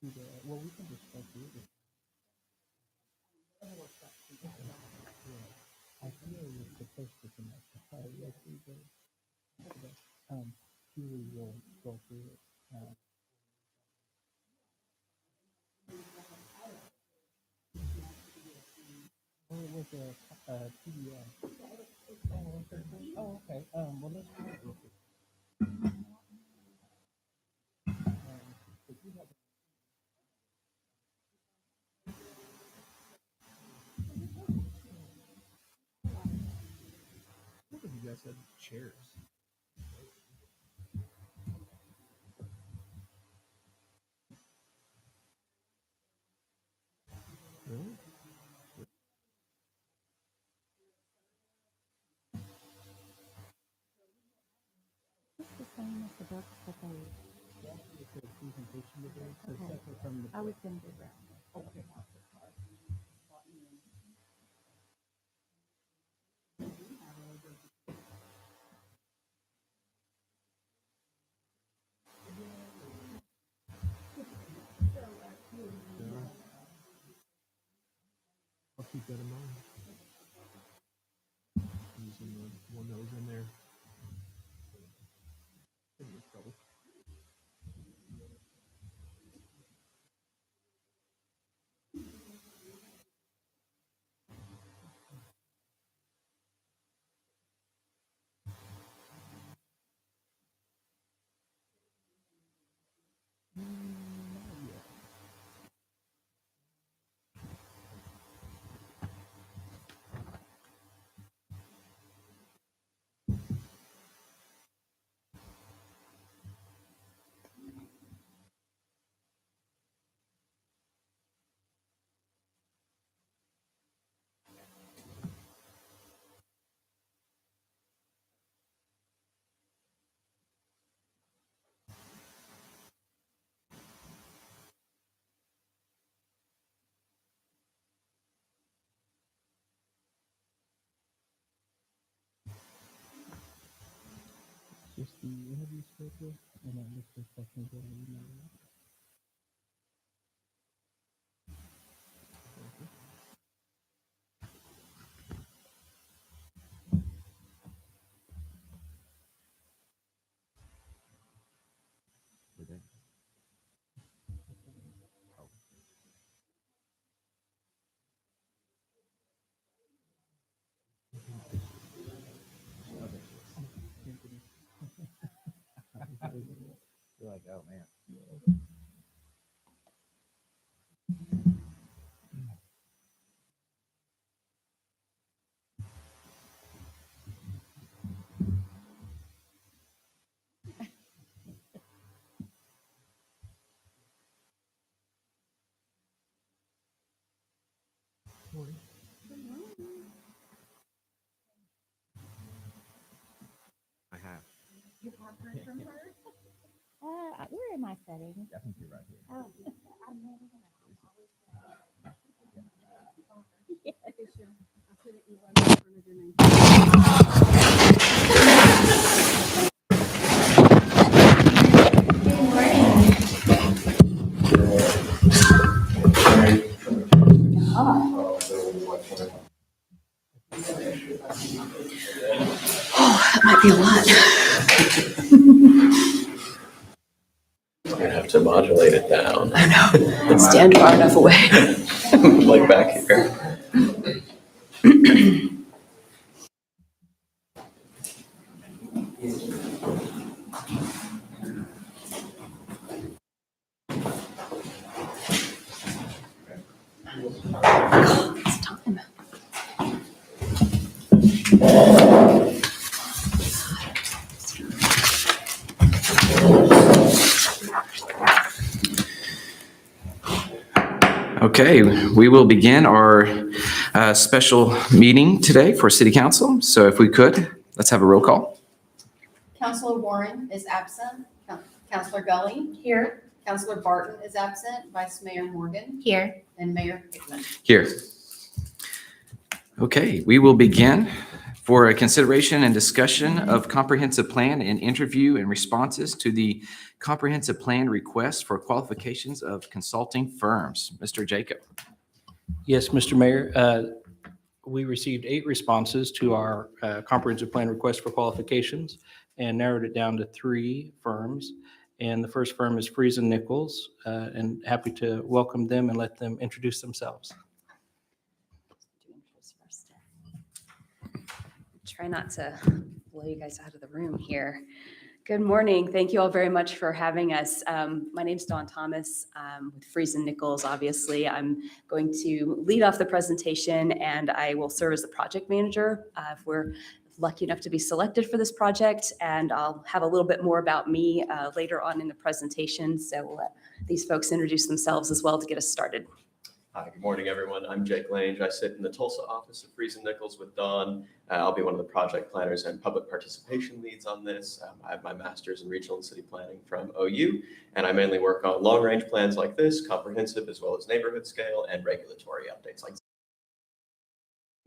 Well, we can discuss it. I feel it's supposed to connect. Yes, we do. Julie will go through it. Well, it was a PDF. Oh, okay. Well, let's do it real quick. If you have, Look at you guys had chairs. Really? It's the same as the book that they. it's a presentation today, so Okay. separate from the. I was going to do that. Okay. Yeah. I'll keep that in mind. Using the one that was in there. Give me trouble. Just the interview schedule, and then Mr. Second will email. Today. You're like, oh man. I have. You have heard from her? Where am I setting? I think you're right here. Oh, I'm never gonna. That might be a lot. You're gonna have to modulate it down. I know. Stand far enough away. Like back here. It's time. Okay, we will begin our special meeting today for City Council. So if we could, let's have a roll call. Counselor Warren is absent. Counselor Gully. Here. Counselor Barton is absent. Vice Mayor Morgan. Here. And Mayor Hickman. Here. Okay, we will begin for a consideration and discussion of comprehensive plan and interview and responses to the comprehensive plan request for qualifications of consulting firms. Mr. Jacob. Yes, Mr. Mayor, we received 8 responses to our comprehensive plan request for qualifications and narrowed it down to 3 firms. And the first firm is Friesen Nichols, and happy to welcome them and let them introduce themselves. Try not to blow you guys out of the room here. Good morning. Thank you all very much for having us. My name's Dawn Thomas with Friesen Nichols. Obviously, I'm going to lead off the presentation, and I will serve as the project manager if we're lucky enough to be selected for this project. And I'll have a little bit more about me later on in the presentation. So we'll let these folks introduce themselves as well to get us started. Hi, good morning, everyone. I'm Jake Lange. I sit in the Tulsa office of Friesen Nichols with Dawn. I'll be one of the project planners and public participation leads on this. I have my master's in regional and city planning from OU, and I mainly work on long-range plans like this, comprehensive, as well as neighborhood scale and regulatory updates like this.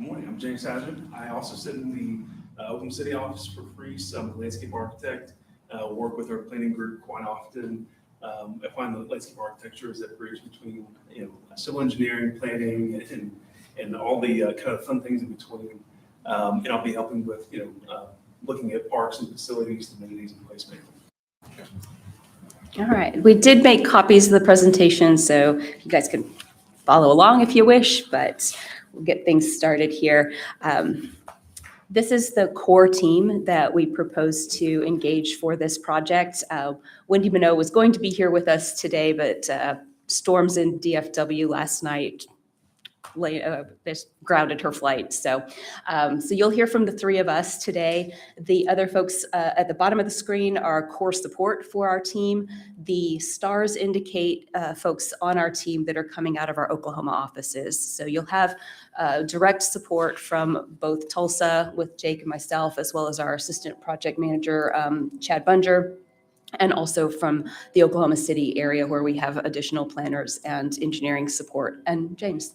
Good morning, I'm James Sargent. I also sit in the Oklahoma City office for Friesen. I'm a landscape architect, work with our planning group quite often. I find the landscape architecture is that bridge between, civil engineering, planning, and all the kind of fun things in between. And I'll be helping with, looking at parks and facilities, amenities, and placement. All right. We did make copies of the presentation, so you guys can follow along if you wish, but we'll get things started here. This is the core team that we propose to engage for this project. Wendy Minot was going to be here with us today, but storms in DFW last night grounded her flight. So you'll hear from the 3 of us today. The other folks at the bottom of the screen are core support for our team. The stars indicate folks on our team that are coming out of our Oklahoma offices. So you'll have direct support from both Tulsa with Jake and myself, as well as our assistant project manager, Chad Bunger, and also from the Oklahoma City area where we have additional planners and engineering support. And James.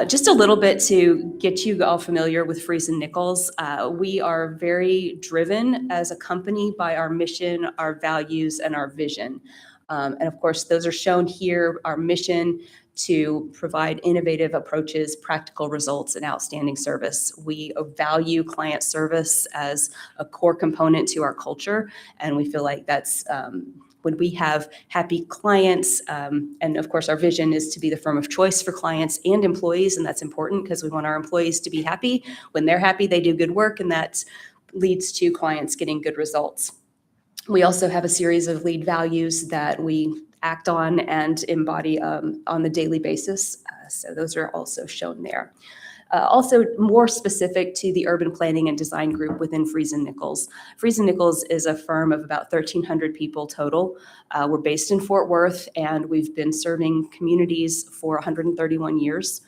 Just a little bit to get you all familiar with Friesen Nichols. We are very driven as a company by our mission, our values, and our vision. And of course, those are shown here. Our mission to provide innovative approaches, practical results, and outstanding service. We value client service as a core component to our culture, and we feel like that's when we have happy clients, and of course our vision is to be the firm of choice for clients and employees, and that's important because we want our employees to be happy. When they're happy, they do good work, and that leads to clients getting good results. We also have a series of lead values that we act on and embody on the daily basis, so those are also shown there. Also more specific to the urban planning and design group within Friesen Nichols. Friesen Nichols is a firm of about 1,300 people total. We're based in Fort Worth, and we've been serving communities for 131 years.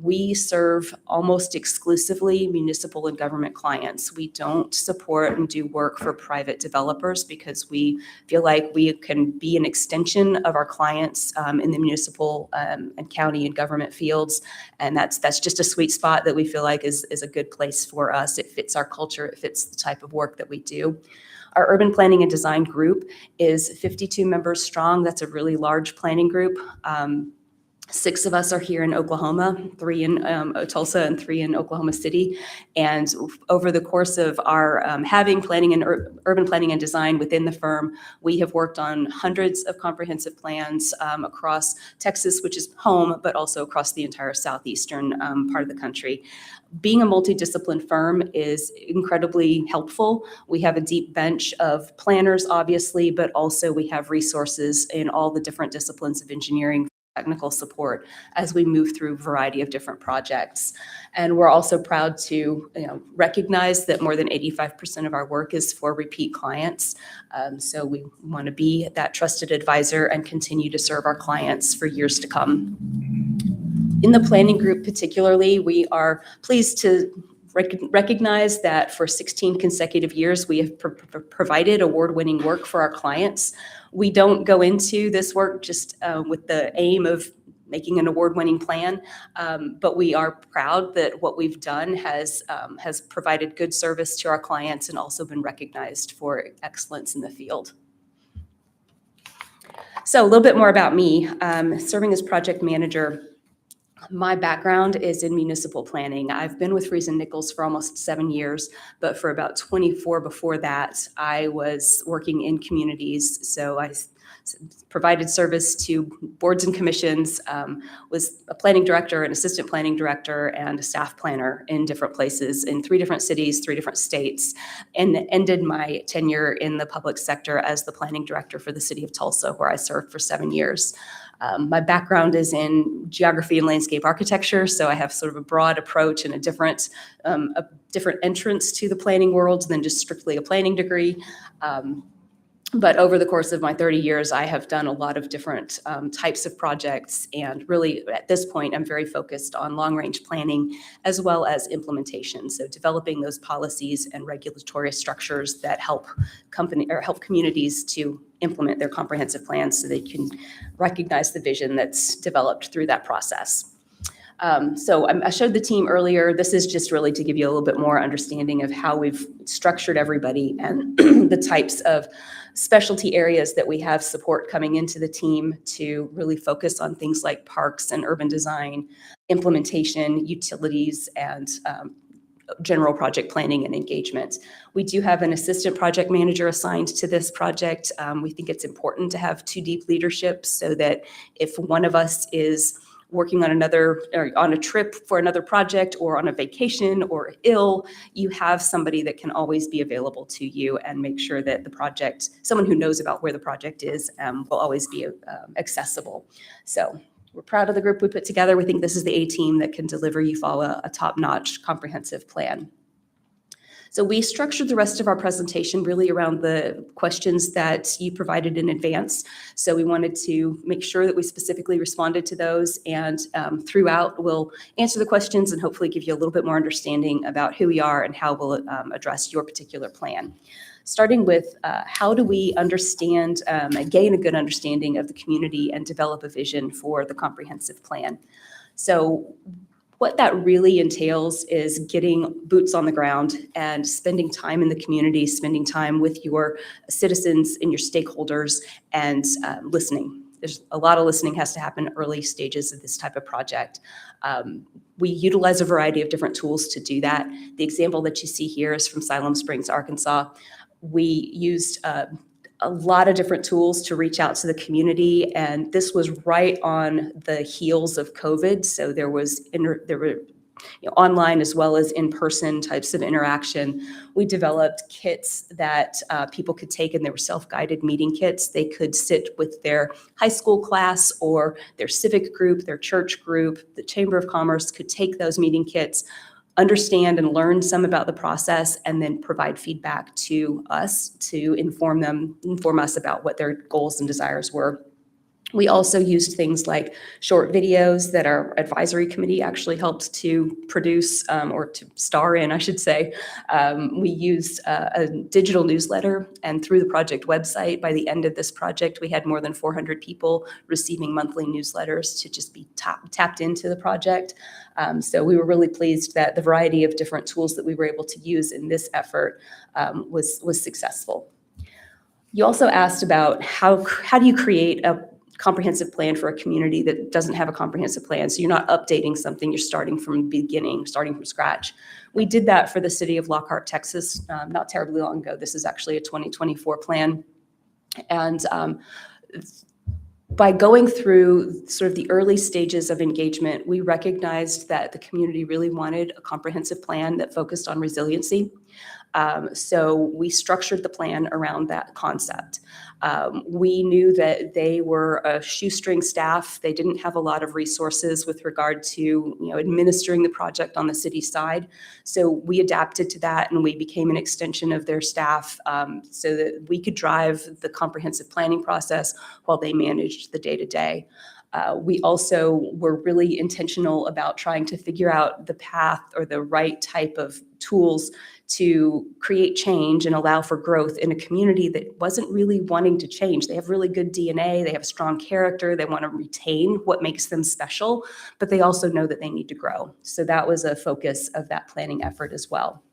We serve almost exclusively municipal and government clients. We don't support and do work for private developers because we feel like we can be an extension of our clients in the municipal and county and government fields. And that's just a sweet spot that we feel like is a good place for us. It fits our culture. It fits the type of work that we do. Our urban planning and design group is 52 members strong. That's a really large planning group. 6 of us are here in Oklahoma, 3 in Tulsa and 3 in Oklahoma City. And over the course of our having planning and urban planning and design within the firm, we have worked on hundreds of comprehensive plans across Texas, which is home, but also across the entire southeastern part of the country. Being a multidisciplined firm is incredibly helpful. We have a deep bench of planners, obviously, but also we have resources in all the different disciplines of engineering, technical support as we move through a variety of different projects. And we're also proud to recognize that more than 85% of our work is for repeat clients. So we want to be that trusted advisor and continue to serve our clients for years to come. In the planning group particularly, we are pleased to recognize that for 16 consecutive years, we have provided award-winning work for our clients. We don't go into this work just with the aim of making an award-winning plan. But we are proud that what we've done has provided good service to our clients and also been recognized for excellence in the field. So a little bit more about me. Serving as project manager, my background is in municipal planning. I've been with Friesen Nichols for almost 7 years, but for about 24 before that, I was working in communities. So I provided service to boards and commissions, was a planning director, an assistant planning director, and a staff planner in different places in 3 different cities, 3 different states, and ended my tenure in the public sector as the planning director for the city of Tulsa, where I served for 7 years. My background is in geography and landscape architecture, so I have sort of a broad approach and a different entrance to the planning world than just strictly a planning degree. But over the course of my 30 years, I have done a lot of different types of projects. And really, at this point, I'm very focused on long-range planning as well as implementation. So developing those policies and regulatory structures that help communities to implement their comprehensive plans so they can recognize the vision that's developed through that process. So I showed the team earlier. This is just really to give you a little bit more understanding of how we've structured everybody and the types of specialty areas that we have support coming into the team to really focus on things like parks and urban design, implementation, utilities, and general project planning and engagement. We do have an assistant project manager assigned to this project. We think it's important to have 2 deep leadership so that if one of us is working on on a trip for another project or on a vacation or ill, you have somebody that can always be available to you and make sure that the project, someone who knows about where the project is, will always be accessible. So we're proud of the group we put together. We think this is the A team that can deliver you all a top-notch comprehensive plan. So we structured the rest of our presentation really around the questions that you provided in advance. So we wanted to make sure that we specifically responded to those, and throughout we'll answer the questions and hopefully give you a little bit more understanding about who we are and how we'll address your particular plan. Starting with how do we understand and gain a good understanding of the community and develop a vision for the comprehensive plan. So what that really entails is getting boots on the ground and spending time in the community, spending time with your citizens and your stakeholders, and listening. There's a lot of listening has to happen early stages of this type of project. We utilize a variety of different tools to do that. The example that you see here is from Siloam Springs, Arkansas. We used a lot of different tools to reach out to the community, and this was right on the heels of COVID. So there were online as well as in-person types of interaction. We developed kits that people could take, and they were self-guided meeting kits. They could sit with their high school class or their civic group, their church group. The Chamber of Commerce could take those meeting kits, understand and learn some about the process, and then provide feedback to us to inform us about what their goals and desires were. We also used things like short videos that our advisory committee actually helped to produce or to star in, I should say. We used a digital newsletter, and through the project website, by the end of this project, we had more than 400 people receiving monthly newsletters to just be tapped into the project. So we were really pleased that the variety of different tools that we were able to use in this effort was successful. You also asked about how do you create a comprehensive plan for a community that doesn't have a comprehensive plan. So you're not updating something, you're starting from the beginning, starting from scratch. We did that for the city of Lockhart, Texas, not terribly long ago. This is actually a 2024 plan. And by going through sort of the early stages of engagement, we recognized that the community really wanted a comprehensive plan that focused on resiliency. So we structured the plan around that concept. We knew that they were a shoestring staff. They didn't have a lot of resources with regard to administering the project on the city side. So we adapted to that, and we became an extension of their staff so that we could drive the comprehensive planning process while they managed the day-to-day. We also were really intentional about trying to figure out the path or the right type of tools to create change and allow for growth in a community that wasn't really wanting to change. They have really good DNA, they have a strong character, they want to retain what makes them special, but they also know that they need to grow. So that was a focus of that planning effort as well.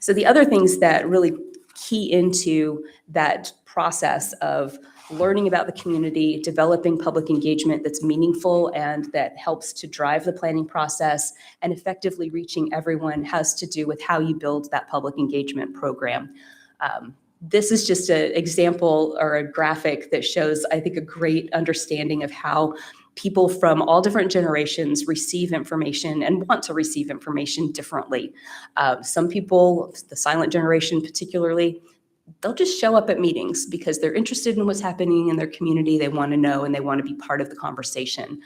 So the other things that really key into that process of learning about the community, developing public engagement that's meaningful and that helps to drive the planning process, and effectively reaching everyone has to do with how you build that public engagement program. This is just an example or a graphic that shows, I think, a great understanding of how people from all different generations receive information and want to receive information differently. Some people, the silent generation particularly, they'll just show up at meetings because they're interested in what's happening in their community. They want to know and they want to be part of the conversation.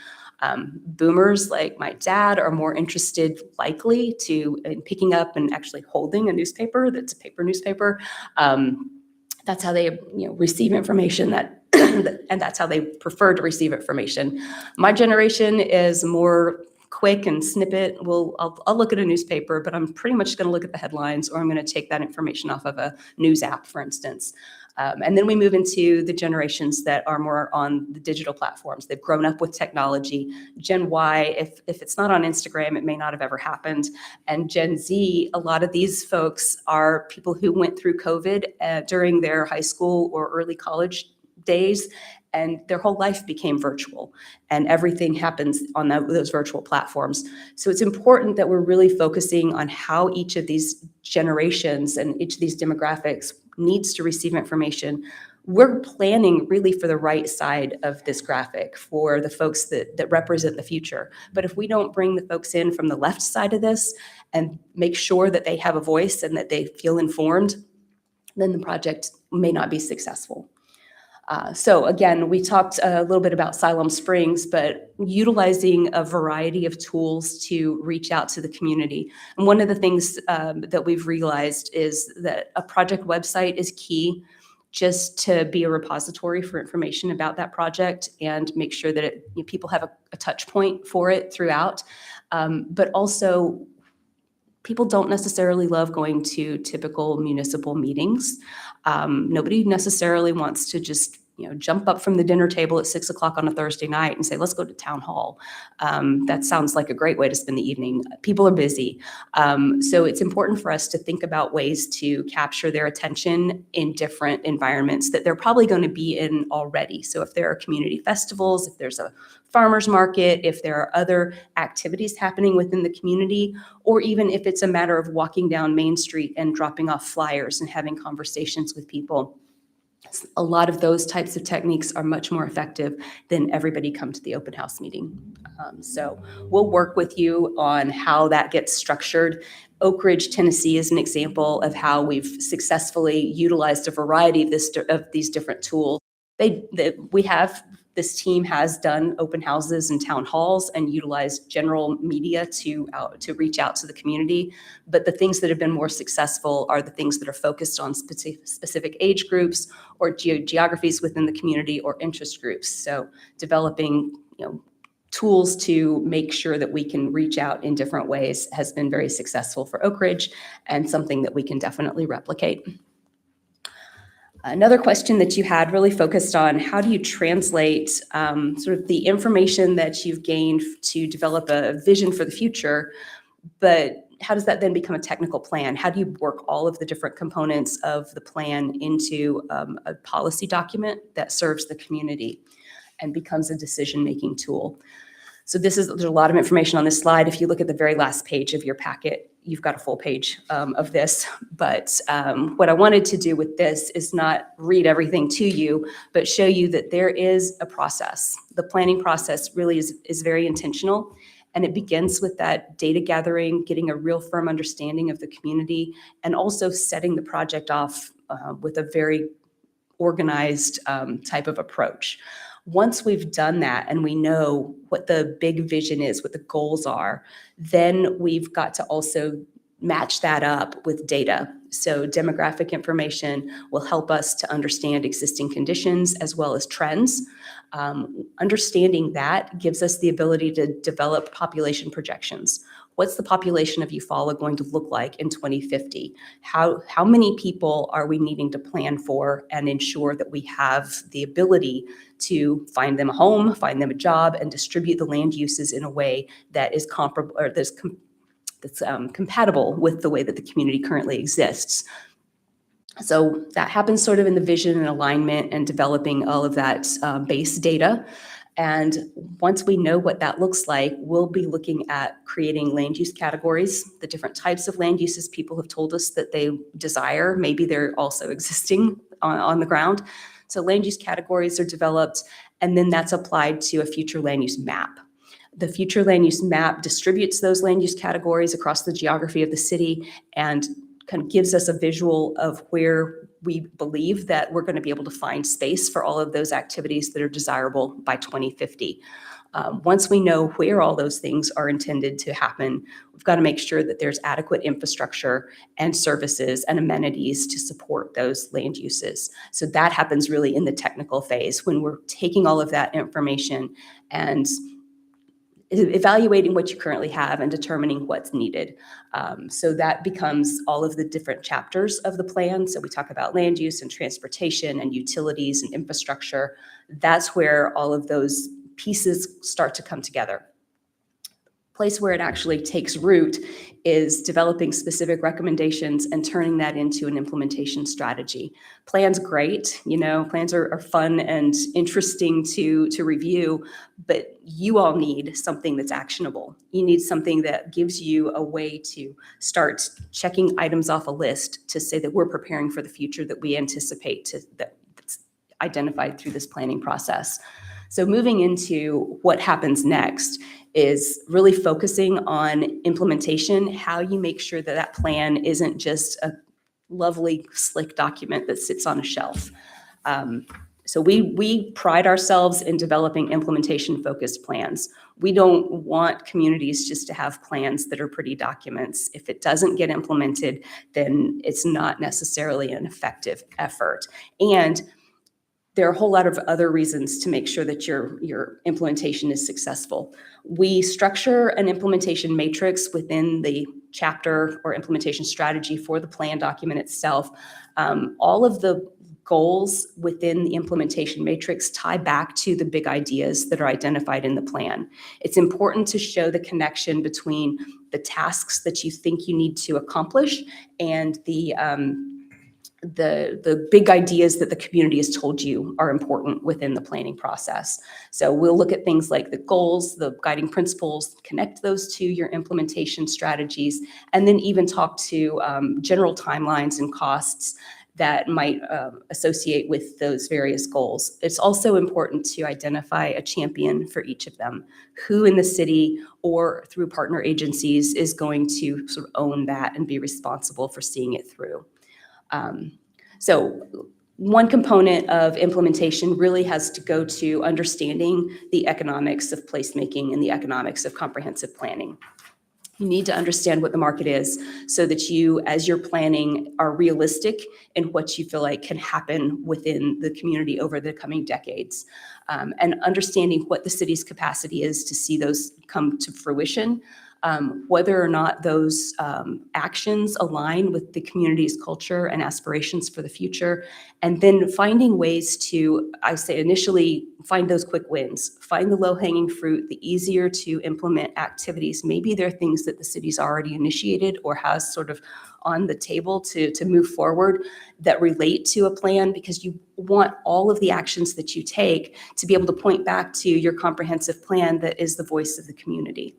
Boomers like my dad are more interested likely in picking up and actually holding a newspaper that's a paper newspaper. That's how they receive information and that's how they prefer to receive information. My generation is more quick and snippet. I'll look at a newspaper, but I'm pretty much going to look at the headlines, or I'm going to take that information off of a news app, for instance. And then we move into the generations that are more on the digital platforms. They've grown up with technology. Gen Y, if it's not on Instagram, it may not have ever happened. And Gen Z, a lot of these folks are people who went through COVID during their high school or early college days, and their whole life became virtual, and everything happens on those virtual platforms. So it's important that we're really focusing on how each of these generations and each of these demographics needs to receive information. We're planning really for the right side of this graphic for the folks that represent the future. But if we don't bring the folks in from the left side of this and make sure that they have a voice and that they feel informed, then the project may not be successful. So again, we talked a little bit about Siloam Springs, but utilizing a variety of tools to reach out to the community. And one of the things that we've realized is that a project website is key, just to be a repository for information about that project and make sure that people have a touch point for it throughout. But also, people don't necessarily love going to typical municipal meetings. Nobody necessarily wants to just jump up from the dinner table at 6 o'clock on a Thursday night and say, let's go to town hall. That sounds like a great way to spend the evening. People are busy. So it's important for us to think about ways to capture their attention in different environments that they're probably going to be in already. So if there are community festivals, if there's a farmer's market, if there are other activities happening within the community, or even if it's a matter of walking down Main Street and dropping off flyers and having conversations with people. A lot of those types of techniques are much more effective than everybody come to the open house meeting. So we'll work with you on how that gets structured. Oak Ridge, Tennessee is an example of how we've successfully utilized a variety of these different tools. This team has done open houses and town halls and utilized general media to reach out to the community. But the things that have been more successful are the things that are focused on specific age groups or geographies within the community or interest groups. So developing, tools to make sure that we can reach out in different ways has been very successful for Oak Ridge and something that we can definitely replicate. Another question that you had really focused on how do you translate sort of the information that you've gained to develop a vision for the future, but how does that then become a technical plan? How do you work all of the different components of the plan into a policy document that serves the community and becomes a decision-making tool? So there's a lot of information on this slide. If you look at the very last page of your packet, you've got a full page of this. But what I wanted to do with this is not read everything to you, but show you that there is a process. The planning process really is very intentional. And it begins with that data gathering, getting a real firm understanding of the community, and also setting the project off with a very organized type of approach. Once we've done that and we know what the big vision is, what the goals are, then we've got to also match that up with data. So demographic information will help us to understand existing conditions as well as trends. Understanding that gives us the ability to develop population projections. What's the population of Eufaula going to look like in 2050? How many people are we needing to plan for and ensure that we have the ability to find them a home, find them a job, and distribute the land uses in a way that is comparable or that's compatible with the way that the community currently exists. So that happens sort of in the vision and alignment and developing all of that base data. And once we know what that looks like, we'll be looking at creating land use categories, the different types of land uses people have told us that they desire. Maybe they're also existing on the ground. So land use categories are developed, and then that's applied to a future land use map. The future land use map distributes those land use categories across the geography of the city and kind of gives us a visual of where we believe that we're going to be able to find space for all of those activities that are desirable by 2050. Once we know where all those things are intended to happen, we've got to make sure that there's adequate infrastructure and services and amenities to support those land uses. So that happens really in the technical phase when we're taking all of that information and evaluating what you currently have and determining what's needed. So that becomes all of the different chapters of the plan. So we talk about land use and transportation and utilities and infrastructure. That's where all of those pieces start to come together. Place where it actually takes root is developing specific recommendations and turning that into an implementation strategy. Plans, great, plans are fun and interesting to review, but you all need something that's actionable. You need something that gives you a way to start checking items off a list to say that we're preparing for the future that we anticipate that's identified through this planning process. So moving into what happens next is really focusing on implementation, how you make sure that that plan isn't just a lovely, slick document that sits on a shelf. So we pride ourselves in developing implementation-focused plans. We don't want communities just to have plans that are pretty documents. If it doesn't get implemented, then it's not necessarily an effective effort. And there are a whole lot of other reasons to make sure that your implementation is successful. We structure an implementation matrix within the chapter or implementation strategy for the plan document itself. All of the goals within the implementation matrix tie back to the big ideas that are identified in the plan. It's important to show the connection between the tasks that you think you need to accomplish and the big ideas that the community has told you are important within the planning process. So we'll look at things like the goals, the guiding principles, connect those to your implementation strategies, and then even talk to general timelines and costs that might associate with those various goals. It's also important to identify a champion for each of them, who in the city or through partner agencies is going to sort of own that and be responsible for seeing it through. So one component of implementation really has to go to understanding the economics of placemaking and the economics of comprehensive planning. You need to understand what the market is so that you, as you're planning, are realistic in what you feel like can happen within the community over the coming decades. And understanding what the city's capacity is to see those come to fruition, whether or not those actions align with the community's culture and aspirations for the future, and then finding ways to, I say initially, find those quick wins, find the low-hanging fruit, the easier to implement activities. Maybe there are things that the city's already initiated or has sort of on the table to move forward that relate to a plan, because you want all of the actions that you take to be able to point back to your comprehensive plan that is the voice of the community.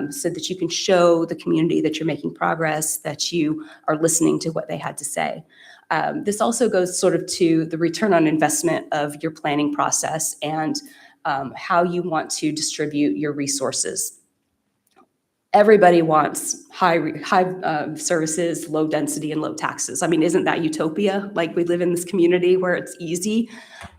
So that you can show the community that you're making progress, that you are listening to what they had to say. This also goes sort of to the return on investment of your planning process and how you want to distribute your resources. Everybody wants high services, low density, and low taxes. I mean, isn't that utopia? Like, we live in this community where it's easy.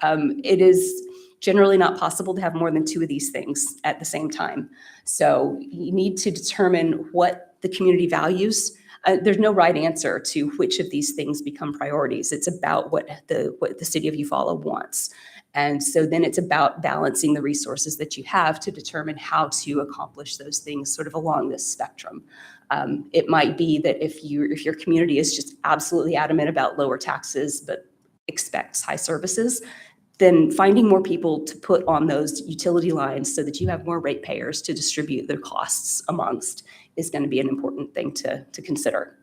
It is generally not possible to have more than two of these things at the same time. So you need to determine what the community values, there's no right answer to which of these things become priorities. It's about what the city of Eufaula wants. And so then it's about balancing the resources that you have to determine how to accomplish those things sort of along this spectrum. It might be that if your community is just absolutely adamant about lower taxes but expects high services, then finding more people to put on those utility lines so that you have more ratepayers to distribute their costs amongst is going to be an important thing to consider.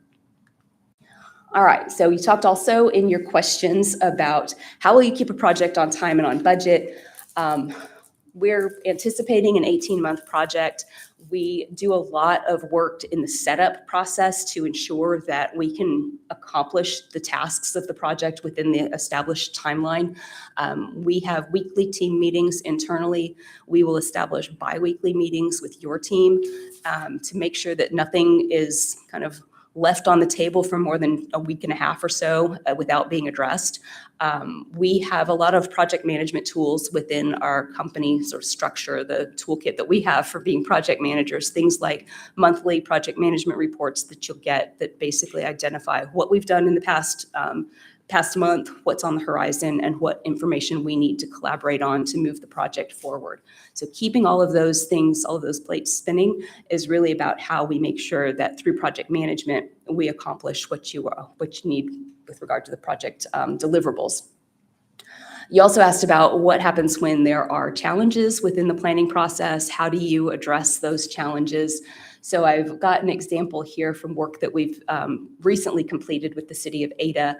All right, so you talked also in your questions about how will you keep a project on time and on budget. We're anticipating an 18-month project. We do a lot of work in the setup process to ensure that we can accomplish the tasks of the project within the established timeline. We have weekly team meetings internally. We will establish bi-weekly meetings with your team to make sure that nothing is kind of left on the table for more than a week and a half or so without being addressed. We have a lot of project management tools within our company sort of structure, the toolkit that we have for being project managers, things like monthly project management reports that you'll get that basically identify what we've done in the past month, what's on the horizon, and what information we need to collaborate on to move the project forward. So keeping all of those things, all of those plates spinning is really about how we make sure that through project management, we accomplish what you need with regard to the project deliverables. You also asked about what happens when there are challenges within the planning process. How do you address those challenges? So I've got an example here from work that we've recently completed with the city of Ada.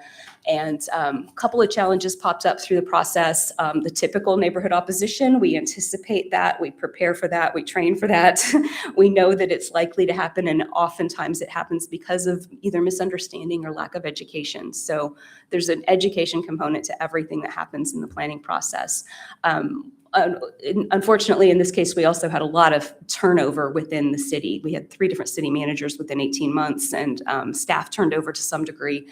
And a couple of challenges popped up through the process. The typical neighborhood opposition, we anticipate that, we prepare for that, we train for that. We know that it's likely to happen, and oftentimes it happens because of either misunderstanding or lack of education. So there's an education component to everything that happens in the planning process. Unfortunately, in this case, we also had a lot of turnover within the city. We had 3 different city managers within 18 months, and staff turned over to some degree.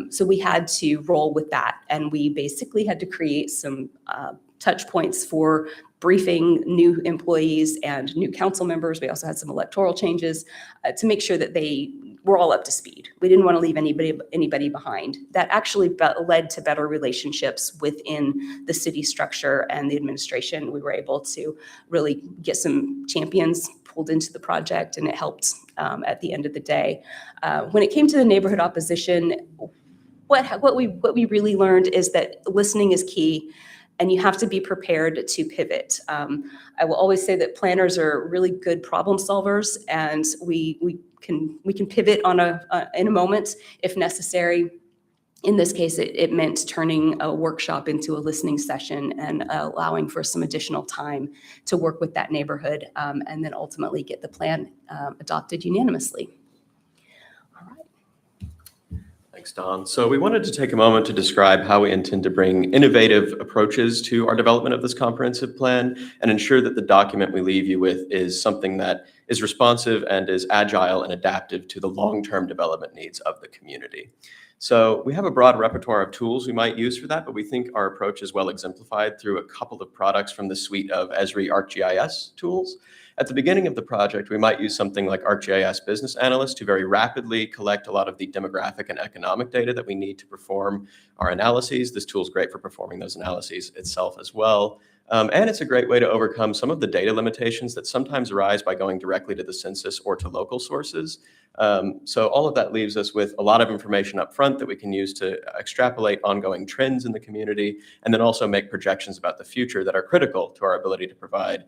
So we had to roll with that, and we basically had to create some touch points for briefing new employees and new council members. We also had some electoral changes to make sure that they were all up to speed. We didn't want to leave anybody behind. That actually led to better relationships within the city structure and the administration. We were able to really get some champions pulled into the project, and it helped at the end of the day. When it came to the neighborhood opposition, what we really learned is that listening is key, and you have to be prepared to pivot. I will always say that planners are really good problem solvers, and we can pivot in a moment if necessary. In this case, it meant turning a workshop into a listening session and allowing for some additional time to work with that neighborhood, and then ultimately get the plan adopted unanimously. All right. Thanks, Don. So we wanted to take a moment to describe how we intend to bring innovative approaches to our development of this comprehensive plan and ensure that the document we leave you with is something that is responsive and is agile and adaptive to the long-term development needs of the community. So we have a broad repertoire of tools we might use for that, but we think our approach is well exemplified through a couple of products from the suite of Esri ArcGIS tools. At the beginning of the project, we might use something like ArcGIS Business Analyst to very rapidly collect a lot of the demographic and economic data that we need to perform our analyses. This tool is great for performing those analyses itself as well. And it's a great way to overcome some of the data limitations that sometimes arise by going directly to the census or to local sources. So all of that leaves us with a lot of information up front that we can use to extrapolate ongoing trends in the community, and then also make projections about the future that are critical to our ability to provide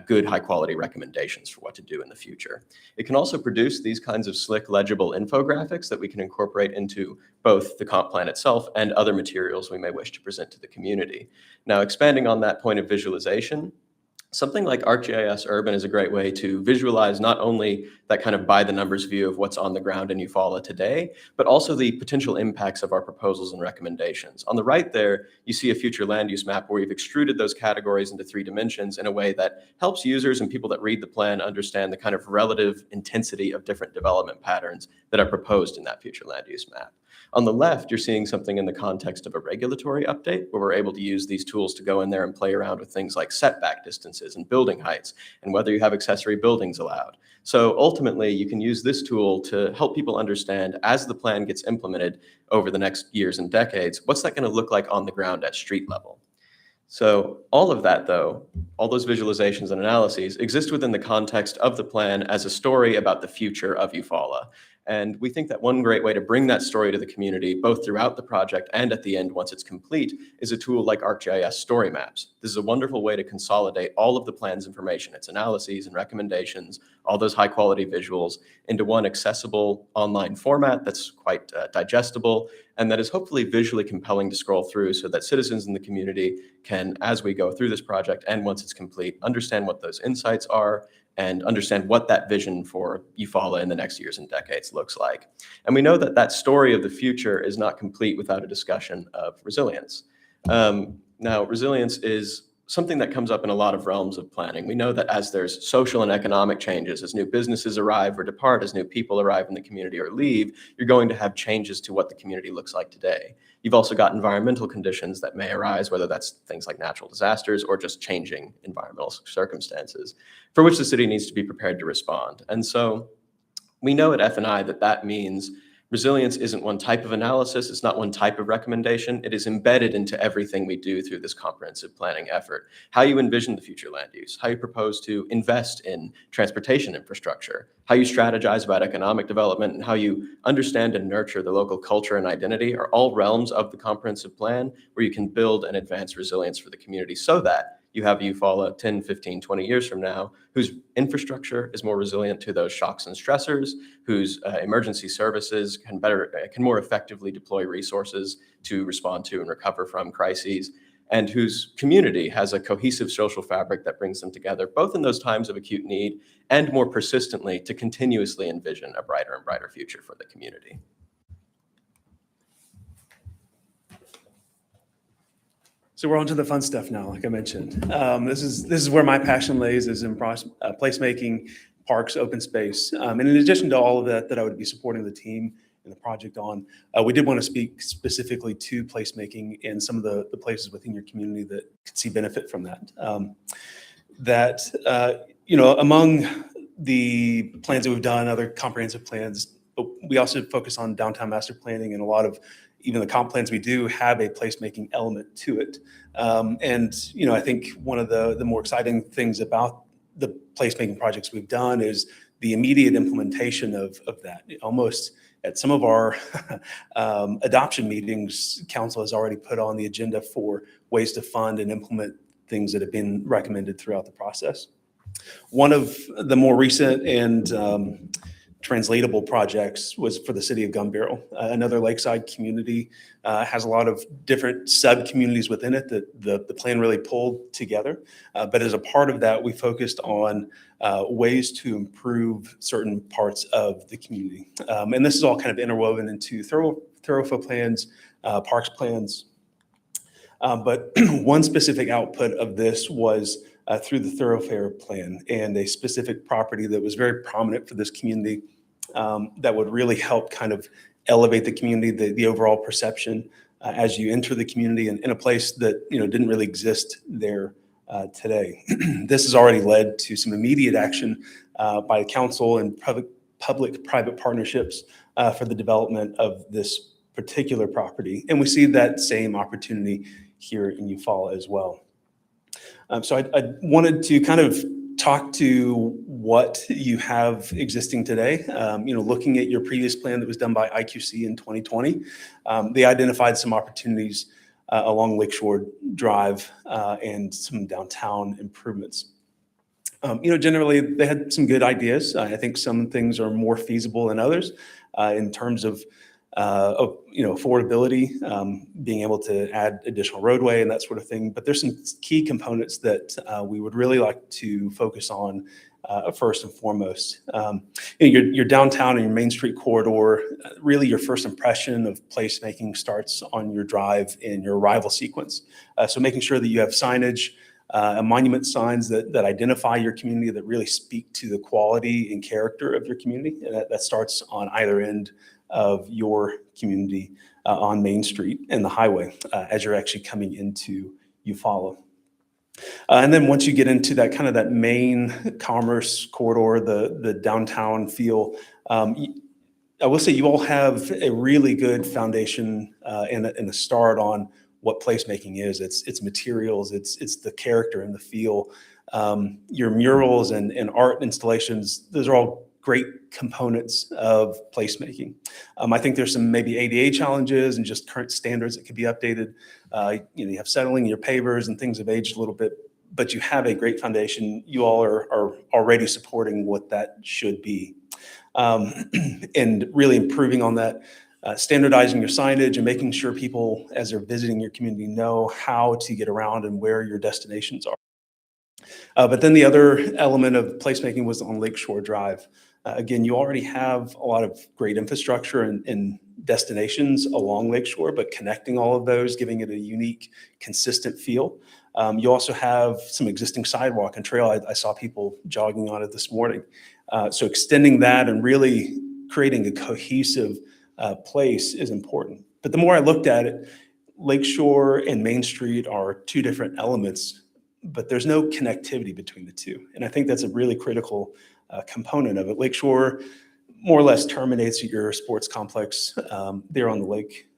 good, high-quality recommendations for what to do in the future. It can also produce these kinds of slick, legible infographics that we can incorporate into both the comp plan itself and other materials we may wish to present to the community. Now, expanding on that point of visualization, something like ArcGIS Urban is a great way to visualize not only that kind of by-the-numbers view of what's on the ground in Eufaula today, but also the potential impacts of our proposals and recommendations. On the right there, you see a future land use map where we've extruded those categories into 3 dimensions in a way that helps users and people that read the plan understand the kind of relative intensity of different development patterns that are proposed in that future land use map. On the left, you're seeing something in the context of a regulatory update where we're able to use these tools to go in there and play around with things like setback distances and building heights and whether you have accessory buildings allowed. So ultimately, you can use this tool to help people understand as the plan gets implemented over the next years and decades, what's that going to look like on the ground at street level? So all of that, though, all those visualizations and analyses exist within the context of the plan as a story about the future of Eufaula. And we think that one great way to bring that story to the community, both throughout the project and at the end once it's complete, is a tool like ArcGIS Story Maps. This is a wonderful way to consolidate all of the plan's information, its analyses and recommendations, all those high-quality visuals into one accessible online format that's quite digestible and that is hopefully visually compelling to scroll through so that citizens in the community can, as we go through this project and once it's complete, understand what those insights are and understand what that vision for Eufaula in the next years and decades looks like. And we know that that story of the future is not complete without a discussion of resilience. Now, resilience is something that comes up in a lot of realms of planning. We know that as there's social and economic changes, as new businesses arrive or depart, as new people arrive in the community or leave, you're going to have changes to what the community looks like today. You've also got environmental conditions that may arise, whether that's things like natural disasters or just changing environmental circumstances, for which the city needs to be prepared to respond. And so we know at F&I that that means resilience isn't one type of analysis, it's not one type of recommendation, it is embedded into everything we do through this comprehensive planning effort. How you envision the future land use, how you propose to invest in transportation infrastructure, how you strategize about economic development, and how you understand and nurture the local culture and identity are all realms of the comprehensive plan where you can build and advance resilience for the community so that you have Eufaula 10, 15, 20 years from now, whose infrastructure is more resilient to those shocks and stressors, whose emergency services can more effectively deploy resources to respond to and recover from crises, and whose community has a cohesive social fabric that brings them together, both in those times of acute need and more persistently to continuously envision a brighter and brighter future for the community. So we're on to the fun stuff now, like I mentioned. This is where my passion lays, is in placemaking, parks, open space. And in addition to all of that I would be supporting the team and the project on, we did want to speak specifically to placemaking in some of the places within your community that could see benefit from that. Among the plans that we've done, other comprehensive plans, but we also focus on downtown master planning, and a lot of even the comp plans we do have a placemaking element to it. I think one of the more exciting things about the placemaking projects we've done is the immediate implementation of that. Almost at some of our adoption meetings, council has already put on the agenda for ways to fund and implement things that have been recommended throughout the process. One of the more recent and translatable projects was for the city of Gun Barrel. Another lakeside community has a lot of different sub-communities within it that the plan really pulled together. But as a part of that, we focused on ways to improve certain parts of the community. And this is all kind of interwoven into thoroughfare plans, parks plans. But one specific output of this was through the thoroughfare plan and a specific property that was very prominent for this community that would really help kind of elevate the community, the overall perception as you enter the community in a place that didn't really exist there today. This has already led to some immediate action by the council and public-private partnerships for the development of this particular property. And we see that same opportunity here in Eufaula as well. So I wanted to kind of talk to what you have existing today. Looking at your previous plan that was done by IQC in 2020, they identified some opportunities along Lakeshore Drive and some downtown improvements. Generally they had some good ideas. I think some things are more feasible than others in terms of affordability, being able to add additional roadway and that sort of thing. But there's some key components that we would really like to focus on first and foremost. Your downtown and your Main Street corridor, really your first impression of placemaking starts on your drive in your arrival sequence. So making sure that you have signage, monument signs that identify your community, that really speak to the quality and character of your community. And that starts on either end of your community on Main Street and the highway as you're actually coming into Eufaula. And then once you get into that kind of that main commerce corridor, the downtown feel, I will say you all have a really good foundation and a start on what placemaking is. It's materials, it's the character and the feel. Your murals and art installations, those are all great components of placemaking. I think there's some maybe ADA challenges and just current standards that could be updated. You have settling your pavers and things have aged a little bit, but you have a great foundation. You all are already supporting what that should be. And really improving on that, standardizing your signage and making sure people, as they're visiting your community, know how to get around and where your destinations are. But then the other element of placemaking was on Lakeshore Drive. Again, you already have a lot of great infrastructure and destinations along Lakeshore, but connecting all of those, giving it a unique, consistent feel. You also have some existing sidewalk and trail. I saw people jogging on it this morning. So extending that and really creating a cohesive place is important. But the more I looked at it, Lakeshore and Main Street are two different elements, but there's no connectivity between the two. And I think that's a really critical component of it. Lakeshore more or less terminates at your sports complex there on the lake.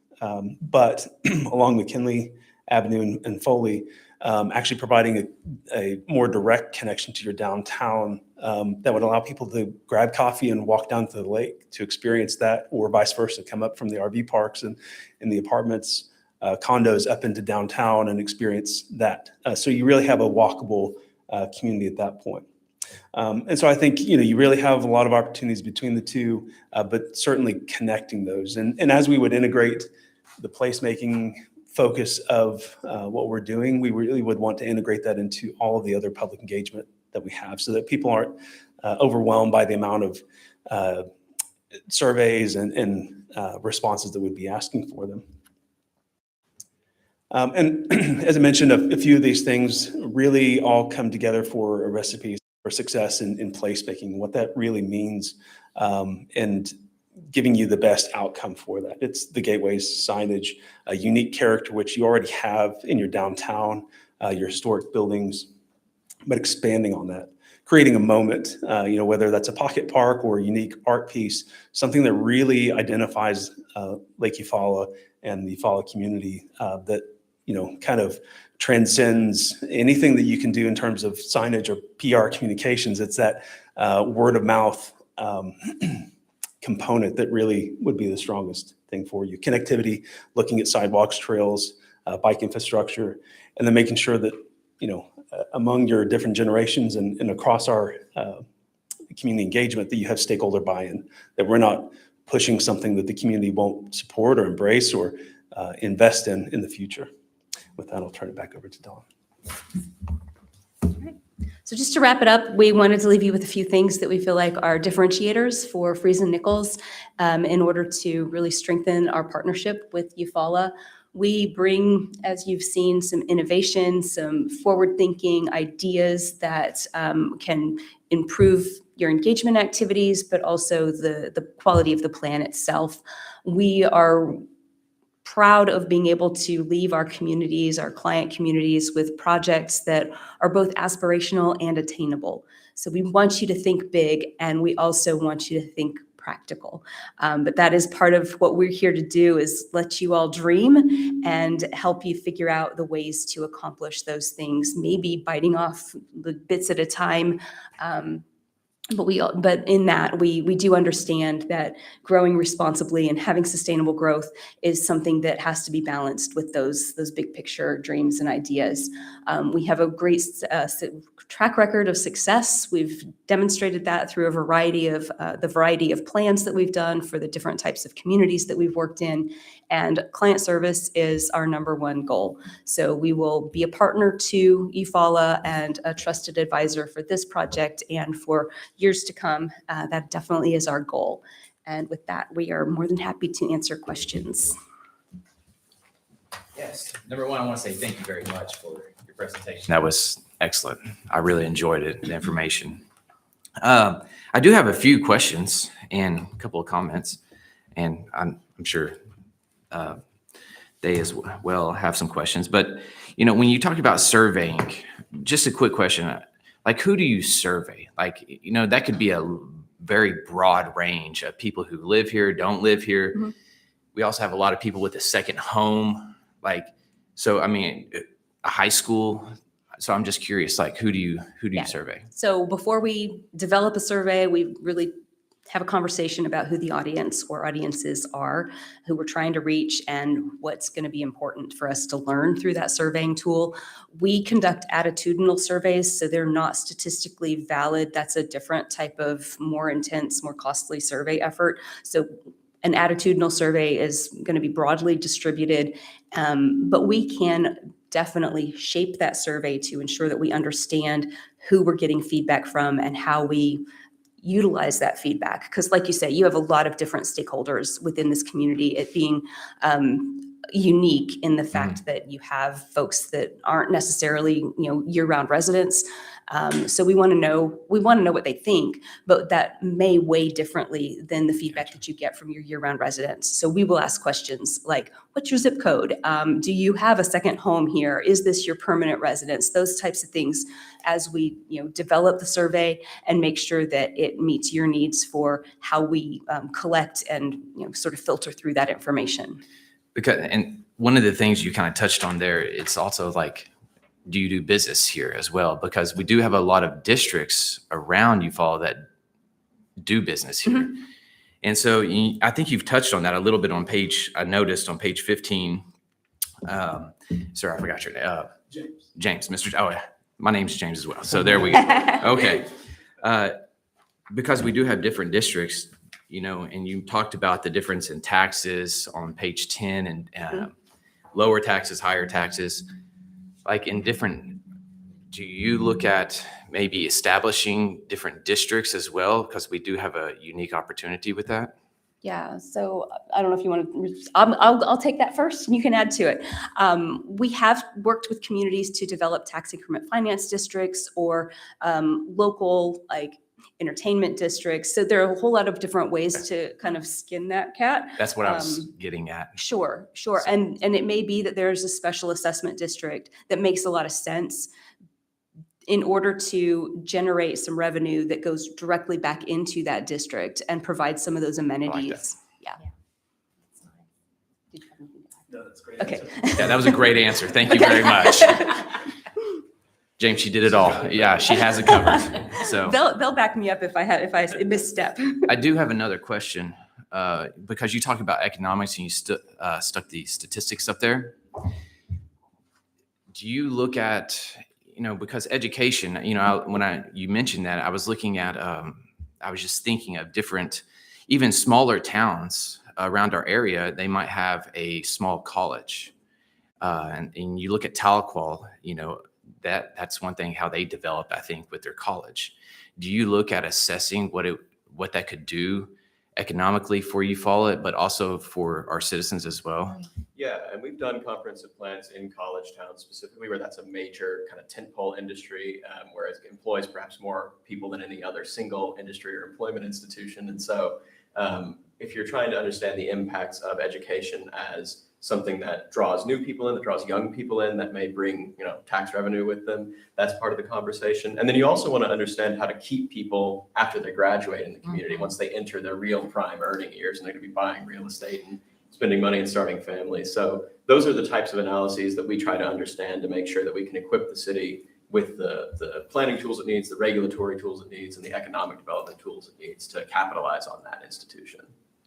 But along McKinley Avenue and Foley, actually providing a more direct connection to your downtown that would allow people to grab coffee and walk down to the lake to experience that, or vice versa, come up from the RV parks and in the apartments, condos up into downtown and experience that. So you really have a walkable community at that point. And so I think, you really have a lot of opportunities between the two, but certainly connecting those. And as we would integrate the placemaking focus of what we're doing, we really would want to integrate that into all of the other public engagement that we have so that people aren't overwhelmed by the amount of surveys and responses that we'd be asking for them. And as I mentioned, a few of these things really all come together for a recipe for success in placemaking, what that really means, and giving you the best outcome for that. It's the gateways, signage, a unique character, which you already have in your downtown, your historic buildings, but expanding on that, creating a moment, whether that's a pocket park or a unique art piece, something that really identifies Lake Eufaula and the Eufaula community that, kind of transcends anything that you can do in terms of signage or PR communications. It's that word of mouth component that really would be the strongest thing for you. Connectivity, looking at sidewalks, trails, bike infrastructure, and then making sure that, among your different generations and across our community engagement, that you have stakeholder buy-in, that we're not pushing something that the community won't support or embrace or invest in the future. With that, I'll turn it back over to Dawn. So just to wrap it up, we wanted to leave you with a few things that we feel like are differentiators for Friesen Nichols in order to really strengthen our partnership with Eufaula. We bring, as you've seen, some innovation, some forward-thinking ideas that can improve your engagement activities, but also the quality of the plan itself. We are proud of being able to leave our communities, our client communities, with projects that are both aspirational and attainable. So we want you to think big, and we also want you to think practical. But that is part of what we're here to do, is let you all dream and help you figure out the ways to accomplish those things, maybe biting off the bits at a time. But in that, we do understand that growing responsibly and having sustainable growth is something that has to be balanced with those big picture dreams and ideas. We have a great track record of success. We've demonstrated that through the variety of plans that we've done for the different types of communities that we've worked in, and client service is our number one goal. So we will be a partner to Eufaula and a trusted advisor for this project and for years to come. That definitely is our goal. And with that, we are more than happy to answer questions. Yes. Number one, I want to say thank you very much for your presentation. That was excellent. I really enjoyed it, the information. I do have a few questions and a couple of comments. And I'm sure they as well have some questions. But, when you talk about surveying, just a quick question, like who do you survey? Like, that could be a very broad range of people who live here, don't live here. Mhm. We also have a lot of people with a second home. So a high school. So I'm just curious, like who do you Yeah. survey? So before we develop a survey, we really have a conversation about who the audience or audiences are, who we're trying to reach, and what's going to be important for us to learn through that surveying tool. We conduct attitudinal surveys, so they're not statistically valid. That's a different type of more intense, more costly survey effort. So an attitudinal survey is going to be broadly distributed, but we can definitely shape that survey to ensure that we understand who we're getting feedback from and how we utilize that feedback. Because like you say, you have a lot of different stakeholders within this community, it being unique in the fact that you have folks that aren't necessarily, year-round residents. So we want to know what they think, but that may weigh differently than the feedback that you get from your year-round residents. So we will ask questions like, what's your zip code? Do you have a second home here? Is this your permanent residence? Those types of things as we, develop the survey and make sure that it meets your needs for how we collect and, sort of filter through that information. And one of the things you kind of touched on there, it's also like, do you do business here as well? Because we do have a lot of districts around Eufaula that do business here. And so I think you've touched on that a little bit I noticed on page 15. Sorry, I forgot your name. James, my name's James as well. So there we go. Okay. Because we do have different districts, and you talked about the difference in taxes on page 10 and lower taxes, higher taxes. Like do you look at maybe establishing different districts as well? Because we do have a unique opportunity with that. Yeah, so I don't know if you want to, I'll take that first and you can add to it. We have worked with communities to develop tax increment finance districts or local entertainment districts. So there are a whole lot of different ways to kind of skin that cat. That's what I was getting at. Sure. And it may be that there's a special assessment district that makes a lot of sense in order to generate some revenue that goes directly back into that district and provide some of those amenities. Yeah. No, that's great. Okay. answer. Yeah, that was a great answer. Thank you very much. James, she did it all. Yeah, she has it covered. So They'll back me up if I misstep. I do have another question because you talked about economics and you stuck the statistics up there. Do you look at, because education, when you mentioned that, I was looking at, I was just thinking of different, even smaller towns around our area, they might have a small college. And you look at Tahlequah, that's one thing, how they developed, I think, with their college. Do you look at assessing what that could do economically for Eufaula, but also for our citizens as well? Yeah, and we've done comprehensive plans in college towns specifically where that's a major kind of tentpole industry, whereas it employs perhaps more people than any other single industry or employment institution. And so if you're trying to understand the impacts of education as something that draws new people in, that draws young people in, that may bring, tax revenue with them, that's part of the conversation. And then you also want to understand how to keep people after they graduate in the community, once they enter their real prime earning years and they're going to be buying real estate and spending money and starting families. So those are the types of analyses that we try to understand to make sure that we can equip the city with the planning tools it needs, the regulatory tools it needs, and the economic development tools it needs to capitalize on that institution.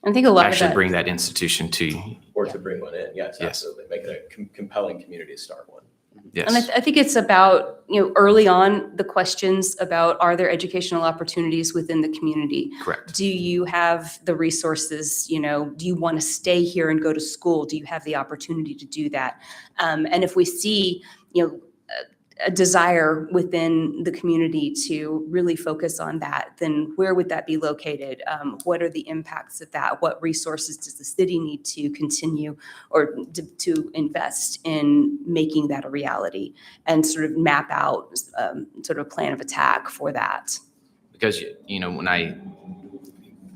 I think a lot of Actually that. bring that institution to, Or to bring one in, yes, Yes. absolutely. Make it a compelling community to start one. And I, yes. I think it's about, early on, the questions about, are there educational opportunities within the community? Correct. Do you have the resources, do you want to stay here and go to school? Do you have the opportunity to do that? And if we see, a desire within the community to really focus on that, then where would that be located? What are the impacts of that? What resources does the city need to continue or to invest in making that a reality and sort of map out sort of a plan of attack for that? Because, when I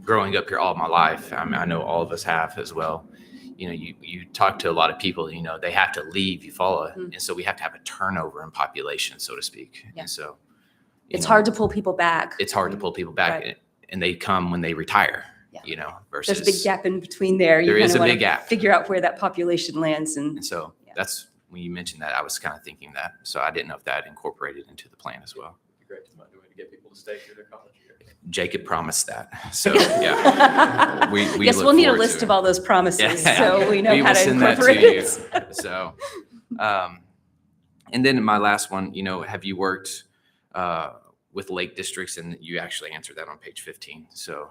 growing up here all my life, I mean, I know all of us have as well. You know, you talk to a lot of people, you know, they have to leave Eufaula. Mhm. And so we have to have a turnover in population, so to speak. Yeah. And so. you It's know, hard to pull people back. It's hard to pull people back Right. and they come when they retire, Yeah. you know, There's versus. a big gap in between there. You There is kinda a wanna big gap. Figure out where that population lands and And so Yeah. that's when you mentioned that, I was kind of thinking that. So I didn't know if that incorporated into the plan as well. It'd be great to find a way to get people to stay through their college years. Jacob promised that. So, yeah. We Yes, look we'll need a forward list to of all those promises, Yeah. so we know We how will to send that to incorporate you. it. So, and then my last one, you know, have you worked with lake districts? And you actually answered that on page 15. So,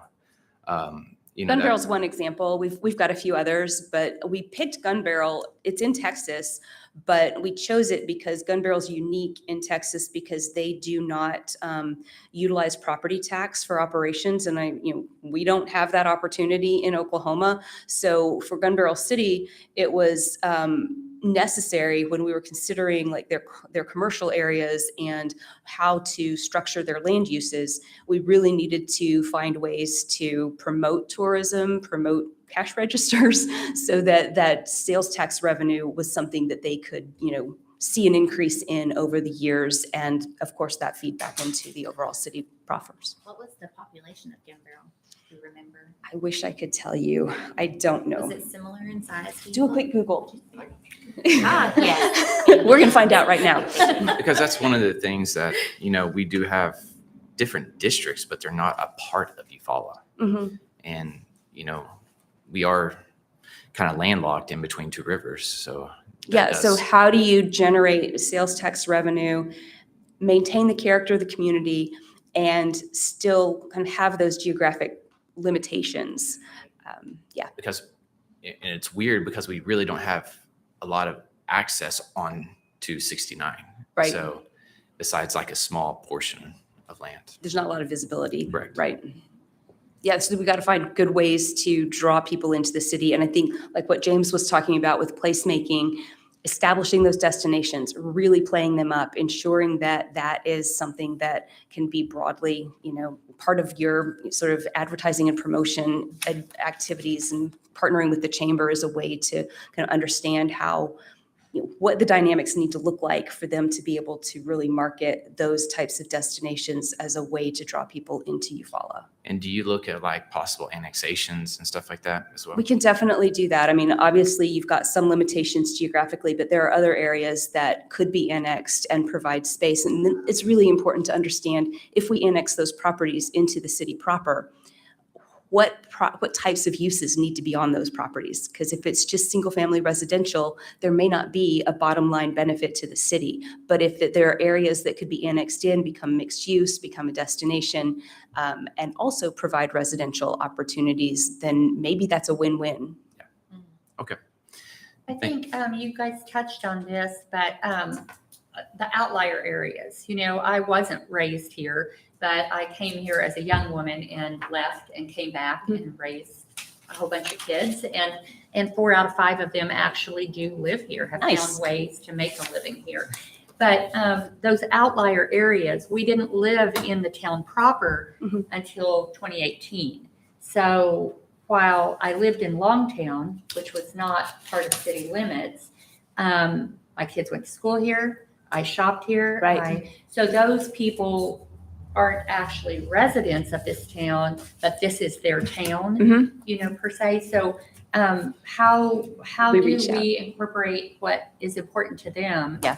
you know, Gun that- Barrel's one example. We've got a few others, but we picked Gun Barrel. It's in Texas, but we chose it because Gun Barrel's unique in Texas because they do not utilize property tax for operations, and we don't have that opportunity in Oklahoma. So for Gun Barrel City, it was necessary when we were considering like their commercial areas and how to structure their land uses. We really needed to find ways to promote tourism, promote cash registers, so that sales tax revenue was something that they could, see an increase in over the years. And of course, that feed back into the overall city proffers. What was the population of Gun Barrel? Do you remember? I wish I could tell you. I don't know. Was it similar in size? to Do a Eufaula? quick Google. Ah, yes. We're going to find out right now. because that's one of the things that, you know, we do have different districts, but they're not a part of Eufaula. Mhm. And, you know, we are kind of landlocked in between two rivers. So that Yeah, so does- how do you generate sales tax revenue, maintain the character of the community, and still kind of have those geographic limitations? Yeah, because and it's weird because we really don't have a lot of access on to 69. Right. So besides like a small portion of land. there's not a lot of visibility. Correct. Right. Yeah, so we got to find good ways to draw people into the city. And I think like what James was talking about with placemaking, establishing those destinations, really playing them up, ensuring that that is something that can be broadly, part of your sort of advertising and promotion activities, and partnering with the chamber is a way to kind of understand how, what the dynamics need to look like for them to be able to really market those types of destinations as a way to draw people into Eufaula. And do you look at like possible annexations and stuff like that as well? We can definitely do that. I mean, obviously, you've got some limitations geographically, but there are other areas that could be annexed and provide space. And then it's really important to understand if we annex those properties into the city proper, what types of uses need to be on those properties? Because if it's just single-family residential, there may not be a bottom line benefit to the city. But if there are areas that could be annexed in, become mixed use, become a destination, and also provide residential opportunities, then maybe that's a win-win. I think you guys touched on this, but the outlier areas, I wasn't raised here, but I came here as a young woman and left and came back and raised a whole bunch of kids. And 4 out of 5 of them actually do live here, have Nice. found ways to make a living here. But those outlier areas, we didn't live in the town proper Mhm. until 2018. So while I lived in Longtown, which was not part of city limits, my kids went to school here. I shopped here. Right. So those people aren't actually residents of this town, but this is their town, Mhm. per se. So how We do reach out. we incorporate what is important to them? Yeah.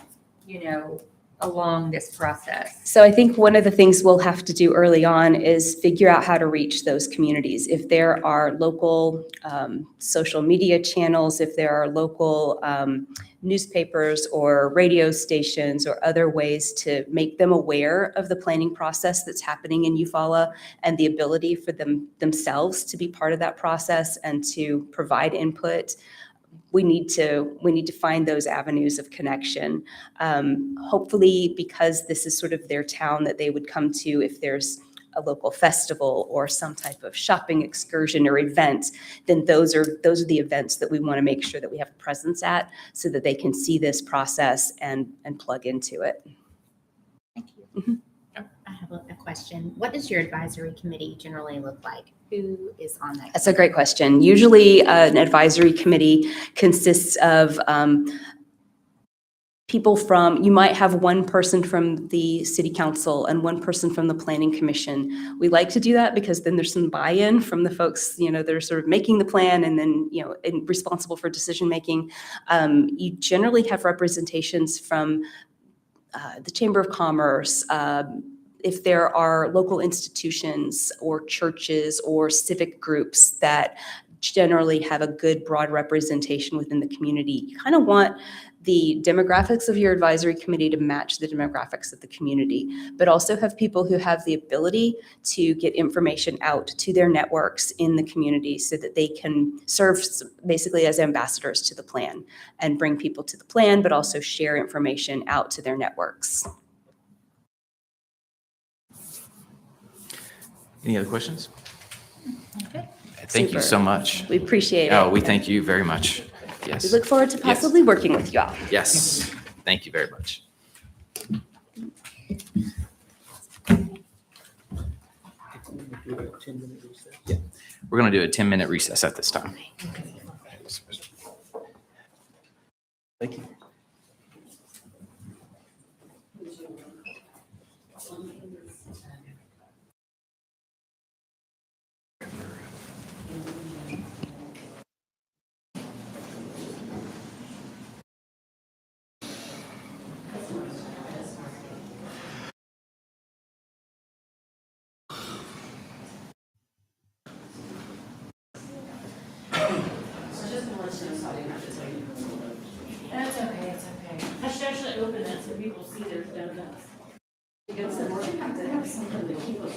Along this process. So I think one of the things we'll have to do early on is figure out how to reach those communities. If there are local social media channels, if there are local newspapers or radio stations or other ways to make them aware of the planning process that's happening in Eufaula and the ability for themselves to be part of that process and to provide input, we need to find those avenues of connection. Hopefully, because this is sort of their town that they would come to if there's a local festival or some type of shopping excursion or event, then those are the events that we want to make sure that we have a presence at so that they can see this process and plug into it. Thank you. Mhm. I have a question. question. What does your advisory committee generally look like? Who is on that? That's a great question. Usually, an advisory committee consists of people from, you might have one person from the city council and one person from the planning commission. We like to do that because then there's some buy-in from the folks, that are sort of making the plan and then, and responsible for decision making. You generally have representations from the Chamber of Commerce, if there are local institutions or churches or civic groups that generally have a good broad representation within the community. You kind of want the demographics of your advisory committee to match the demographics of the community, but also have people who have the ability to get information out to their networks in the community so that they can serve basically as ambassadors to the plan and bring people to the plan, but also share information out to their networks. Any other questions? Okay. Thank you Super. so much. We appreciate it. Oh, we thank you very much. We Yes. look forward to Yes. possibly working with you all. Yes. Thank you very much. We're going to do a 10-minute recess at this time. Thank you. That's okay, it's okay. I should actually open it so people see there's donuts. Because we're gonna have to have something to keep us.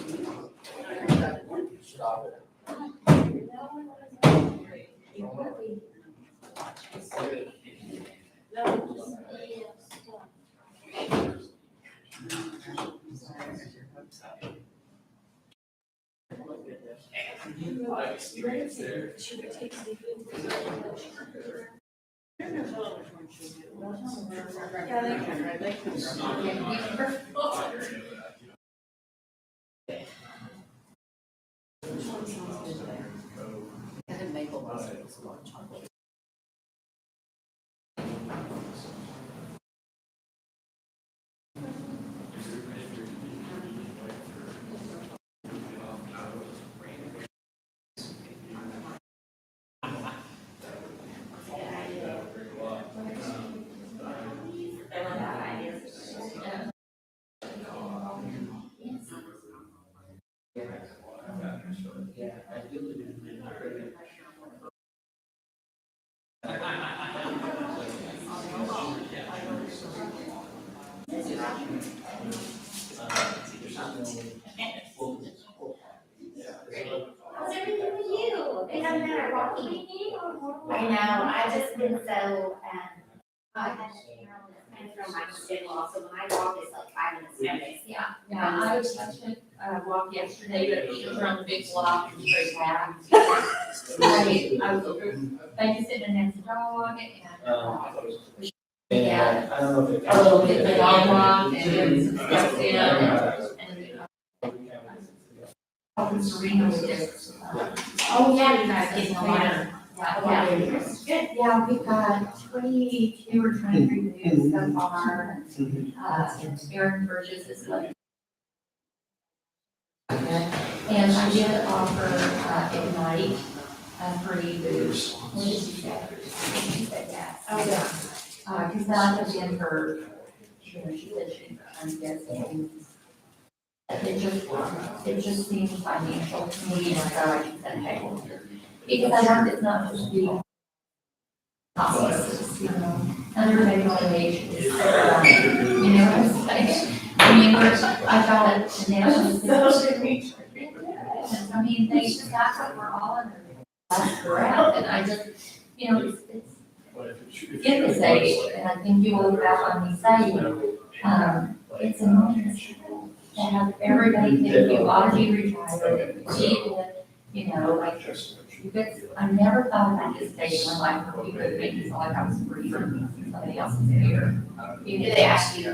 How's everything with you? It doesn't matter, walking. I know, I just been so, I had to throw my schedule off, so when I walk, it's like 5 minutes. Yeah. Yeah, I took a walk yesterday, but it was around the big block and straight back. I was babysitting next dog and, yeah, I don't know if it. a little bit of dog walk and then some steps in and helping Serena with this. Oh, yeah, you guys getting along. Yeah. Good, yeah, we've got 22 or 23 views so far. Aaron Burgess is like. And I did offer Ignite a free boost. What did she say? She said yes. Oh, yeah. Because that has been her, she said I'm guessing. It just seems financial to me, and so I just said, hey, because I learned it's not supposed to be processes, under motivation is, what I'm saying? I mean, I got it, and now it's, I mean, they just act like we're all under, that's correct, and I just, it's in this age, and I think you will look back on me saying, it's annoying to have everybody think you ought to be retired, like, because I never thought about this stage in my life where people would make me feel like I was free from somebody else's care. Did they ask you?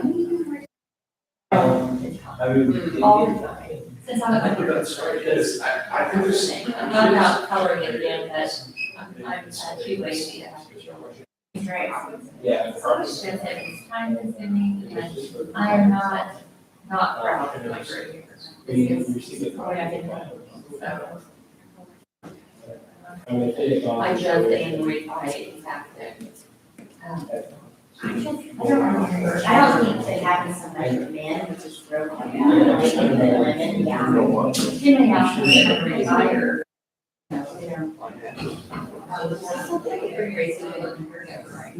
All the time. Since I'm not It is, I think there's. I'm not about coloring it in, but I'm too lazy to have to do it. It's very obvious. Yeah. It's so expensive, it's time consuming, and I am not proud of my career. This is what I've been doing, so. I just annoyed by the fact that, I don't remember. I don't think they have so much for men, which is really, like, in the limit, yeah. too many options to retire. You know, they don't- They're crazy, they don't hear that, right?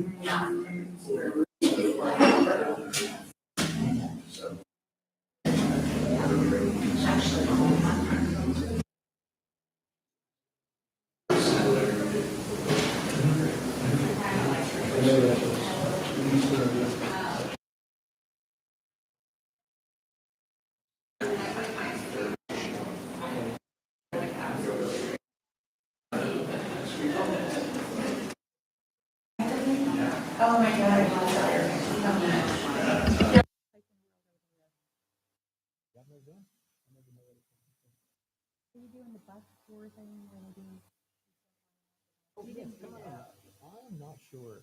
Oh my God, I'm tired. I'm not sure.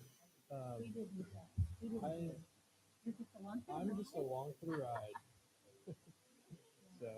I'm just along for the ride. So.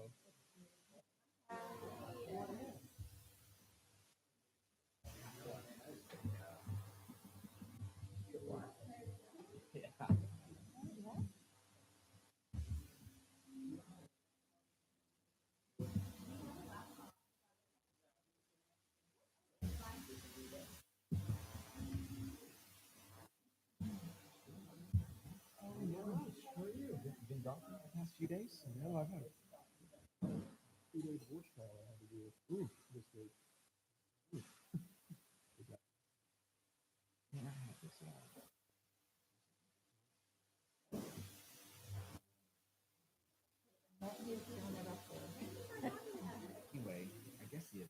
How are you? Been doctor the past few days? No, I've had a 2 days horse trial I had to do. Ooh, this week. Ooh. Man, I had this. Anyway, I guess the.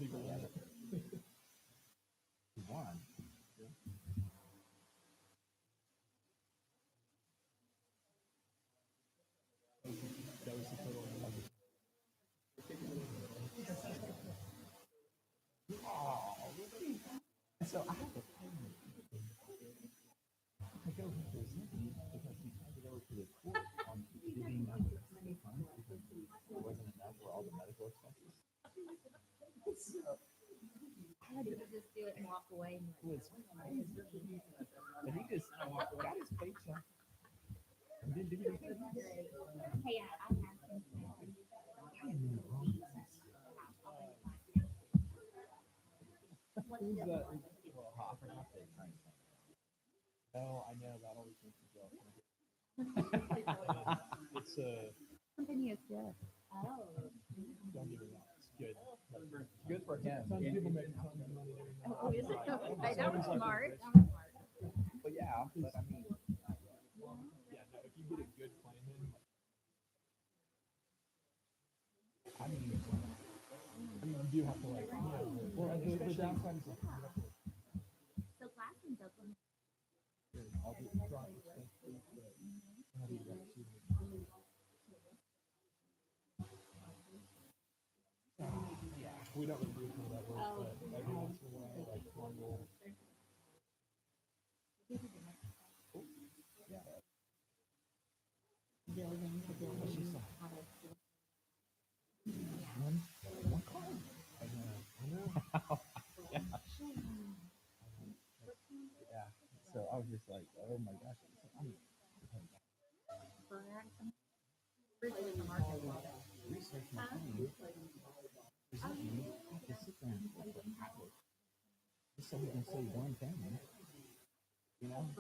Legal limit. One. That was the total. Oh, really? So I have to pay him. I go to his name because he tried to go to the court on giving up the funds because it wasn't enough for all the medical expenses. I had to just do it and walk away. It was crazy. And he just got his paycheck and didn't do anything. Hey, I have some. I am in the wrong business. Who's that? Well, I forgot the attorney's name. No, I know that always makes me jealous. It's Company is good. Oh. don't get me wrong, it's good. It's good for him. Some people make tons of money doing that. Oh, is it? Okay, that was smart. But yeah, but I mean, yeah, no, if you get a good claim in, I mean, you do have to like, you know, well, the downside is like, you have to So Claflin's open. all the drop expenses, but how do you get to yeah, we don't really do some of that work, but every once in a while, like one will. Building to building. One car. I know. Yeah. Yeah. So I was just like, oh my gosh. I'm research my thing. You have to sit there and look for hours. Just so we can save one family. You know?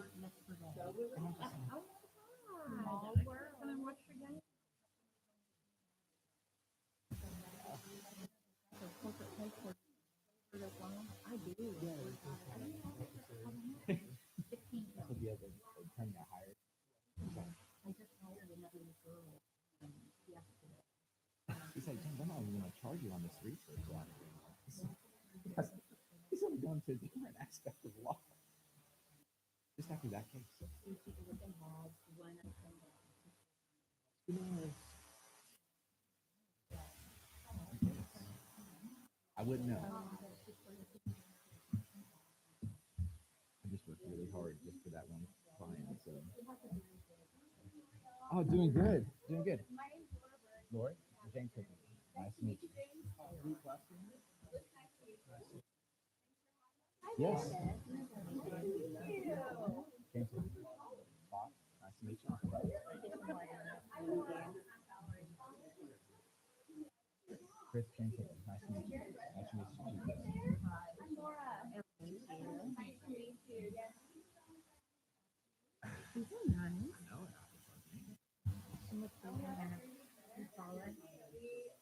That's what the other attorney I hired. He's like, James, I'm not even gonna charge you on this research. He's only going to different aspect of law. Just after that case. You know, I wouldn't know. I just worked really hard just for that one client. So. Oh, doing good. Doing good. Lori? James Pickens. Nice to meet you. Yes. James Pickens. Bob, nice to meet you. Chris, James Pickens. Nice to meet you. Nice to meet you.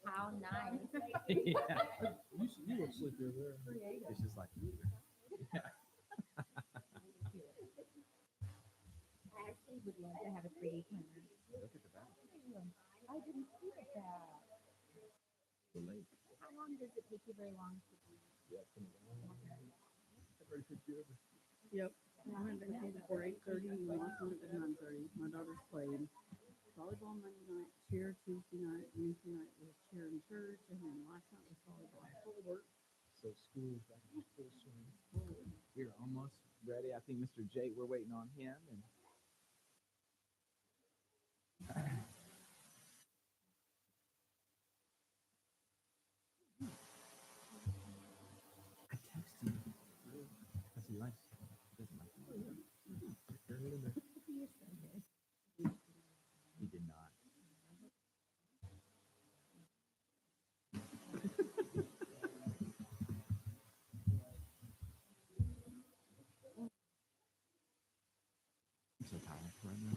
How nice. Yeah. You look sleepy over there. It's just like I actually would love to have a 3D camera. look at the back. I didn't see that. The lake. How long does it take you very long to do? Yep. I went to bed before 8:30 and we lost one at 9:30. My daughter's played volleyball Monday night, cheer Tuesday night, Wednesday night was cheer in church, and then last night was volleyball. Full work. So school's back in full swing. We're almost ready. I think Mr. Jake, we're waiting on him. And I texted him because he likes. He doesn't like me. He did not. I'm so tired right now.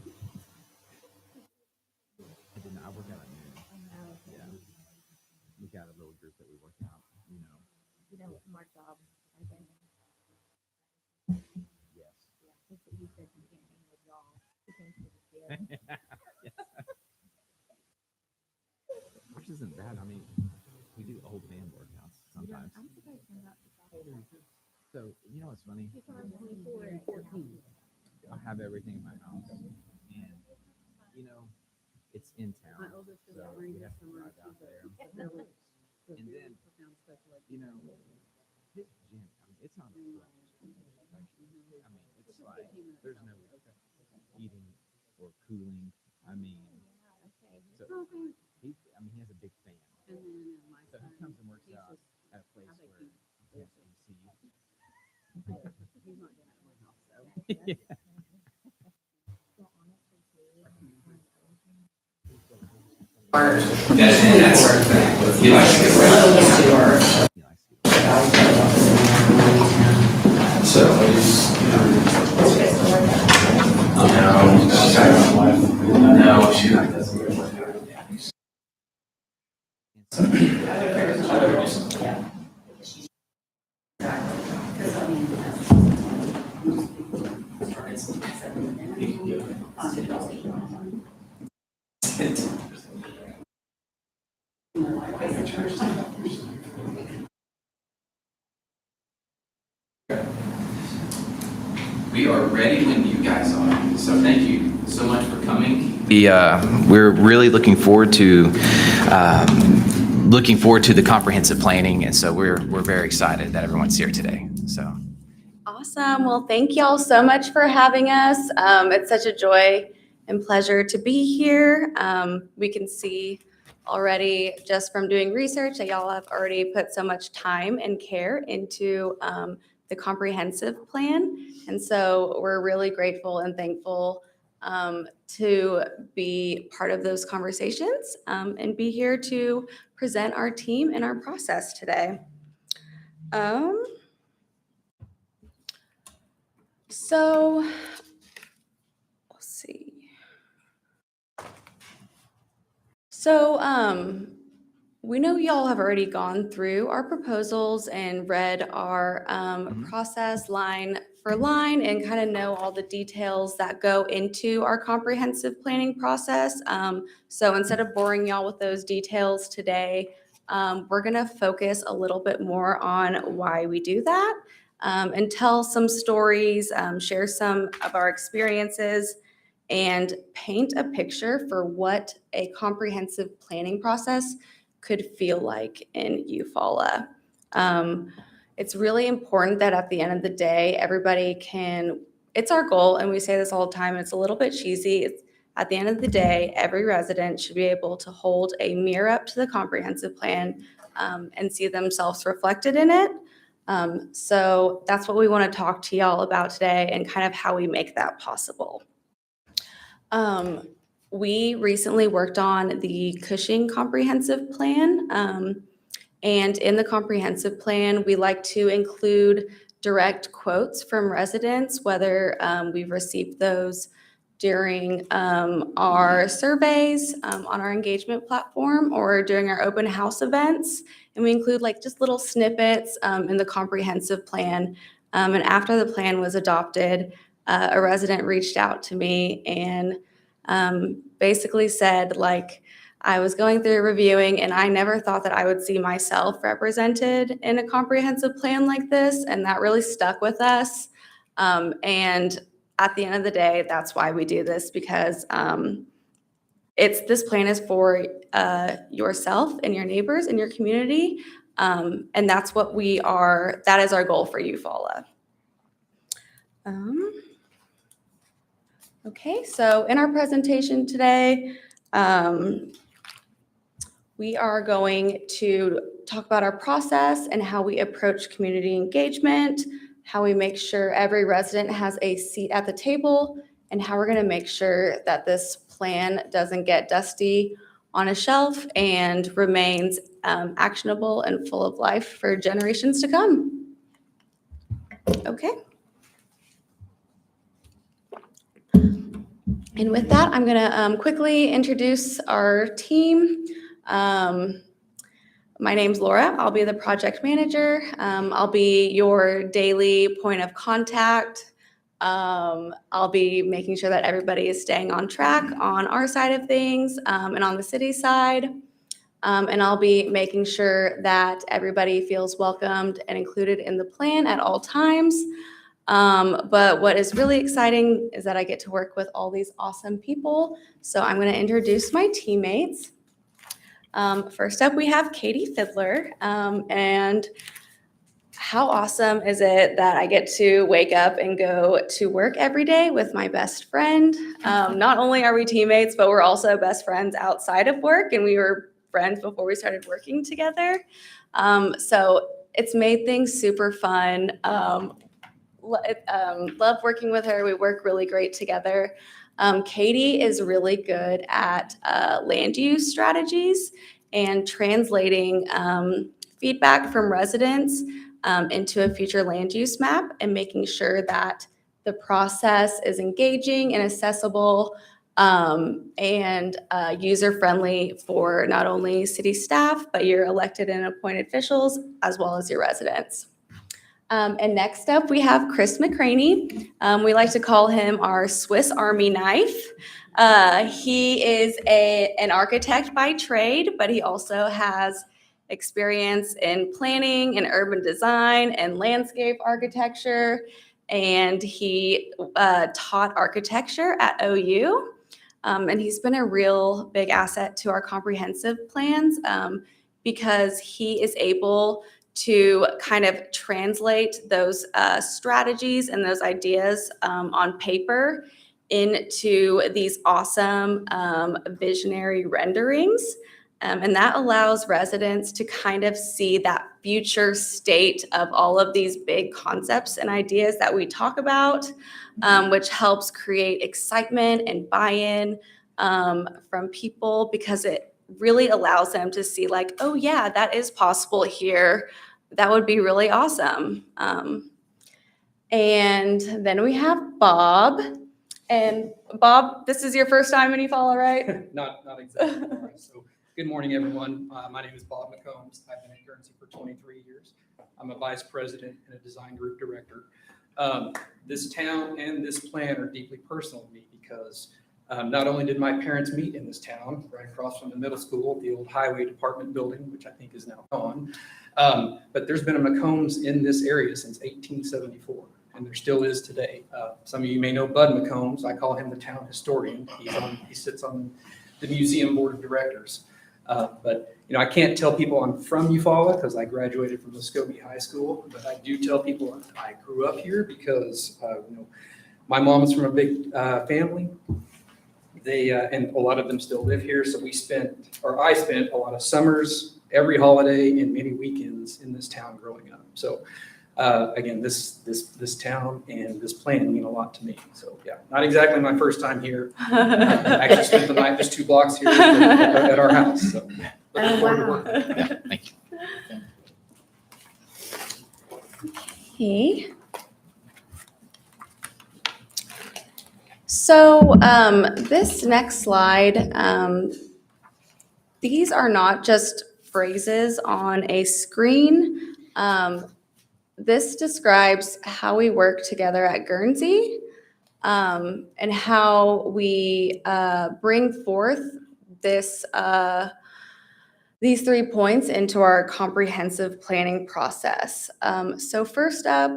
I didn't. I work out at noon. Yeah. We got a little group that we work out. You know. You know, my job. Yes. That's what you said you can't hang with y'all. You can't sit there. Which isn't bad. I mean, we do old man workouts sometimes. I'm surprised you're not So you know what's funny? because I'm 24 and 14. I have everything in my house, and you know, it's in My town, oldest is so at we Ranger have to Summer. drive out there. And then, You know, his gym. I mean, it's not a flex. I mean, it's like there's no eating or cooling. I mean, so he. I mean, he has a big fan, And then my so he son, comes and works he's out just, at a place I think where he has AC. he's not doing it at my house, so. He likes to. No, she We are ready when you guys are. So thank you so much for coming. We're really looking forward to the comprehensive planning, and so we're very excited that everyone's here today. So Awesome. Well, thank y'all so much for having us. It's such a joy and pleasure to be here. We can see already just from doing research that y'all have already put so much time and care into the comprehensive plan. And so we're really grateful and thankful to be part of those conversations and be here to present our team and our process today. So let's see. So we know y'all have already gone through our proposals and read our process line for line and kind of know all the details that go into our comprehensive planning process. So instead of boring y'all with those details today, we're going to focus a little bit more on why we do that. and tell some stories, share some of our experiences, and paint a picture for what a comprehensive planning process could feel like in Eufaula. It's really important that at the end of the day, everybody can, it's our goal, and we say this all the time, it's a little bit cheesy. It's, at the end of the day, every resident should be able to hold a mirror up to the comprehensive plan and see themselves reflected in it. So that's what we want to talk to y'all about today and kind of how we make that possible. We recently worked on the Cushing Comprehensive Plan. And in the comprehensive plan, we like to include direct quotes from residents, whether we've received those during our surveys on our engagement platform or during our open house events. And we include like just little snippets in the comprehensive plan. And after the plan was adopted, a resident reached out to me and basically said, like, I was going through reviewing and I never thought that I would see myself represented in a comprehensive plan like this. And that really stuck with us. And at the end of the day, that's why we do this, because this plan is for yourself and your neighbors and your community. And that's what that is our goal for Eufaula. Okay, so in our presentation today, we are going to talk about our process and how we approach community engagement, how we make sure every resident has a seat at the table, and how we're going to make sure that this plan doesn't get dusty on a shelf and remains actionable and full of life for generations to come. Okay. And with that, I'm going to quickly introduce our team. My name's Laura. I'll be the project manager. I'll be your daily point of contact. I'll be making sure that everybody is staying on track on our side of things and on the city side. And I'll be making sure that everybody feels welcomed and included in the plan at all times. But what is really exciting is that I get to work with all these awesome people. So I'm going to introduce my teammates. First up, we have Katie Fiddler. And how awesome is it that I get to wake up and go to work every day with my best friend? Not only are we teammates, but we're also best friends outside of work, and we were friends before we started working together. So it's made things super fun. Love working with her. We work really great together. Katie is really good at land use strategies and translating feedback from residents into a future land use map and making sure that the process is engaging and accessible and user-friendly for not only city staff, but your elected and appointed officials, as well as your residents. And next up, we have Chris McCraney. We like to call him our Swiss Army knife. He is an architect by trade, but he also has experience in planning and urban design and landscape architecture. And he taught architecture at OU. And he's been a real big asset to our comprehensive plans because he is able to kind of translate those strategies and those ideas on paper into these awesome visionary renderings. And that allows residents to kind of see that future state of all of these big concepts and ideas that we talk about, which helps create excitement and buy-in from people, because it really allows them to see like, oh yeah, that is possible here. That would be really awesome. And then we have Bob. And Bob, this is your first time in Eufaula, right? Not exactly. Right. So good morning, everyone. My name is Bob McCombs. I've been at Guernsey for 23 years. I'm a vice president and a design group director. This town and this plan are deeply personal to me because Not only did my parents meet in this town, right across from the middle school, the old highway department building, which I think is now gone, but there's been a McCombs in this area since 1874, and there still is today. Some of you may know Bud McCombs. I call him the town historian. He sits on the museum board of directors. But I can't tell people I'm from Eufaula because I graduated from Muskogee High School, but I do tell people I grew up here because my mom is from a big family. They and a lot of them still live here, so I spent a lot of summers, every holiday, and many weekends in this town growing up. So again, this town and this plan mean a lot to me. So yeah, not exactly my first time here. I actually spent the night just 2 blocks here at our house. So looking forward to working. Yeah, thank you. Okay. So this next slide, these are not just phrases on a screen. This describes how we work together at Guernsey and how we bring forth these 3 points into our comprehensive planning process. So first up,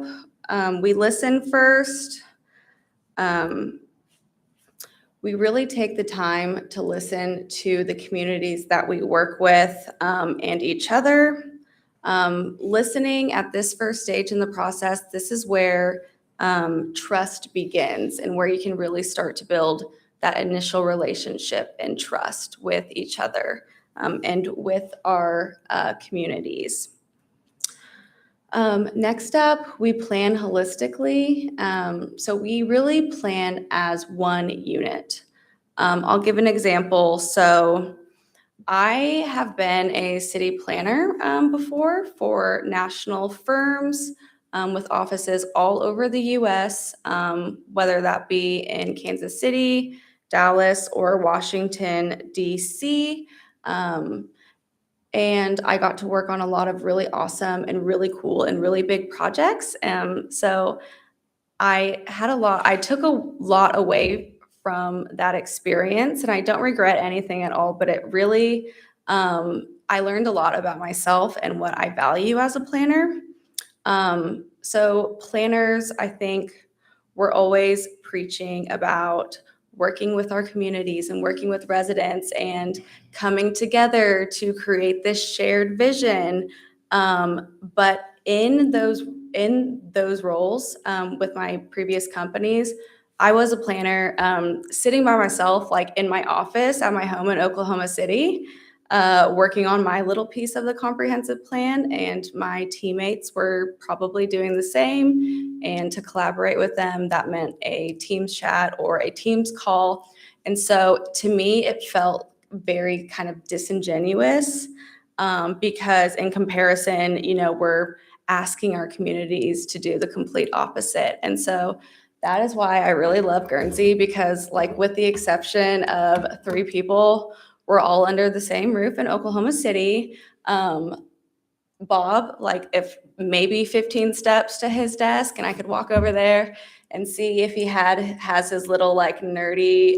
we listen first. We really take the time to listen to the communities that we work with and each other. Listening at this first stage in the process, this is where trust begins and where you can really start to build that initial relationship and trust with each other and with our communities. Next up, we plan holistically. So we really plan as one unit. I'll give an example. So I have been a city planner before for national firms with offices all over the US, whether that be in Kansas City, Dallas, or Washington, DC. And I got to work on a lot of really awesome and really cool and really big projects. So I took a lot away from that experience, and I don't regret anything at all, but it really, I learned a lot about myself and what I value as a planner. So planners, I think, we're always preaching about working with our communities and working with residents and coming together to create this shared vision. But in those roles with my previous companies, I was a planner sitting by myself, like in my office at my home in Oklahoma City, working on my little piece of the comprehensive plan, and my teammates were probably doing the same. And to collaborate with them, that meant a Teams chat or a Teams call. And so to me, it felt very kind of disingenuous because in comparison, we're asking our communities to do the complete opposite. And so that is why I really love Guernsey, because like with the exception of 3 people, we're all under the same roof in Oklahoma City. Bob, like if maybe 15 steps to his desk, and I could walk over there and see if he has his little like nerdy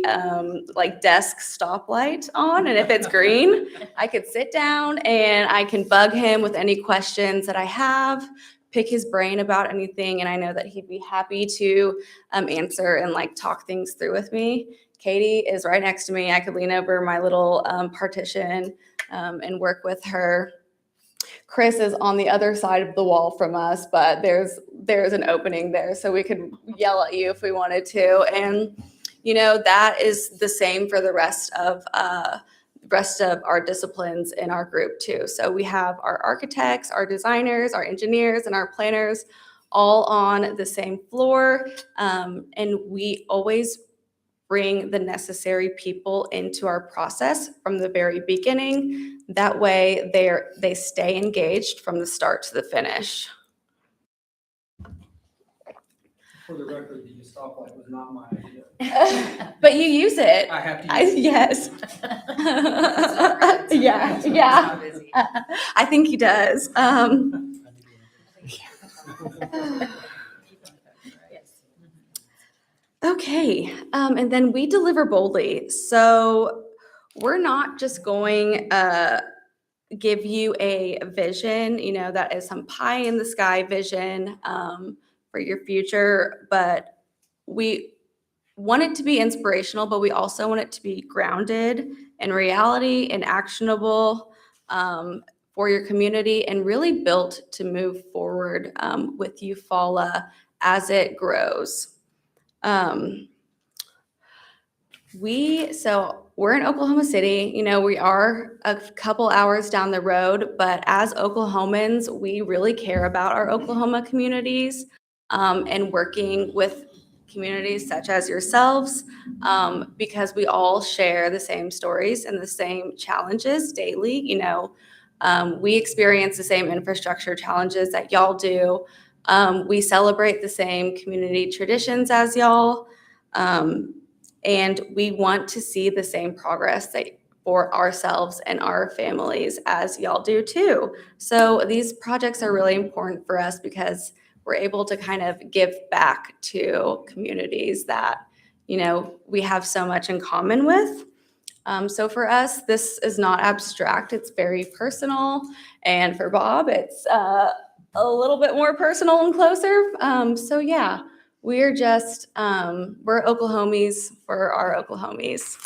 like desk stoplight on, and if it's green, I could sit down and I can bug him with any questions that I have, pick his brain about anything, and I know that he'd be happy to answer and like talk things through with me. Katie is right next to me. I could lean over my little partition and work with her. Chris is on the other side of the wall from us, but there's an opening there, so we could yell at you if we wanted to. And that is the same for the rest of our disciplines in our group too. So we have our architects, our designers, our engineers, and our planners all on the same floor, and we always bring the necessary people into our process from the very beginning. That way they stay engaged from the start to the finish. For the record, the stoplight was not my idea. But you use it. I have to use it. Yes. Yeah. I think he does. Okay, and then we deliver boldly. So we're not just going give you a vision, that is some pie in the sky vision for your future, but we want it to be inspirational, but we also want it to be grounded in reality and actionable for your community and really built to move forward with Eufaula as it grows. We're in Oklahoma City, we are a couple hours down the road, but as Oklahomans, we really care about our Oklahoma communities and working with communities such as yourselves because we all share the same stories and the same challenges daily. We experience the same infrastructure challenges that y'all do. We celebrate the same community traditions as y'all. And we want to see the same progress for ourselves and our families as y'all do too. So these projects are really important for us because we're able to kind of give back to communities that, we have so much in common with. So for us, this is not abstract, it's very personal. And for Bob, it's a little bit more personal and closer. So yeah. We're just, we're Oklahomies for our Oklahomies.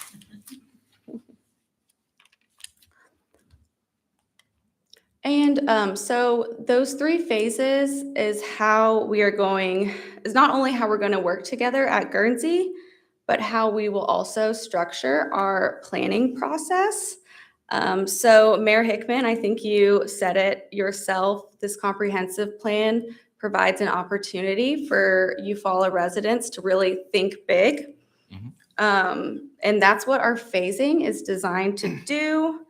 And so those 3 phases is not only how we're going to work together at Guernsey, but how we will also structure our planning process. So Mayor Hickman, I think you said it yourself, this comprehensive plan provides an opportunity for Eufaula residents to really think big. And that's what our phasing is designed to do.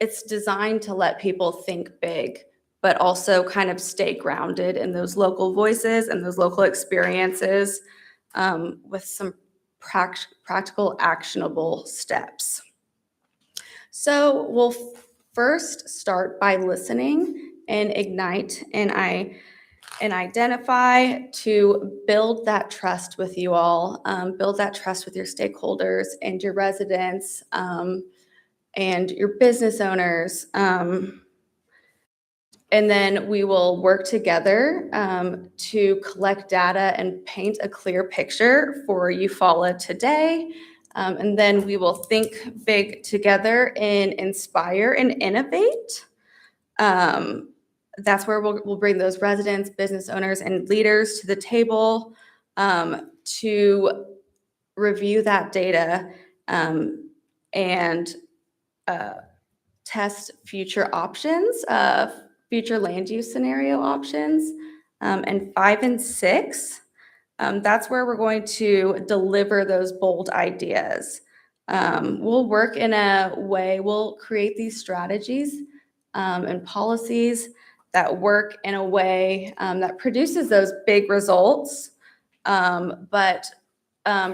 It's designed to let people think big, but also kind of stay grounded in those local voices and those local experiences with some practical, actionable steps. So we'll first start by listening and ignite and identify to build that trust with you all, build that trust with your stakeholders and your residents and your business owners. And then we will work together to collect data and paint a clear picture for Eufaula today. And then we will think big together and inspire and innovate. That's where we'll bring those residents, business owners, and leaders to the table to review that data and test future options, future land use scenario options. And 5 and 6, that's where we're going to deliver those bold ideas. We'll work in a way, we'll create these strategies and policies that work in a way that produces those big results, but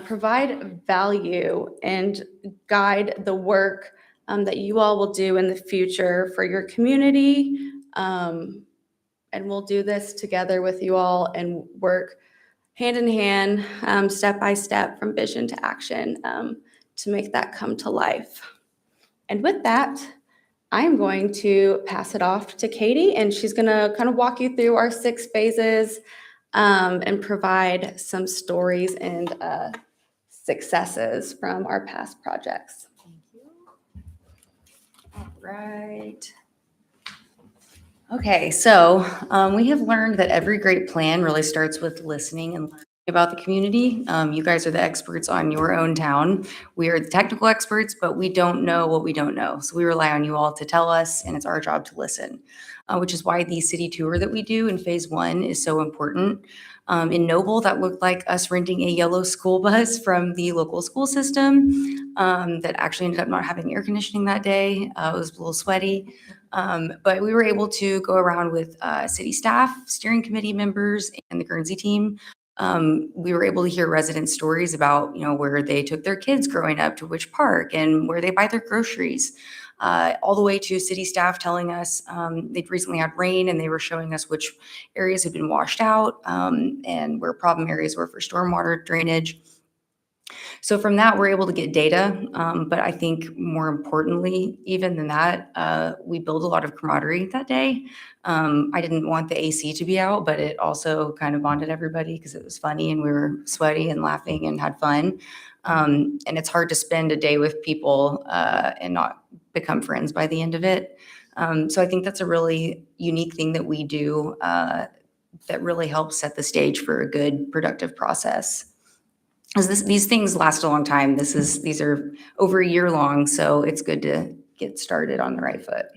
provide value and guide the work that you all will do in the future for your community. And we'll do this together with you all and work hand in hand, step by step from vision to action to make that come to life. And with that, I am going to pass it off to Katie, and she's going to kind of walk you through our 6 phases and provide some stories and successes from our past projects. Thank you. All right. Okay, so we have learned that every great plan really starts with listening and learning about the community. You guys are the experts on your own town. We are the technical experts, but we don't know what we don't know. So we rely on you all to tell us, and it's our job to listen, which is why the city tour that we do in phase 1 is so important. In Noble, that looked like us renting a yellow school bus from the local school system that actually ended up not having air conditioning that day. It was a little sweaty. But we were able to go around with city staff, steering committee members, and the Guernsey team. We were able to hear resident stories about, where they took their kids growing up to which park and where they buy their groceries. all the way to city staff telling us they've recently had rain and they were showing us which areas had been washed out and where problem areas were for stormwater drainage. So from that, we're able to get data. But I think more importantly, even than that, we build a lot of camaraderie that day. I didn't want the AC to be out, but it also kind of bonded everybody because it was funny and we were sweaty and laughing and had fun. And it's hard to spend a day with people and not become friends by the end of it. So I think that's a really unique thing that we do that really helps set the stage for a good, productive process. As these things last a long time. These are over a year long, so it's good to get started on the right foot.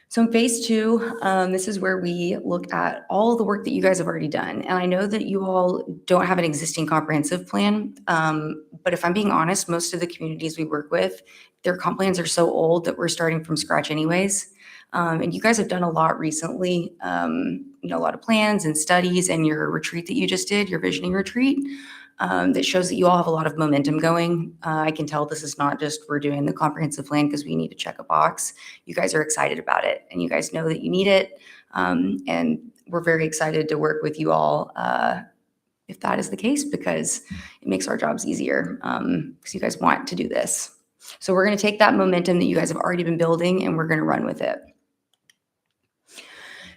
So in phase 2, this is where we look at all the work that you guys have already done. And I know that you all don't have an existing comprehensive plan, but if I'm being honest, most of the communities we work with, their comp plans are so old that we're starting from scratch anyways. And you guys have done a lot recently, a lot of plans and studies, and your retreat that you just did, your visioning retreat, that shows that you all have a lot of momentum going. I can tell this is not just we're doing the comprehensive plan because we need to check a box. You guys are excited about it and you guys know that you need it. And we're very excited to work with you all if that is the case, because it makes our jobs easier because you guys want to do this. So we're going to take that momentum that you guys have already been building and we're going to run with it.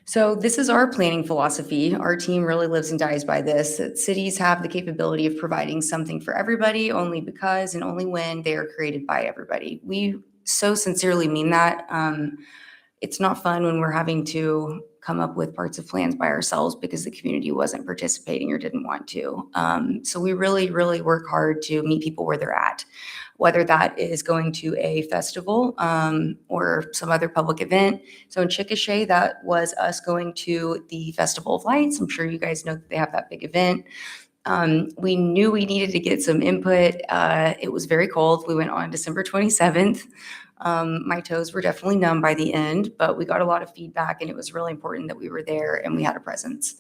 So this is our planning philosophy. Our team really lives and dies by this, that cities have the capability of providing something for everybody only because and only when they are created by everybody. We so sincerely mean that. It's not fun when we're having to come up with parts of plans by ourselves because the community wasn't participating or didn't want to. So we really, really work hard to meet people where they're at, whether that is going to a festival or some other public event. So in Chickasha, that was us going to the Festival of Lights. I'm sure you guys know that they have that big event. We knew we needed to get some input. It was very cold. We went on December 27th. My toes were definitely numb by the end, but we got a lot of feedback and it was really important that we were there and we had a presence.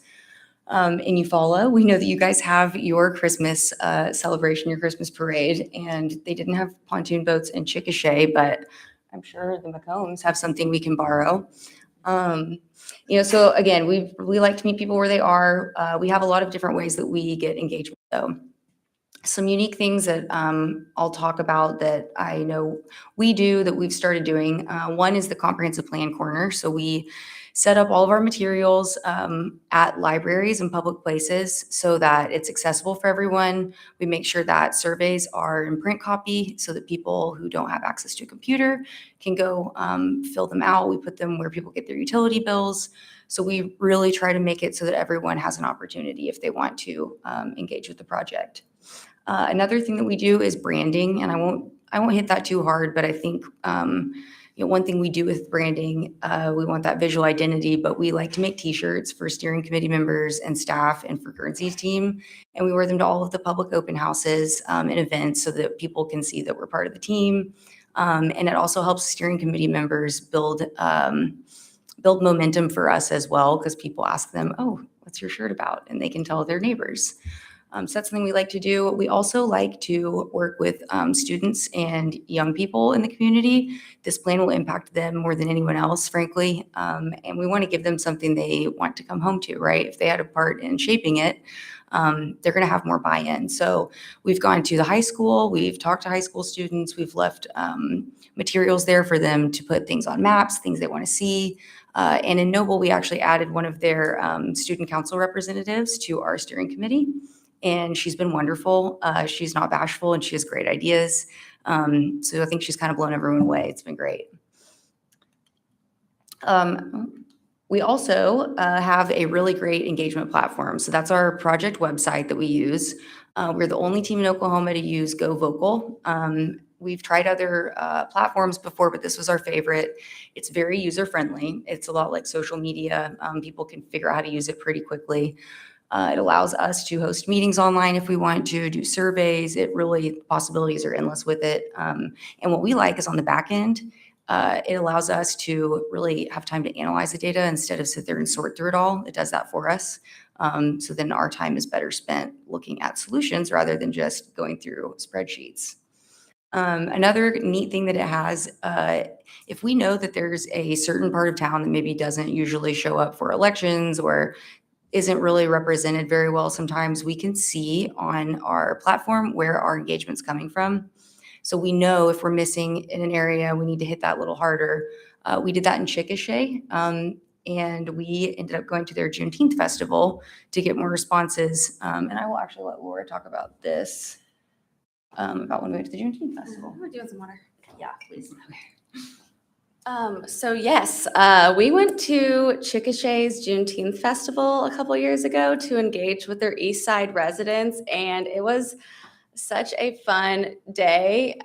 In Eufaula, we know that you guys have your Christmas celebration, your Christmas parade, and they didn't have pontoon boats in Chickasha, but I'm sure the McCombs have something we can borrow. So again, we like to meet people where they are. We have a lot of different ways that we get engagement though. Some unique things that I'll talk about that I know we do that we've started doing. One is the comprehensive plan corner. So we set up all of our materials at libraries and public places so that it's accessible for everyone. We make sure that surveys are in print copy so that people who don't have access to a computer can go fill them out. We put them where people get their utility bills. So we really try to make it so that everyone has an opportunity if they want to engage with the project. Another thing that we do is branding, and I won't hit that too hard, but I think one thing we do with branding, we want that visual identity, but we like to make T-shirts for steering committee members and staff and for Guernsey's team, and we wear them to all of the public open houses and events so that people can see that we're part of the team. And it also helps steering committee members build momentum for us as well, because people ask them, "Oh, what's your shirt about?" And they can tell their neighbors. So that's something we like to do. We also like to work with students and young people in the community. This plan will impact them more than anyone else, frankly. And we want to give them something they want to come home to, right? If they had a part in shaping it, they're going to have more buy-in. So we've gone to the high school. We've talked to high school students. We've left materials there for them to put things on maps, things they want to see. And in Noble, we actually added one of their student council representatives to our steering committee. And she's been wonderful. She's not bashful and she has great ideas. So I think she's kind of blown everyone away. It's been great. We also have a really great engagement platform. So that's our project website that we use. We're the only team in Oklahoma to use Go Vocal. We've tried other platforms before, but this was our favorite. It's very user-friendly. It's a lot like social media. People can figure out how to use it pretty quickly. It allows us to host meetings online if we want to, do surveys. Possibilities are endless with it. And what we like is on the back end, it allows us to really have time to analyze the data instead of sit there and sort through it all. It does that for us. So then our time is better spent looking at solutions rather than just going through spreadsheets. Another neat thing that it has, if we know that there's a certain part of town that maybe doesn't usually show up for elections or isn't really represented very well, sometimes we can see on our platform where our engagement's coming from. So we know if we're missing in an area, we need to hit that a little harder. We did that in Chickasha, and we ended up going to their Juneteenth festival to get more responses. And I will actually let Laura talk about this, about when we went to the Juneteenth festival. We're doing some water. Yeah, please. So yes, we went to Chickasha's Juneteenth Festival a couple years ago to engage with their East Side residents, and it was such a fun day.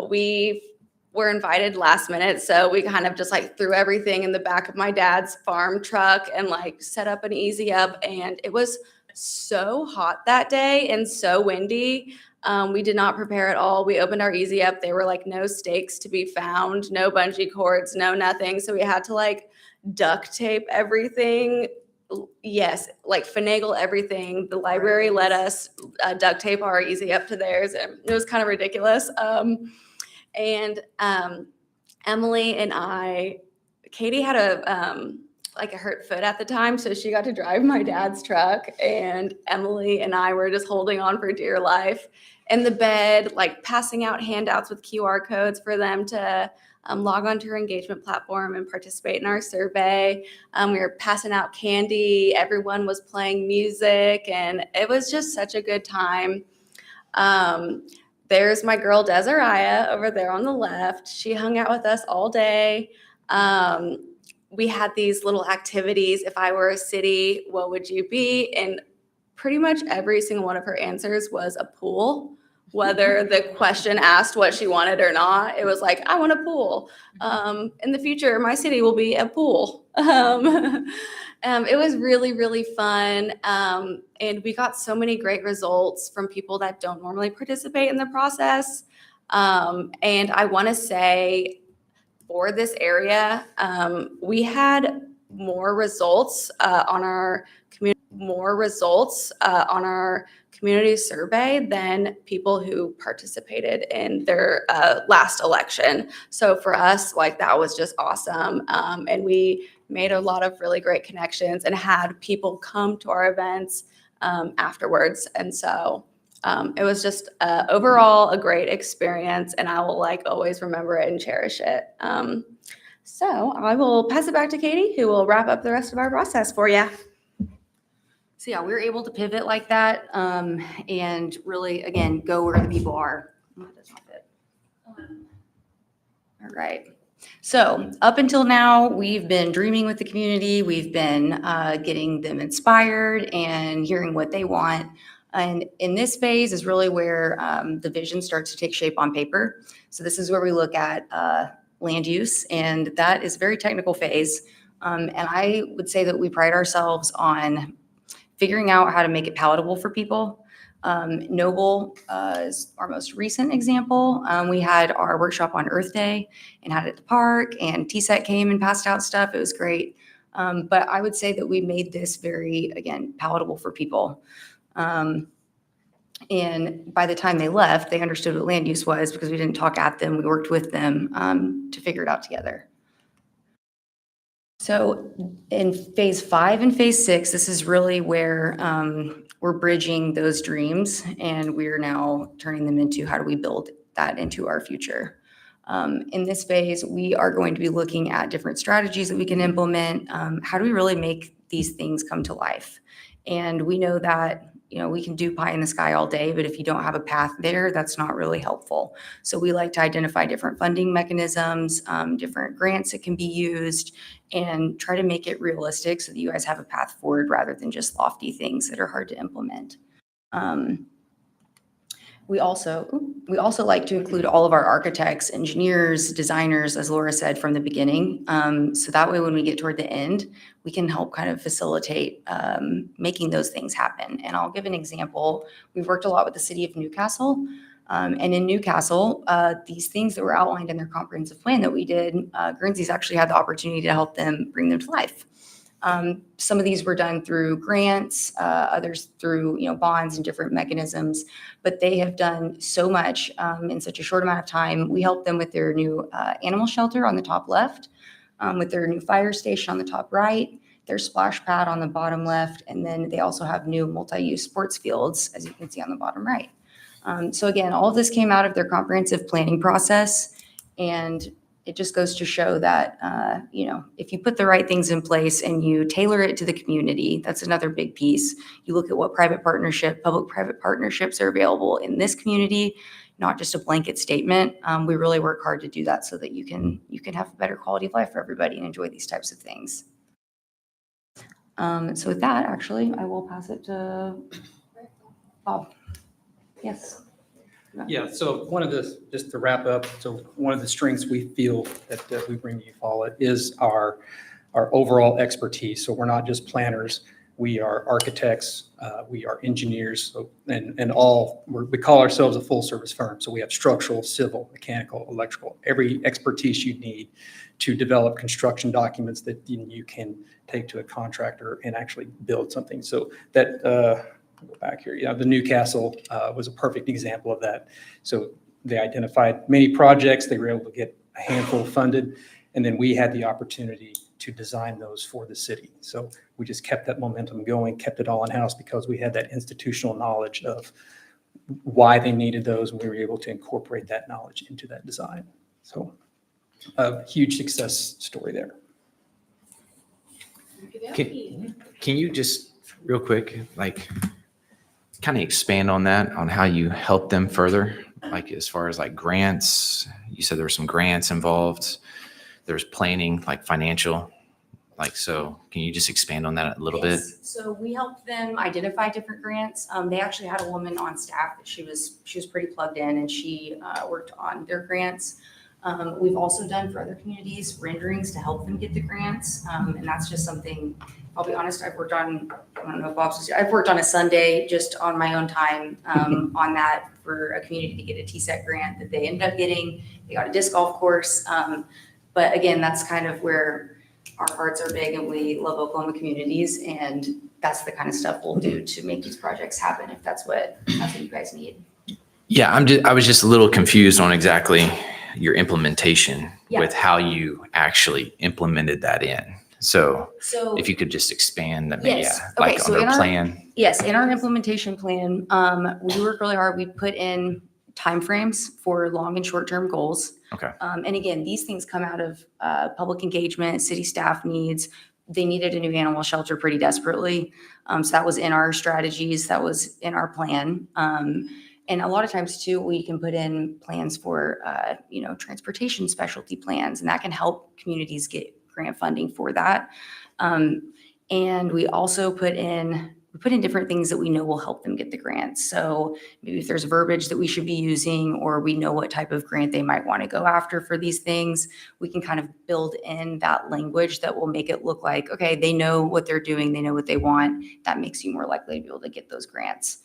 We were invited last minute, so we kind of just like threw everything in the back of my dad's farm truck and like set up an easy up, and it was so hot that day and so windy. We did not prepare at all. We opened our easy up. There were like no stakes to be found, no bungee cords, no nothing. So we had to like duct tape everything. Yes, like finagle everything. The library let us duct tape our easy up to theirs. And it was kind of ridiculous. Emily and I, Katie had a hurt foot at the time, so she got to drive my dad's truck, and Emily and I were just holding on for dear life in the bed, like passing out handouts with QR codes for them to log onto our engagement platform and participate in our survey. We were passing out candy. Everyone was playing music, and it was just such a good time. There's my girl Desiree over there on the left. She hung out with us all day. We had these little activities. If I were a city, what would you be? And pretty much every single one of her answers was a pool, whether the question asked what she wanted or not. It was like, I want a pool. In the future, my city will be a pool. It was really, really fun. And we got so many great results from people that don't normally participate in the process. And I want to say, for this area, we had more results on our community survey than people who participated in their last election. So for us, like, that was just awesome. And we made a lot of really great connections and had people come to our events afterwards. And so it was just overall a great experience, and I will like always remember it and cherish it. So I will pass it back to Katie, who will wrap up the rest of our process for you. So yeah, we were able to pivot like that, and really, again, go where the people are. Oh, that does not fit. All right. So up until now, we've been dreaming with the community. We've been getting them inspired and hearing what they want. And in this phase is really where the vision starts to take shape on paper. So this is where we look at land use, and that is a very technical phase. And I would say that we pride ourselves on figuring out how to make it palatable for people. Noble is our most recent example. We had our workshop on Earth Day and had it at the park, and TSET came and passed out stuff. It was great. But I would say that we made this very, again, palatable for people. And by the time they left, they understood what land use was because we didn't talk at them. We worked with them to figure it out together. So in phase 5 and phase 6, this is really where we're bridging those dreams, and we're now turning them into how do we build that into our future. In this phase, we are going to be looking at different strategies that we can implement. How do we really make these things come to life? And we know that, you know, we can do pie in the sky all day, but if you don't have a path there, that's not really helpful. So we like to identify different funding mechanisms, different grants that can be used, and try to make it realistic so that you guys have a path forward rather than just lofty things that are hard to implement. We also like to include all of our architects, engineers, designers, as Laura said from the beginning. So that way, when we get toward the end, we can help kind of facilitate making those things happen. And I'll give an example. We've worked a lot with the city of Newcastle. And in Newcastle, these things that were outlined in their comprehensive plan that we did, Guernsey's actually had the opportunity to help them bring them to life. Some of these were done through grants, others through, bonds and different mechanisms, but they have done so much in such a short amount of time. We helped them with their new animal shelter on the top left, with their new fire station on the top right, their splash pad on the bottom left, and then they also have new multi-use sports fields, as you can see on the bottom right. So again, all of this came out of their comprehensive planning process, and it just goes to show that, if you put the right things in place and you tailor it to the community, that's another big piece. You look at what public-private partnerships are available in this community, not just a blanket statement. We really work hard to do that so that you can have a better quality of life for everybody and enjoy these types of things. So with that, actually, I will pass it to Bob. Yes. Yeah, so just to wrap up, so one of the strengths we feel that we bring to Eufaula is our overall expertise. So we're not just planners, we are architects, we are engineers, so, we call ourselves a full service firm. So we have structural, civil, mechanical, electrical, every expertise you need to develop construction documents that you can take to a contractor and actually build something. So that, go back here. The Newcastle was a perfect example of that. So they identified many projects. They were able to get a handful funded, and then we had the opportunity to design those for the city. So we just kept that momentum going, kept it all in-house because we had that institutional knowledge of why they needed those, and we were able to incorporate that knowledge into that design. So a huge success story there. Can you just real quick, kind of expand on that, on how you help them further, as far as grants? You said there were some grants involved. There's planning, financial. So can you just expand on that a little bit? So we helped them identify different grants. They actually had a woman on staff that she was pretty plugged in, and she worked on their grants. We've also done for other communities renderings to help them get the grants. And that's just something, I'll be honest, I've worked on a Sunday just on my own time on that for a community to get a TSET grant that they ended up getting. They got a disc golf course. But again, that's kind of where our hearts are big, and we love Oklahoma communities. And that's the kind of stuff we'll do to make these projects happen if that's what you guys need. Yeah, I was just a little confused on exactly your implementation with how you actually implemented that in. So if you could just expand, on their plan. Yes, in our implementation plan, we work really hard. We put in timeframes for long and short-term goals. Okay. And again, these things come out of public engagement, city staff needs. They needed a new animal shelter pretty desperately. So that was in our strategies. That was in our plan. And a lot of times too, we can put in plans for, transportation specialty plans, and that can help communities get grant funding for that. And we also put in different things that we know will help them get the grants. So maybe if there's verbiage that we should be using, or we know what type of grant they might want to go after for these things, we can kind of build in that language that will make it look like, okay, they know what they're doing, they know what they want. That makes you more likely to be able to get those grants.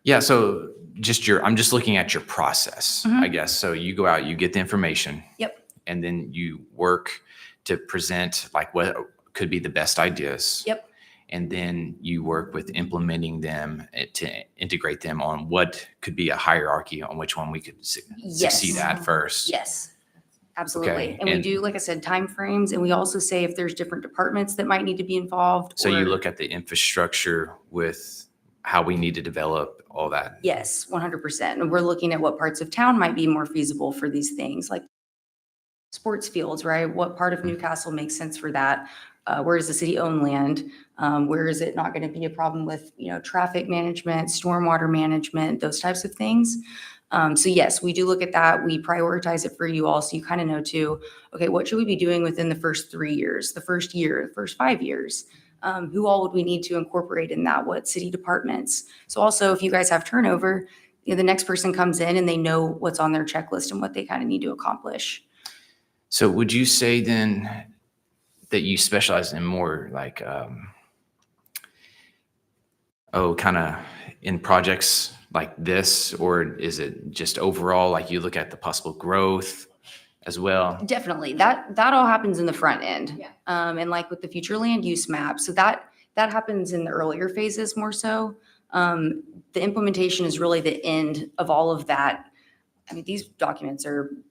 Yeah. So I'm just looking at your process, I guess. So you go out, you get the information. Yep. And then you work to present what could be the best ideas. Yep. And then you work with implementing them to integrate them on what could be a hierarchy on which one we could succeed at first. Yes, absolutely. Okay, And we do, like I said, timeframes, and we also say if there's different departments that might need to be involved. So you look at the infrastructure with how we need to develop all that. Yes, 100%. And we're looking at what parts of town might be more feasible for these things, like sports fields, right? What part of Newcastle makes sense for that? Where is the city own land? Where is it not going to be a problem with, traffic management, stormwater management, those types of things? So yes, we do look at that. We prioritize it for you all. So you kind of know too, okay, what should we be doing within the first 3 years, the first year, the first 5 years? Who all would we need to incorporate in that? What city departments? So also if you guys have turnover, the next person comes in and they know what's on their checklist and what they kind of need to accomplish. So would you say then that you specialize in more kind of in projects like this, or is it just overall, you look at the possible growth as well? Definitely. That all happens in the front end. Yeah. And like with the future land use map. So that happens in the earlier phases more so. The implementation is really the end of all of that. I mean, these documents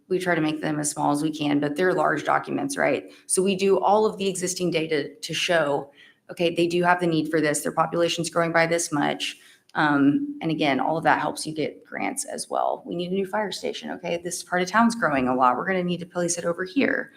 we try to make them as small as we can, but they're large documents, right? So we do all of the existing data to show, okay, they do have the need for this. Their population's growing by this much. And again, all of that helps you get grants as well. We need a new fire station. Okay, this part of town's growing a lot. We're going to need to place it over here.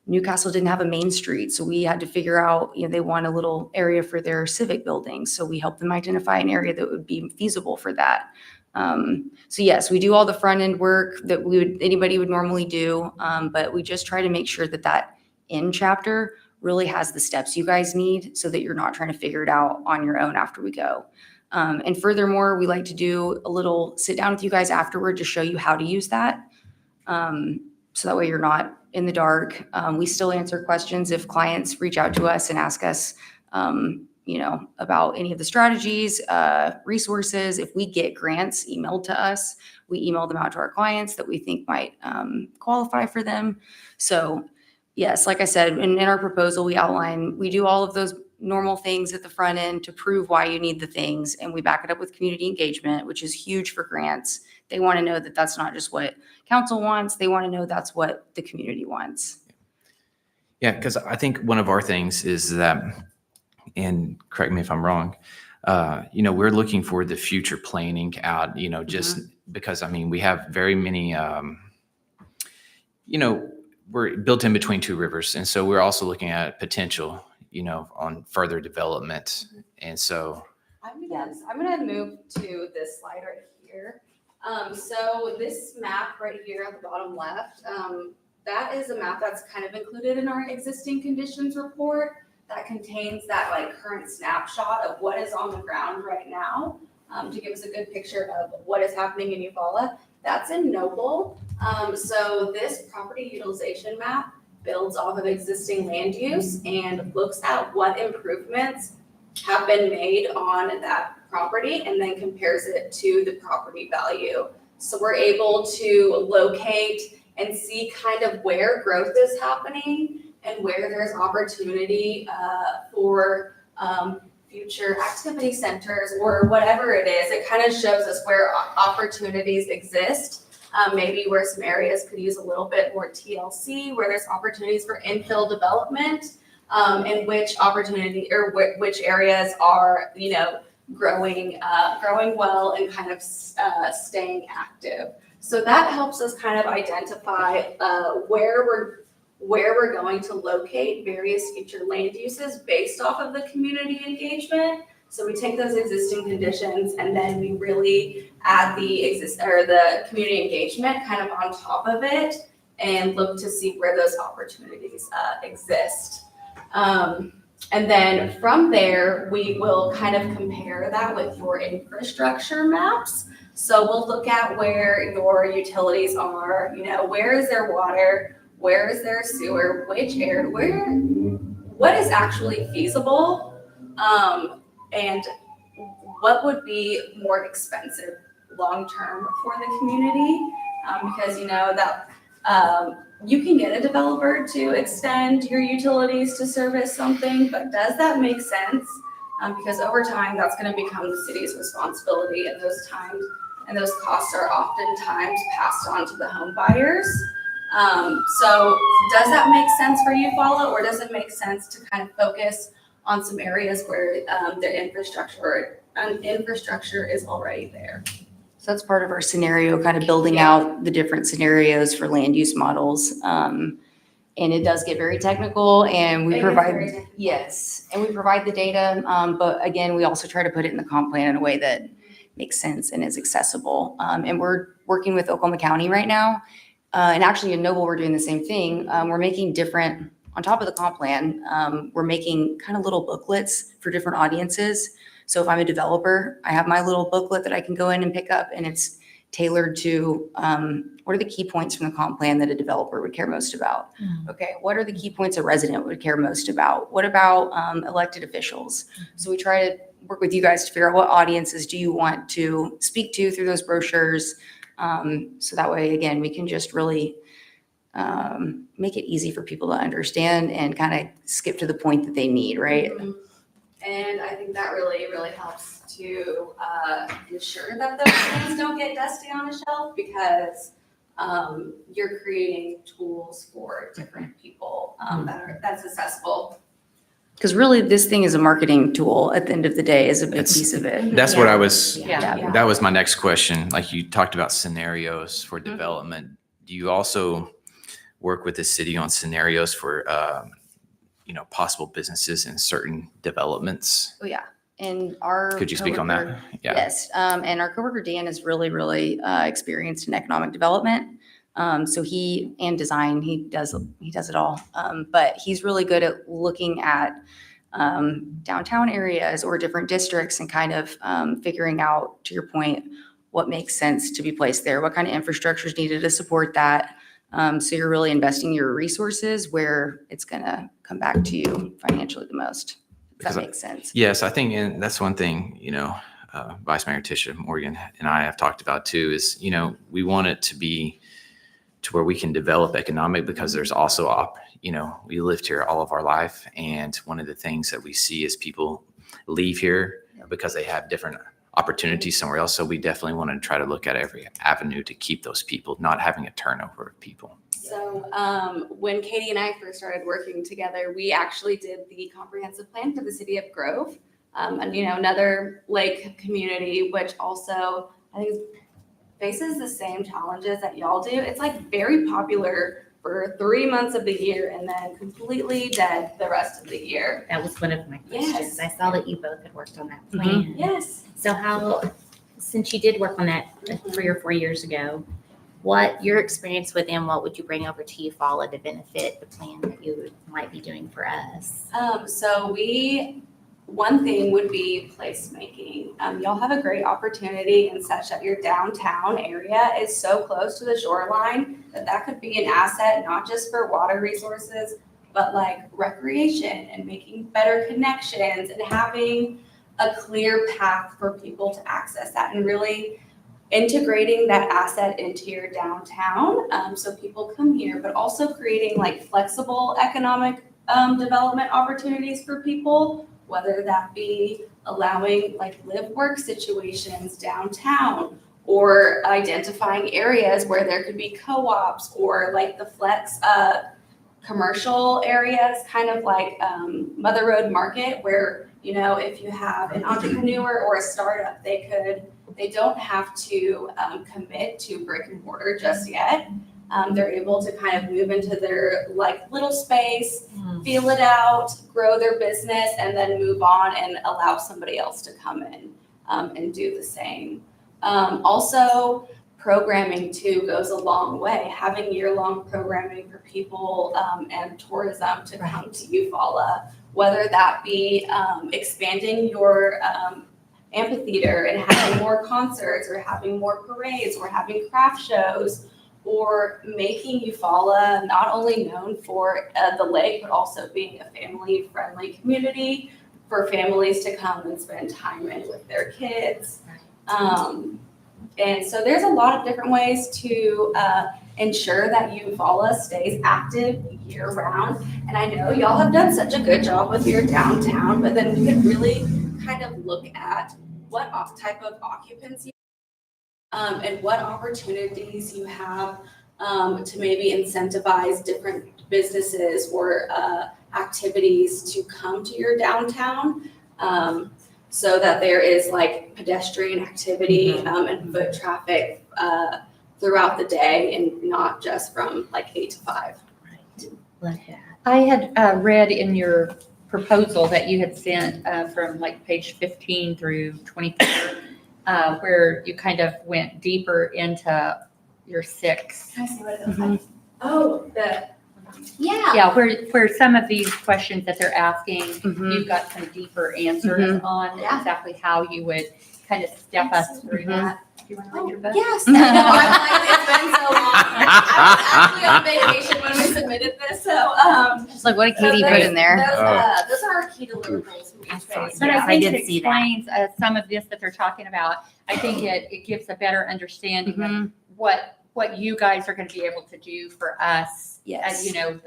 Newcastle didn't have a main street, so we had to figure out, they want a little area for their civic building. So we helped them identify an area that would be feasible for that. So yes, we do all the front end work that anybody would normally do. But we just try to make sure that end chapter really has the steps you guys need so that you're not trying to figure it out on your own after we go. And furthermore, we like to do a little sit down with you guys afterward to show you how to use that. So that way you're not in the dark. We still answer questions if clients reach out to us and ask us, about any of the strategies, resources. If we get grants emailed to us, we email them out to our clients that we think might qualify for them. So yes, like I said, in our proposal, we do all of those normal things at the front end to prove why you need the things. And we back it up with community engagement, which is huge for grants. They want to know that that's not just what council wants. They want to know that's what the community wants. Yeah, because I think one of our things is that, and correct me if I'm wrong, we're looking for the future planning out, just because, we have very many, we're built in between two rivers. And so we're also looking at potential, on further development. And so. I'm gonna move to this slide right here. So this map right here at the bottom left, that is a map that's kind of included in our existing conditions report that contains that current snapshot of what is on the ground right now, to give us a good picture of what is happening in Eufaula. That's in Noble. So this property utilization map builds off of existing land use and looks at what improvements have been made on that property and then compares it to the property value. So we're able to locate and see kind of where growth is happening and where there's opportunity for future activity centers or whatever it is. It kind of shows us where opportunities exist. Maybe where some areas could use a little bit more TLC, where there's opportunities for infill development, and which opportunity or which areas are, growing well and kind of staying active. So that helps us kind of identify where we're going to locate various future land uses based off of the community engagement. So we take those existing conditions and then we really add the community engagement kind of on top of it and look to see where those opportunities exist. And then from there, we will kind of compare that with your infrastructure maps. So we'll look at where your utilities are, where is their water, where is their sewer, which area, what is actually feasible, and what would be more expensive long-term for the community, because you can get a developer to extend your utilities to service something, but does that make sense? Because over time, that's going to become the city's responsibility, and those costs are oftentimes passed on to the home buyers. So does that make sense for you, Eufaula, or does it make sense to kind of focus on some areas where the infrastructure is already there? So that's part of our scenario, kind of building out the different scenarios for land use models. And it does get very technical and we provide the data. But again, we also try to put it in the comp plan in a way that makes sense and is accessible. And we're working with Oklahoma County right now. And actually in Noble, we're doing the same thing. We're making different, on top of the comp plan, we're making kind of little booklets for different audiences. So if I'm a developer, I have my little booklet that I can go in and pick up, and it's tailored to what are the key points from the comp plan that a developer would care most about? Okay, what are the key points a resident would care most about? What about elected officials? So we try to work with you guys to figure out what audiences do you want to speak to through those brochures. So that way, again, we can just really make it easy for people to understand and kind of skip to the point that they need, right? Mhm. And I think that really, really helps to ensure that those plans don't get dusty on a shelf because you're creating tools for different people that's accessible. Because really, this thing is a marketing tool at the end of the day, is a big That's- piece of it. That's what I was, Yeah. that was my next question. Like you talked about scenarios for development. Do you also work with the city on scenarios for, possible businesses in certain developments? Oh, yeah. And our. Could you speak on that? coworker- Yeah. Yes. And our coworker Dan is really, really experienced in economic development. So and design, he does it all. But he's really good at looking at downtown areas or different districts and kind of figuring out, to your point, what makes sense to be placed there, what kind of infrastructure is needed to support that. So you're really investing your resources where it's going to come back to you financially the most. If Because that makes sense. Yes, I think, and that's one thing, Vice Mayor Tisha Morgan and I have talked about too, is, we want it to be to where we can develop economic, because there's also, we lived here all of our life. And one of the things that we see is people leave here because they have different opportunities somewhere else. So we definitely want to try to look at every avenue to keep those people, not having a turnover of people. So when Katie and I first started working together, we actually did the comprehensive plan for the city of Grove, and another lake community, which also I think faces the same challenges that y'all do. It's like very popular for 3 months of the year and then completely dead the rest of the year. That was one of my questions. Yes. I saw that you both had worked on that plan. Yes. So since you did work on that 3 or 4 years ago, what your experience with them, what would you bring over to Eufaula to benefit the plan that you might be doing for us? So one thing would be placemaking. Y'all have a great opportunity in such that your downtown area is so close to the shoreline that could be an asset, not just for water resources, but like recreation and making better connections and having a clear path for people to access that and really integrating that asset into your downtown. So people come here, but also creating like flexible economic development opportunities for people, whether that be allowing like live work situations downtown or identifying areas where there could be co-ops or like the flex commercial areas, kind of like Mother Road Market, where, if you have an entrepreneur or a startup, they don't have to commit to brick and mortar just yet. They're able to kind of move into their like little space, feel it out, grow their business, and then move on and allow somebody else to come in and do the same. Also, programming too goes a long way. Having year-long programming for people and tourism to come to Eufaula, whether that be expanding your amphitheater and having more concerts or having more parades or having craft shows, or making Eufaula not only known for the lake, but also being a family-friendly community for families to come and spend time in with their kids. And so there's a lot of different ways to ensure that Eufaula stays active year-round. And I know y'all have done such a good job with your downtown, but then we could really kind of look at what type of occupancy and what opportunities you have to maybe incentivize different businesses or activities to come to your downtown, so that there is like pedestrian activity and foot traffic throughout the day and not just from like 8 to 5. Right. I had read in your proposal that you had sent from like page 15 through 24, where you kind of went deeper into your 6. Can I see what it looks like? Oh, Yeah, where some of these questions that they're asking, Mhm. you've got some deeper answers on Yeah. exactly how you would kind of step us through that. Do you want to read your book? yes. I know, I'm like, it's been so long. I was actually on vacation when we submitted this, so Just like, what did Katie put in there? Those are our key deliverables from each phase. But Yes, I I think did it see that. explains some of this that they're talking about. I think it gives a better understanding of Mhm. what what you guys are going to be able to do for us. Yes. You know,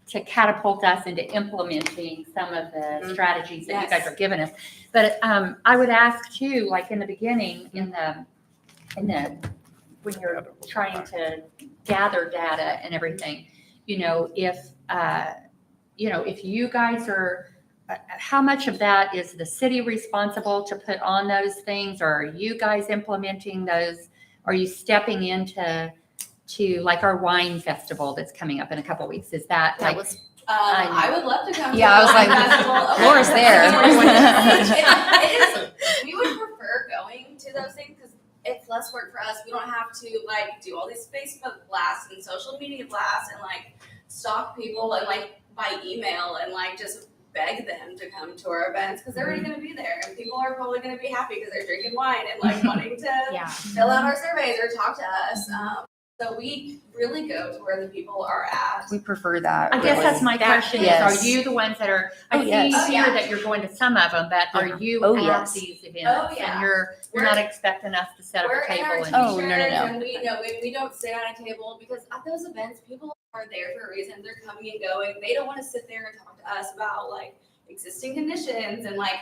to catapult us into implementing some of the strategies that you guys are giving us. But I would ask too, like in the beginning, when you're trying to gather data and everything, you know, if you guys are, how much of that is the city responsible to put on those things, or are you guys implementing those? Are you stepping into like our wine festival that's coming up in a couple of weeks? Is that That like? was, I would love to come. Yeah, I was like, Laura's there. It is, we would prefer going to those things because it's less work for us. We don't have to like do all these Facebook blasts and social media blasts and like stalk people and like by email and like just beg them to come to our events because they're already going to be there and people are probably going to be happy because they're drinking wine and like wanting to fill out our surveys or talk to us. So we really go to where the people are at. We prefer that. I guess really. that's my question. Yes. Are you the ones that are? I Oh, see yes. here that you're going to some of them, but are you Oh, at yes. these events? Oh, yeah. And you're We're- not expecting us to set up We're a in our table t-shirts and. Oh, no. and we don't sit at a table because at those events people are there for a reason. They're coming and going. They don't want to sit there and talk to us about like existing conditions and like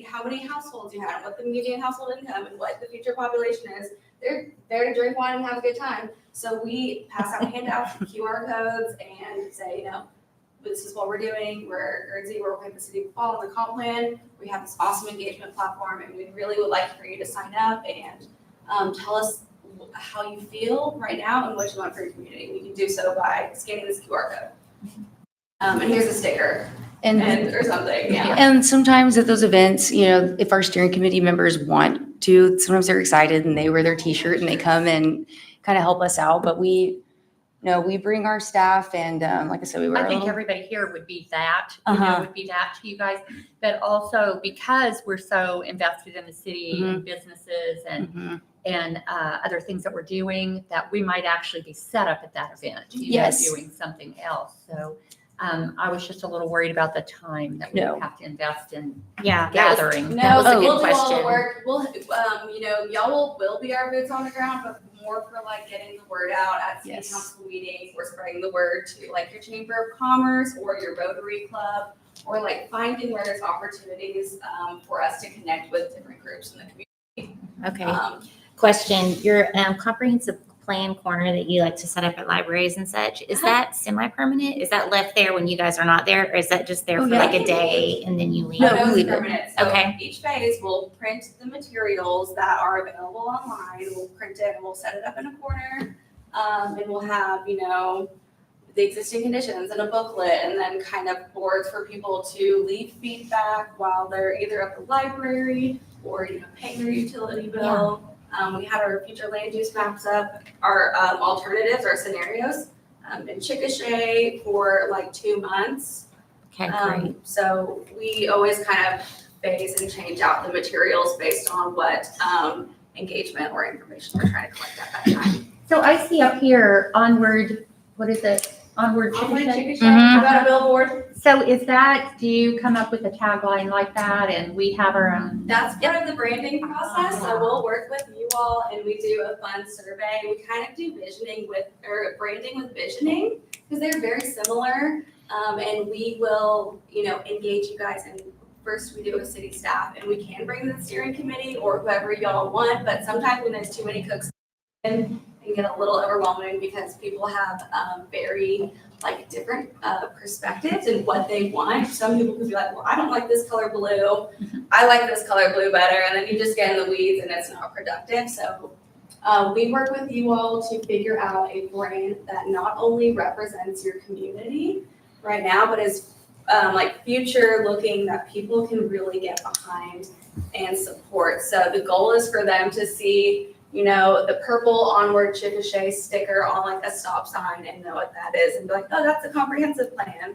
how many households you have, what the median household income and what the future population is. They're there to drink wine and have a good time. So we pass out handouts, QR codes, and say, you know, this is what we're doing. We're Guernsey, we're working with the city of Fall on the comp plan. We have this awesome engagement platform, and we really would like for you to sign up and tell us how you feel right now and what you want for your community. We can do so by scanning this QR code. And here's a sticker And or something. Yeah. And sometimes at those events, you know, if our steering committee members want to, sometimes they're excited and they wear their t-shirt and they come and kind of help us out. But we bring our staff and like I said, we wear I a think little. everybody here would be that, Uh-huh. would be that to you guys. But also because we're so invested in the city and businesses and Mhm. other things that we're doing, that we might actually be set up at that event, Yes. doing something else. So I was just a little worried about the time that we No. would have to invest in Yeah, gathering. No, was a good we'll do all question. the work. We'll, y'all will be our boots on the ground, but more for like getting the word out at city Yes. council meetings, or spreading the word to like your chamber of commerce or your Rotary Club, or like finding where there's opportunities for us to connect with different groups in the community. Okay. Question, your comprehensive plan corner that you like to set up at libraries and such, is that semi-permanent? Is that left there when you guys are not there, or is that just there Oh, for yeah. like a day and then you leave? No, No, we it's leave it. permanent. So Okay. each phase will print the materials that are available online. We'll print it and we'll set it up in a corner. And we'll have, the existing conditions and a booklet and then kind of boards for people to leave feedback while they're either at the library or, paying their utility bill. We have our future land use maps up, our alternatives, our scenarios, in Chickasha for like 2 months. Okay, great. So we always kind of phase and change out the materials based on what engagement or information we're trying to collect at that time. So I see up here onward, what is it? Onward Chickasha? Chickasha, got a billboard. So do you come up with a tagline like that and we have our own? That's part of the branding process. So we'll work with you all and we do a fun survey. We kind of do branding with visioning because they're very similar. And we will, engage you guys. And first we do a city staff and we can bring the steering committee or whoever y'all want. But sometimes when there's too many cooks, it can get a little overwhelming because people have very different perspectives and what they want. Some people could be like, well, I don't like this color blue. I like this color blue better. And then you just get in the weeds and it's not productive. So we work with you all to figure out a brand that not only represents your community right now, but is future looking that people can really get behind and support. So the goal is for them to see the purple Onward Chickasha sticker on like a stop sign and know what that is and be like, oh, that's a comprehensive plan.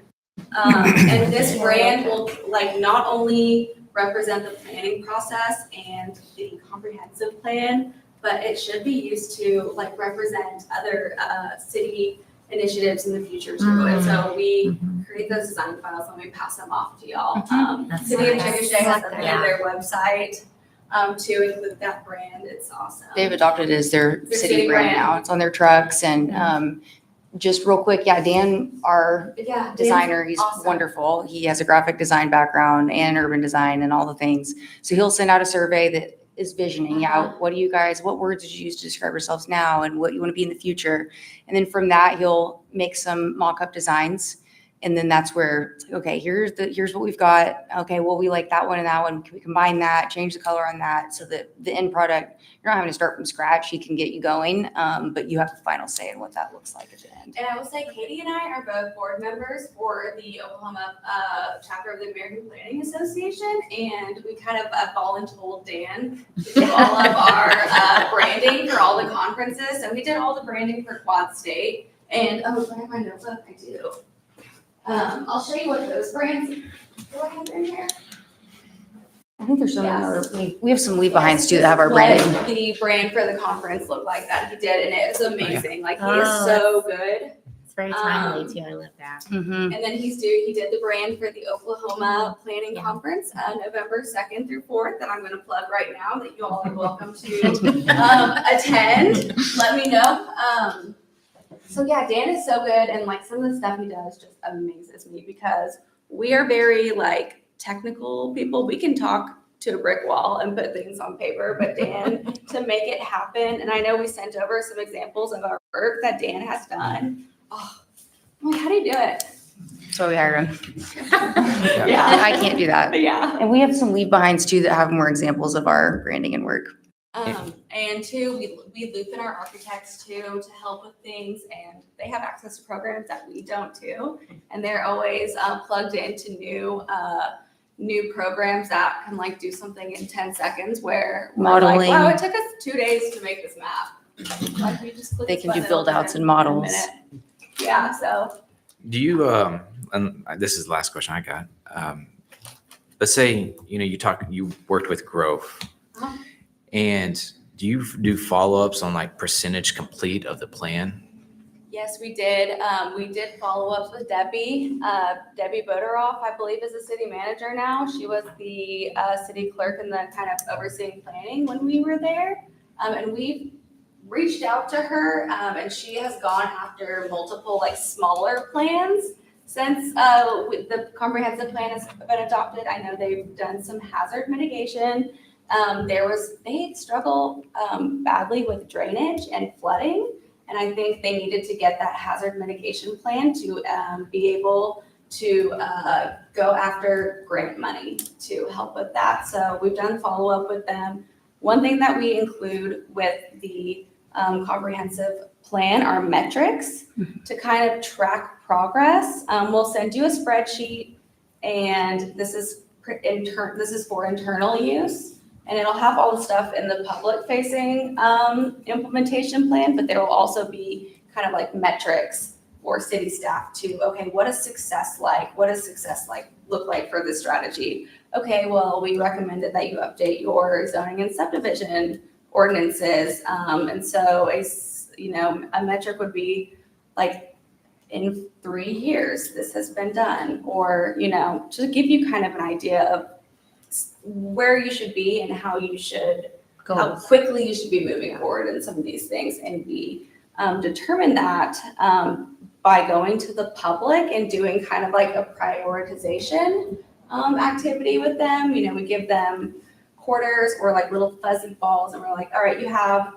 And this brand will not only represent the planning process and the comprehensive plan, but it should be used to represent other city initiatives in the future too. And so we create those design files and we pass them off to y'all. That's City of nice. Chickasha has them Yeah. in their website. to include that brand. It's awesome. They've adopted it as their Their city city brand brand. now. It's on their trucks and, just real quick, yeah, Dan, our Yeah, Dan's designer, he's awesome. wonderful. He has a graphic design background and urban design and all the things. So he'll send out a survey that is visioning out, what words did you use to describe yourselves now and what you want to be in the future? And then from that, he'll make some mock-up designs. And then that's where, it's like, okay, here's what we've got. Okay, well, we like that one and that one. Can we combine that, change the color on that so that the end product, you're not having to start from scratch. He can get you going, but you have the final say in what that looks like at the end. And I will say Katie and I are both board members for the Oklahoma chapter of the American Planning Association. And we kind of voluntold Dan to do all of our branding for all the conferences. And we did all the branding for Quad State. And, oh, do I have my notebook? I do. I'll show you what those brands, do I have in here? I think there's some, Yes. we have some leave behinds too that have our branding. What the brand for the conference looked like that he did, and it was amazing. Like, he is Oh, so good. It's very timely too. I love that. Mhm. And then he did the brand for the Oklahoma Planning Conference, November 2nd through 4th, that I'm gonna plug right now, that you all are welcome to attend. Let me know. So yeah, Dan is so good, and like some of the stuff he does just amazes me, because we are very like technical people. We can talk to a brick wall and put things on paper, but Dan, to make it happen, and I know we sent over some examples of our work that Dan has done. Oh, I'm like, how do you do it? So we hire him. Yeah. I can't do that. Yeah. And we have some leave behinds too that have more examples of our branding and work. And two, we loop in our architects too to help with things, and they have access to programs that we don't too. And they're always plugged into new programs that can like do something in 10 seconds, where we're like, Modeling. wow, it took us 2 days to make this map. Like, we just click They this can do button, build it'll outs turn and in a models. minute. Yeah, so Do you, and this is the last question I got. Let's say, you worked with Grove, Uh-huh. and do you do follow-ups on like percentage complete of the plan? yes, we did. We did follow up with Debbie. Debbie Boderoff, I believe, is the city manager now. She was the city clerk and the kind of overseeing planning when we were there. And we reached out to her, and she has gone after multiple like smaller plans since the comprehensive plan has been adopted. I know they've done some hazard mitigation. They struggle badly with drainage and flooding. And I think they needed to get that hazard mitigation plan to be able to go after grant money to help with that. So we've done follow-up with them. One thing that we include with the comprehensive plan are metrics to kind of track progress. We'll send you a spreadsheet, and this is for internal use. And it'll have all the stuff in the public-facing implementation plan, but there will also be kind of like metrics for city staff to, okay, what is success like? What does success look like for this strategy? Okay, well, we recommended that you update your zoning and subdivision ordinances. And so a metric would be like, in 3 years, this has been done, or, to give you kind of an idea of where you should be and how quickly you should be moving forward in some of these things. And we determine that by going to the public and doing kind of like a prioritization activity with them. We give them quarters or like little fuzzy balls, and we're like, all right, you have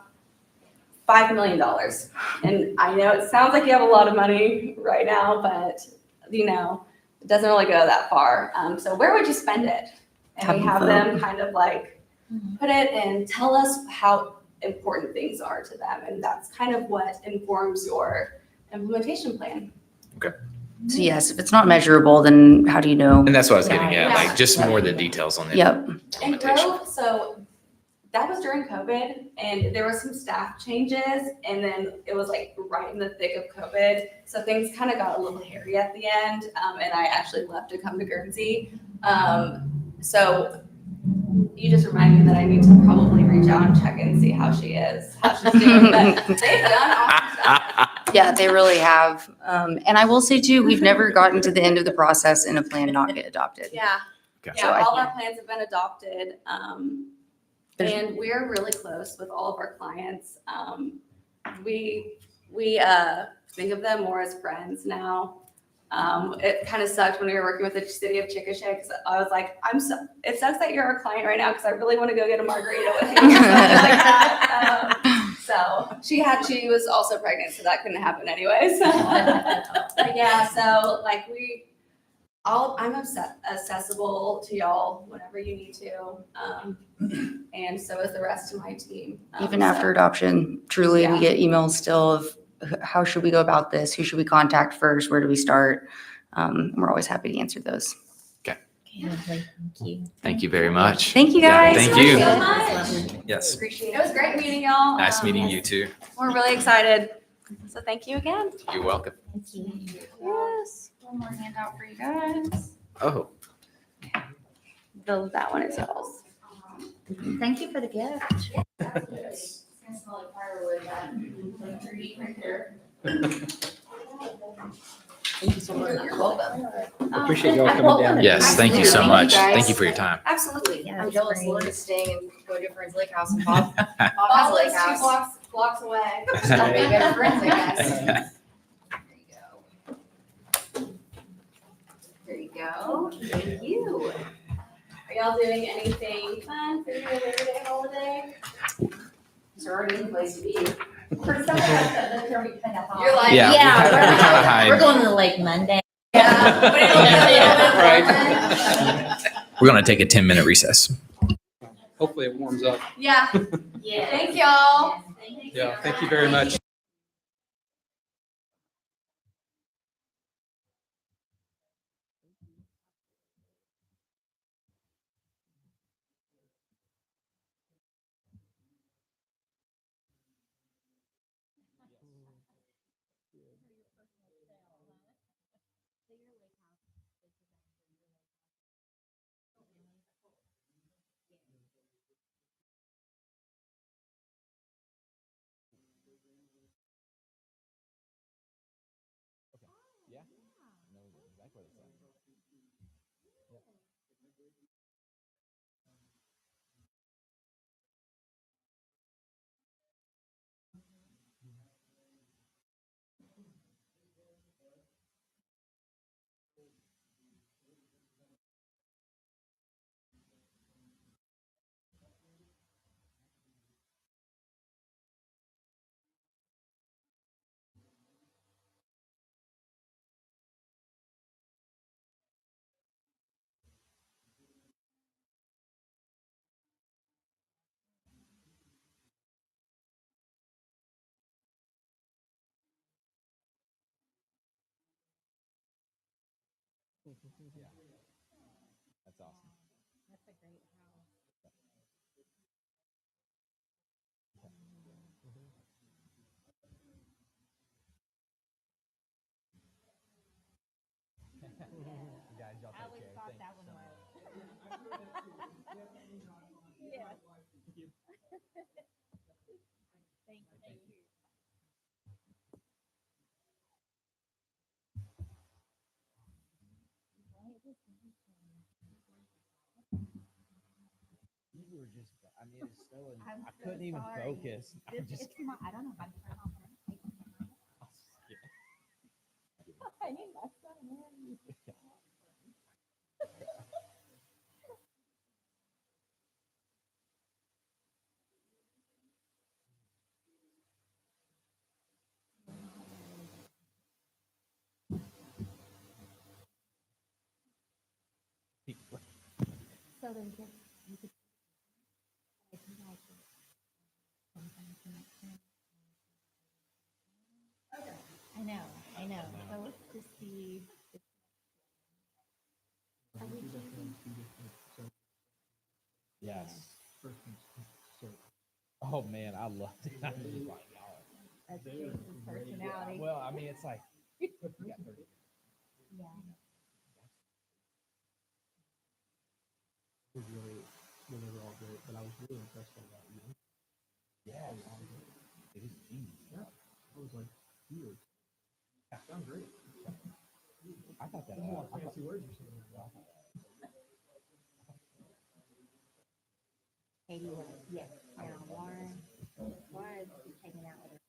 $5 million. And I know it sounds like you have a lot of money right now, but it doesn't really go that far. So where would you spend it? And we have them kind of like put it and tell us how important things are to them. And that's kind of what informs your implementation plan. So yes, if it's not measurable, then how do you know? And that's what I was getting at, Yeah. like just more of the details on it. Yep. And Implementation. Grove, so that was during COVID, and there were some staff changes, and then it was like right in the thick of COVID. So things kind of got a little hairy at the end, and I actually left to come to Guernsey. So you just reminded me that I need to probably reach out and check and see how she is, how she's doing. But they've done awesome stuff. Yeah, they really have. And I will say too, we've never gotten to the end of the process and a plan not get adopted. Yeah. Okay. So Yeah, I all our plans have been adopted. And we're really close with all of our clients. We think of them more as friends now. It kind of sucked when we were working with the city of Chickasha because I was like, it sucks that you're our client right now because I really want to go get a margarita with you. Or something like that. So she was also pregnant, so that couldn't happen anyways. But yeah, so like I'm accessible to y'all whenever you need to. And so is the rest of my team. Even after adoption, truly, we Yeah. get emails still of how should we go about this? Who should we contact first? Where do we start? We're always happy to answer those. Lovely, thank you. Thank you very much. Thank you, Yeah, guys. thank Thank you. so much. Yes. Appreciate it. It was great meeting y'all. Nice meeting you too. We're really excited. So thank you again. You're welcome. Thank you. Yes. One more handout for you guys. Oh, That one is yours. Thank you for the gift. Thank you so much. You're welcome. Appreciate y'all coming down. yes. Thank you so Absolutely. much. Thank you, Thank you guys. for your time. Absolutely. Yeah, I'm that's jealous great. Lauren's staying and go to Friends Lake House and Bob. Bob has Bob a lake lives house. 2 blocks away. Still be good friends, I guess. There you go. Thank you. Are y'all doing anything fun for your Labor Day holiday? It's already in place to be. For some of us that live here, we kind of hide. You're like, Yeah, we Yeah, kinda- we kinda hide. we're going to the lake Monday. We're going to take a 10-minute recess. Hopefully it warms up. Yeah. Yeah. Thank y'all. Yeah, thank you very much. That's awesome. You guys, y'all take care. Thank you so much. You were just, I mean, it's so, I couldn't even focus. I'm just. I don't know if I'm turning off. So then you could. I know. So let's just see. Yes. Oh man, I loved it. I was just like, y'all. That's Jason's personality. Well, I mean, it's like, you got 30. Yeah. It was really, they were all great, but I was really impressed by that. Yeah, it is genius. Yeah, I was like, huge. Yeah, sounds great. I thought that. There's a lot of fancy words you're saying. Katie was, yes, now Lauren was hanging out with her.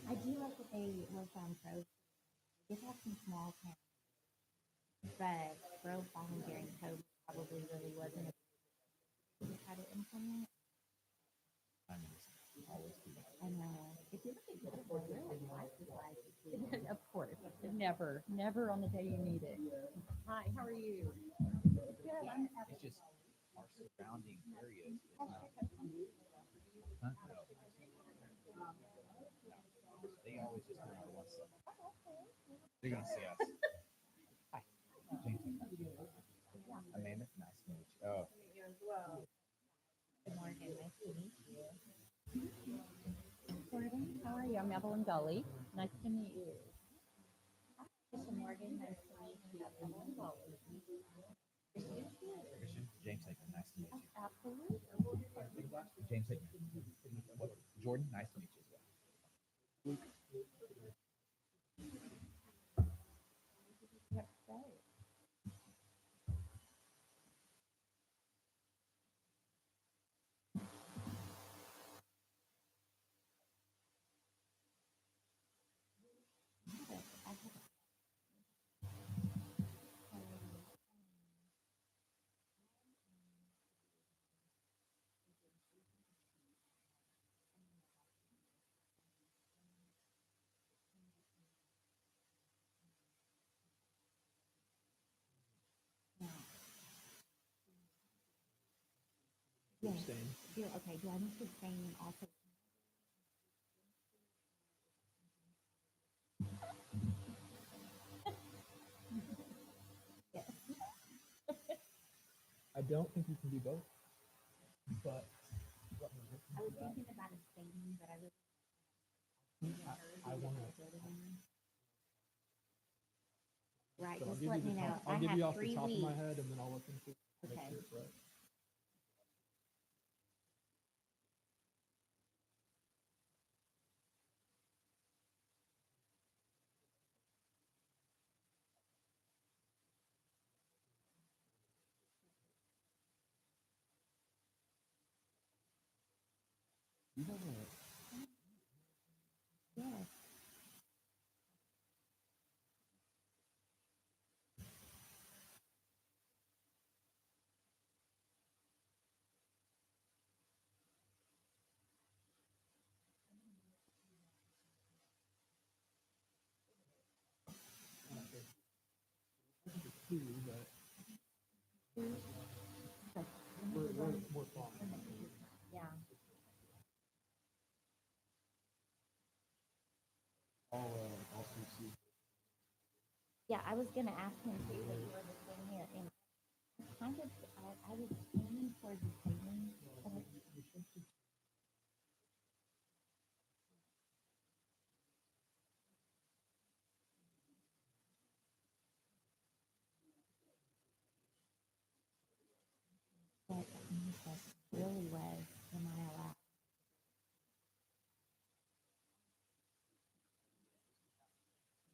I do like that they were from Grove. They did have some small towns, but Grove Fallen during COVID probably really wasn't a how to implement. I mean, it's always good. I know. If you look at Google, they're like twice as wide. Of course. Never on the day you need it. Hi, how are you? It's just our surrounding areas. Is not, huh? No. They always just kind of want something. They're gonna see us. Hi. Amanda, nice to meet you. Oh, Good morning. Nice to meet you. Morgan, how are you? I'm Evelyn Gully. Nice to meet you. Hi, Morgan. Nice to meet you. Evelyn Gully. Christian, James Hickman, nice to meet you. Absolutely. James Hickman. Jordan, nice to meet you as well. Yep, right. Yes. Okay, do I need to abstain also? Yes. I don't think you can do both, but I was thinking about abstaining, but I really. I want to. Right, So I'll just give let you me the know. top, I I'll give have you off the 3 top of weeks. my head, and then I'll look into it. Make Okay. sure it's right. You don't know it. Yes. Two, but we're fine. Yeah. I'll see. Yeah, I was gonna ask him too, but you were just sitting here and kind of, I was aiming towards the saving. But really was, am I allowed?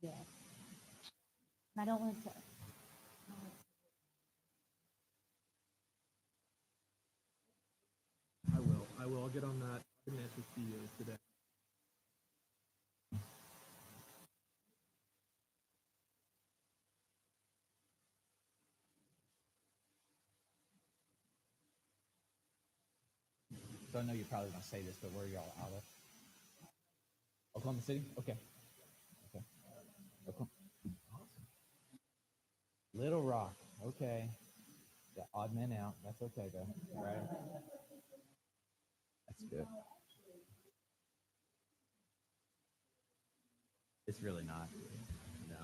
Yes. And I don't want to. I will. I'll get on that. I'm gonna answer to you today. So I know you're probably gonna say this, but where are y'all out of? Oklahoma City? Okay. Okay. Oklahoma. Awesome. Little Rock. Okay. The odd man out. That's okay though. Right? That's good. It's really not. No.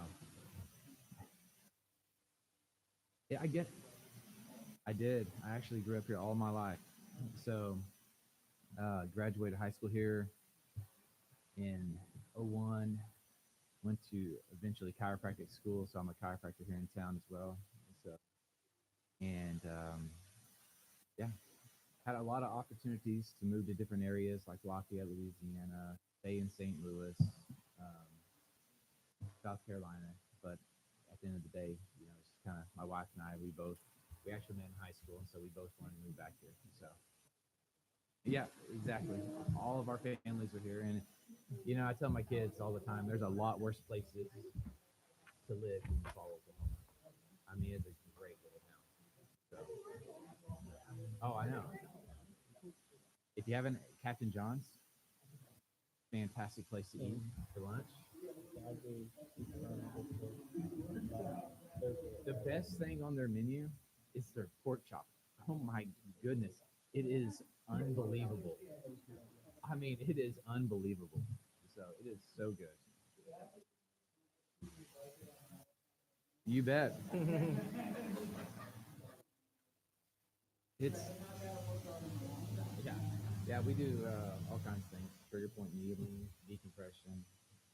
Yeah, I get. I did. I actually grew up here all my life. So, graduated high school here in '01. Went to eventually chiropractic school, so I'm a chiropractor here in town as well. So, and yeah, had a lot of opportunities to move to different areas like Lafayette, Louisiana, stay in St. Louis, South Carolina. But I at the end of the day, it's kind of my wife and I. We actually met in high school, and so we both wanted to move back here. So yeah, exactly. All of our families are here, and I tell my kids all the time, there's a lot worse places to live than Fall, Oklahoma. I mean, it's a great little town. So, oh, I know. If you haven't, Captain John's, fantastic place to eat for lunch. The best thing on their menu is their pork chop. Oh my goodness, it is unbelievable. I mean, it is unbelievable. So it is so good. You bet. It's yeah. We do all kinds of things: trigger point needling, decompression,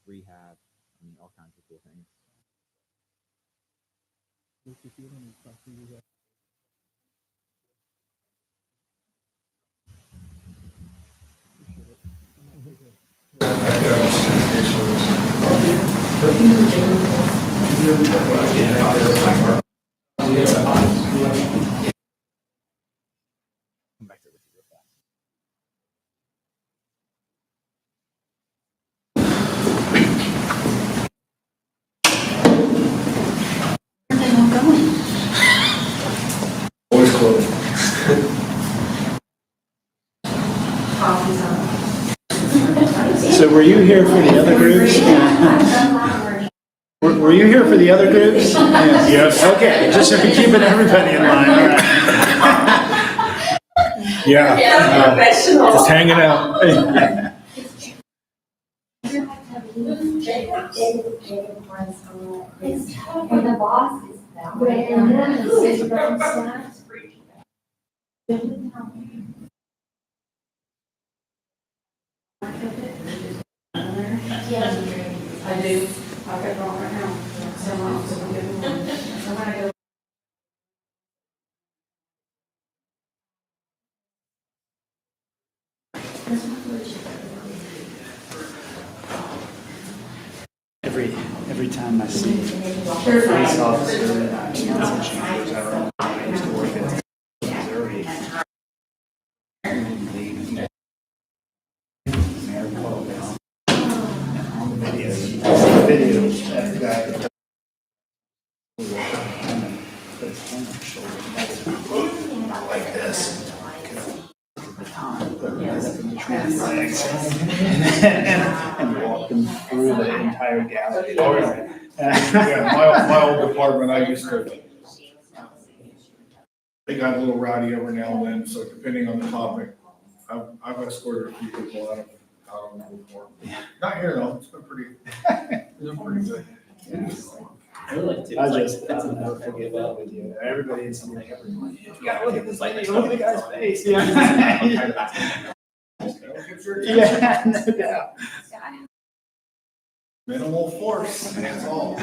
rehab. I mean, all kinds of cool things. Come back to this real fast. Always close. So were you here for the other groups? Were you here for the other groups? Yes. Okay, just so we're keeping everybody in line, all right. Yeah. Just hanging out. And the boss is that way. I do. I've got it all right now. So I'm getting one. So when I go. Every time I see a police officer in council chambers, I used to work at Missouri. Mayor called down. On the videos, that guy. Put his hand on his shoulder, like this. The time, put it up in between legs, and walked him through the entire gallery. Oh, yeah, my old department, I used to, they got a little rowdy every now and then, so depending on the topic, I've escorted a few people out of the before. Not here though, it's been pretty good. I'll never forget that with you. Everybody is like, everyone, you gotta look at this lady, look at the guy's face. Yeah. Yeah, no doubt. Minimal force, that's all.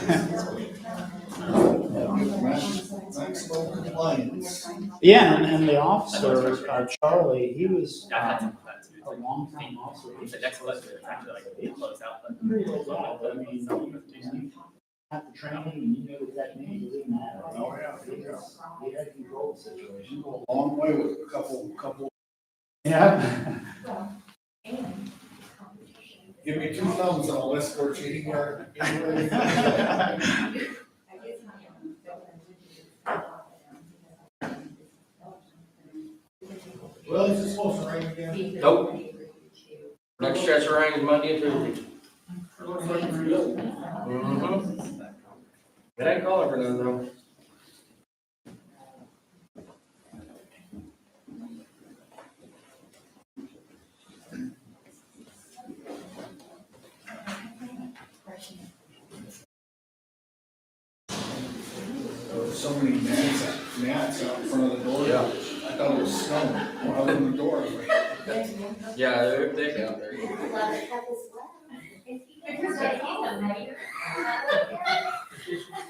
Maximum compliance. Yeah, and the officer, Charlie, he was a long-time officer. He's the next letter, actually, like, close out. I mean, you have the training, and you know the technique, it didn't matter. Oh, yeah. He had control the situation. A long way with a couple. Yeah. Give me 2 thumbs and I'll escort you anywhere. Well, is it supposed to rain again? Nope. Next stretch of rain is Monday and Tuesday. It ain't calling for none though. There were so many gnats out in front of the door. Yeah. I thought it was snowing. When I opened the door, I was like, Yeah, they're thick out there.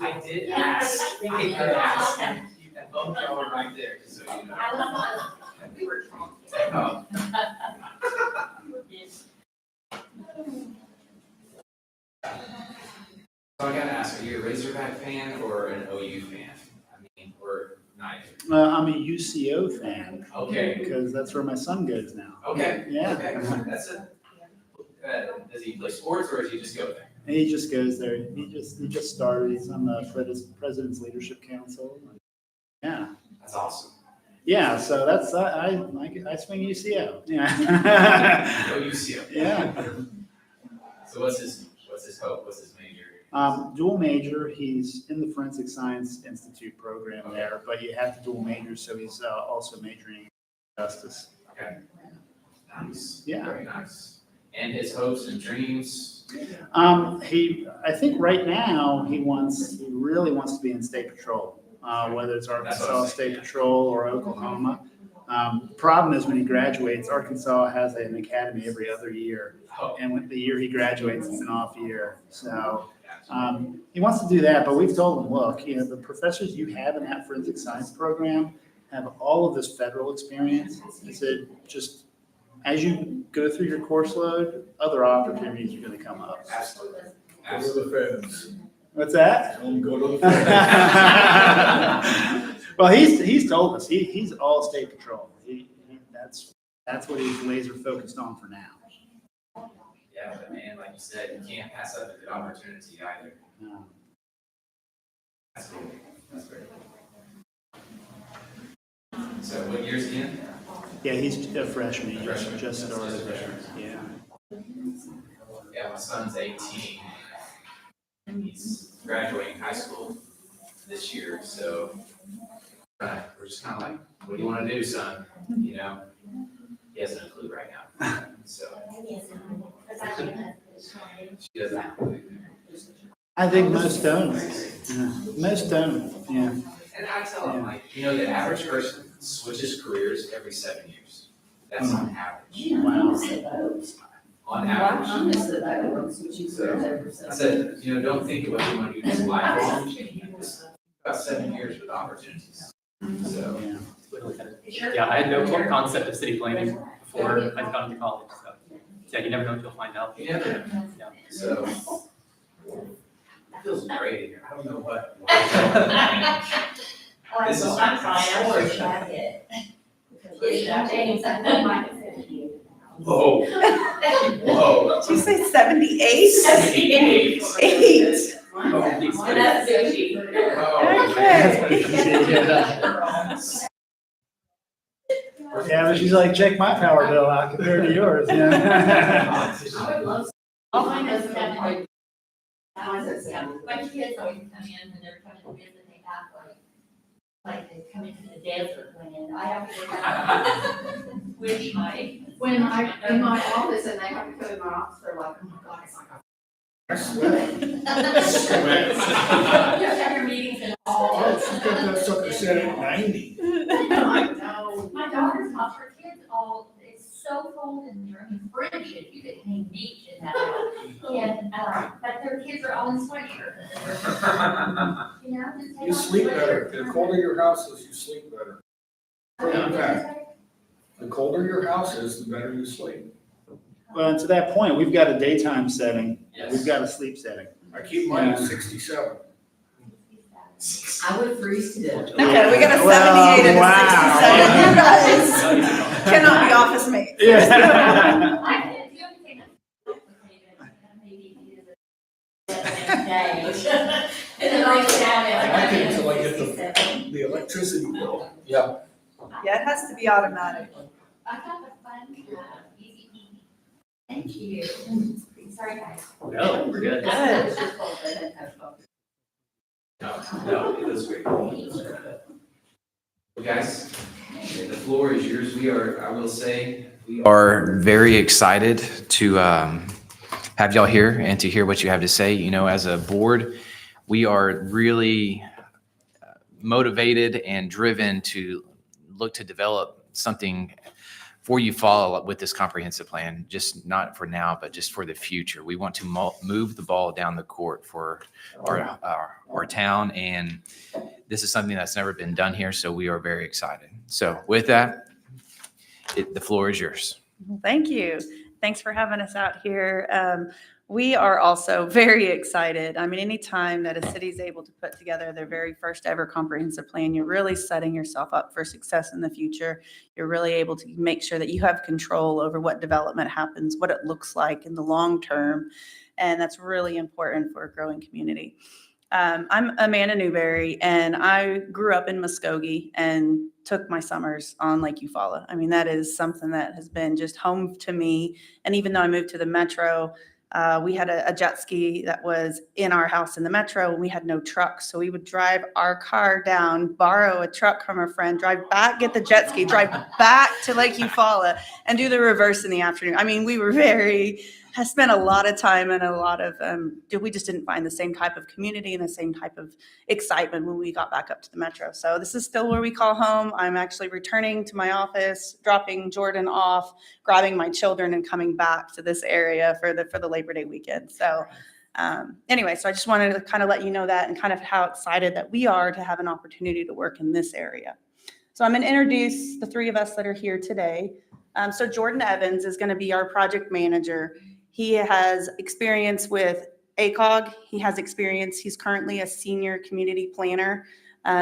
I did ask. I did ask. And both y'all were right there, so you know. So I gotta ask, are you a Razorback fan or an OU fan? I mean, or neither? I'm a UCO fan. Okay. Because that's where my son goes now. Okay. Yeah. Okay, that's it. Does he play sports or does he just go there? And he just goes there. He just started. He's on the President's Leadership Council. Yeah. That's awesome. Yeah. So that's I swing UCO. Yeah. No UCO. Yeah. So what's his hope? What's his major? Dual major. He's in the Forensic Science Institute program there, but you have to dual major, so he's also majoring in justice. Okay. Nice. Yeah. Very nice. And his hopes and dreams? I think right now he really wants to be in state patrol, whether it's Arkansas State Patrol or Oklahoma. Problem is when he graduates, Arkansas has an academy every other year. And when the year he graduates, it's an off year. So he wants to do that, but we've told him, look, the professors you have in that forensic science program have all of this federal experience. I said, just as you go through your course load, other opportunities are going to come up. Absolutely. Go to the feds. What's that? Go to the feds. Well, he's told us he's all state patrol. That's what he's laser focused on for now. Yeah, but man, like you said, you can't pass up a good opportunity either. No. That's cool. That's great. So what year's he in? Yeah, he's a freshman. He Freshman. just started Just a there. freshman. Yeah. Yeah, my son's 18. And he's graduating high school this year, so we're just kind of like, what do you want to do, son? You know, he hasn't a clue right now. So she doesn't have a clue. I think most don't. Yeah. Most don't. Yeah. And I tell him, like, the average person switches careers every 7 years. That's on average. Wow. On average. So I said, don't think of what you want to do this lifelong. Just about 7 years with opportunities. So. Yeah, I had no concept of city planning before I'd gone to college, so yeah, you never know what you'll find out. Yeah. Yeah. So. It feels great here. I don't know what. This is. I'm fine, I'm sure I get. Whoa. Whoa. Did you say 78? 78. 8. That's sushi. Yeah, but she's like, check my power bill out compared to yours. Yeah. I would love. All my husband had like. My kids always come in when they're coming to visit, they act like they come into the desert when I have to go with when I'm in my office and they have to come in my office, they're like, oh my God, it's like you have to have your meetings and all. She's got that sucker set at 90. I know. My daughter's house, her kids all, it's so cold in there, in frigid, you could hang beach in that house. And, but their kids are all in sweatshirts. Just take You off sleep the better. sweatshirt. The colder your house is, you sleep better. In fact, the colder your house is, the better you sleep. Well, and to that point, we've got a daytime setting. Yes. We've got a sleep setting. I keep mine at Yeah. 67. I would freeze to death. Okay, we got a 78 and a 67. You guys cannot be office mates. Yeah. I can't do anything that's complicated, maybe use it. And then I'll get down there. I think until I get the electricity bill. Yeah. Yeah, it has to be automatic. I got the fun, easy. Thank you. Sorry, guys. No, we're good. No, it was great. Well, guys, the floor is yours. I will say, we are very excited to have y'all here and to hear what you have to say. As a board, we are really motivated and driven to look to develop something for you follow with this comprehensive plan, just not for now, but just for the future. We want to move the ball down the court for our town, and this is something that's never been done here, so we are very excited. So with that, the floor is yours. Thank you. Thanks for having us out here. We are also very excited. I mean, anytime that a city is able to put together their very first ever comprehensive plan, you're really setting yourself up for success in the future. You're really able to make sure that you have control over what development happens, what it looks like in the long term. And that's really important for a growing community. I'm Amanda Newberry, and I grew up in Muskogee and took my summers on Lake Eufaula. I mean, that is something that has been just home to me. And even though I moved to the metro, we had a jet ski that was in our house in the metro, and we had no truck. So we would drive our car down, borrow a truck from a friend, drive back, get the jet ski, drive back to Lake Eufaula, and do the reverse in the afternoon. I mean, we were has spent a lot of time and a lot of, we just didn't find the same type of community and the same type of excitement when we got back up to the metro. So this is still where we call home. I'm actually returning to my office, dropping Jordan off, grabbing my children, and coming back to this area for the Labor Day weekend. So anyway, so I just wanted to kind of let you know that and kind of how excited that we are to have an opportunity to work in this area. So I'm going to introduce the three of us that are here today. So Jordan Evans is going to be our project manager. He has experience with ACOG. He has experience. He's currently a senior community planner.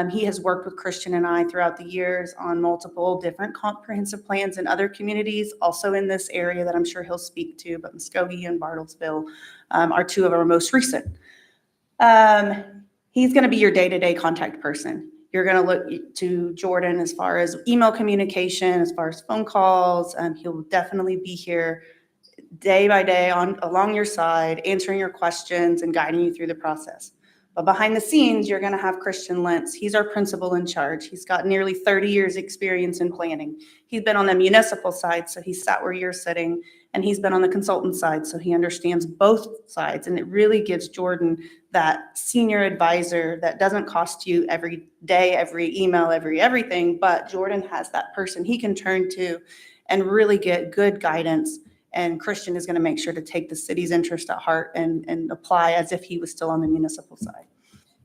He has worked with Christian and I throughout the years on multiple different comprehensive plans in other communities, also in this area that I'm sure he'll speak to, but Muskogee and Bartlesville are two of our most recent. He's going to be your day-to-day contact person. You're going to look to Jordan as far as email communication, as far as phone calls. He'll definitely be here day by day along your side, answering your questions and guiding you through the process. But behind the scenes, you're going to have Christian Lentz. He's our principal in charge. He's got nearly 30 years experience in planning. He's been on the municipal side, so he's sat where you're sitting, and he's been on the consultant side, so he understands both sides. And it really gives Jordan that senior advisor that doesn't cost you every day, every email, everything, but Jordan has that person he can turn to and really get good guidance. And Christian is going to make sure to take the city's interest at heart and apply as if he was still on the municipal side.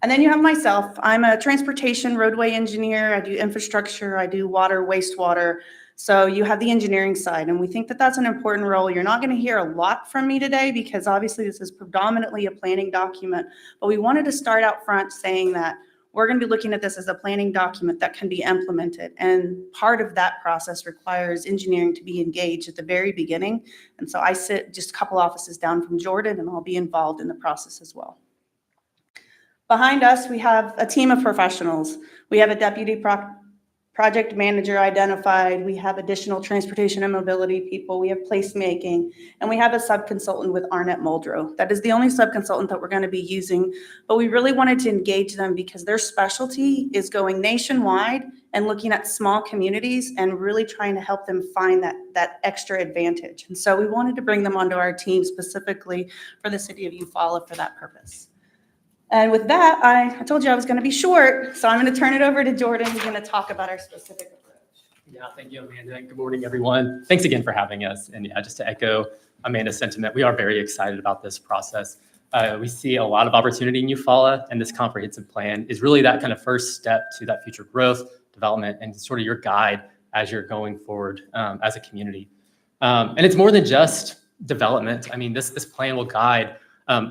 And then you have myself. I'm a transportation roadway engineer. I do infrastructure. I do water, wastewater. So you have the engineering side, and we think that that's an important role. You're not going to hear a lot from me today because obviously this is predominantly a planning document, but we wanted to start out front saying that we're going to be looking at this as a planning document that can be implemented. And part of that process requires engineering to be engaged at the very beginning. And so I sit just a couple offices down from Jordan, and I'll be involved in the process as well. Behind us, we have a team of professionals. We have a deputy project manager identified. We have additional transportation and mobility people. We have placemaking, and we have a sub-consultant with Arnett Muldrow. That is the only sub-consultant that we're going to be using, but we really wanted to engage them because their specialty is going nationwide and looking at small communities and really trying to help them find that extra advantage. And so we wanted to bring them onto our team specifically for the city of Eufaula for that purpose. And with that, I told you I was going to be short, so I'm going to turn it over to Jordan. He's going to talk about our specific approach. Yeah, thank you, Amanda. Good morning, everyone. Thanks again for having us. And yeah, just to echo Amanda's sentiment, we are very excited about this process. We see a lot of opportunity in Eufaula, and this comprehensive plan is really that kind of first step to that future growth, development, and sort of your guide as you're going forward as a community. And it's more than just development. I mean, this plan will guide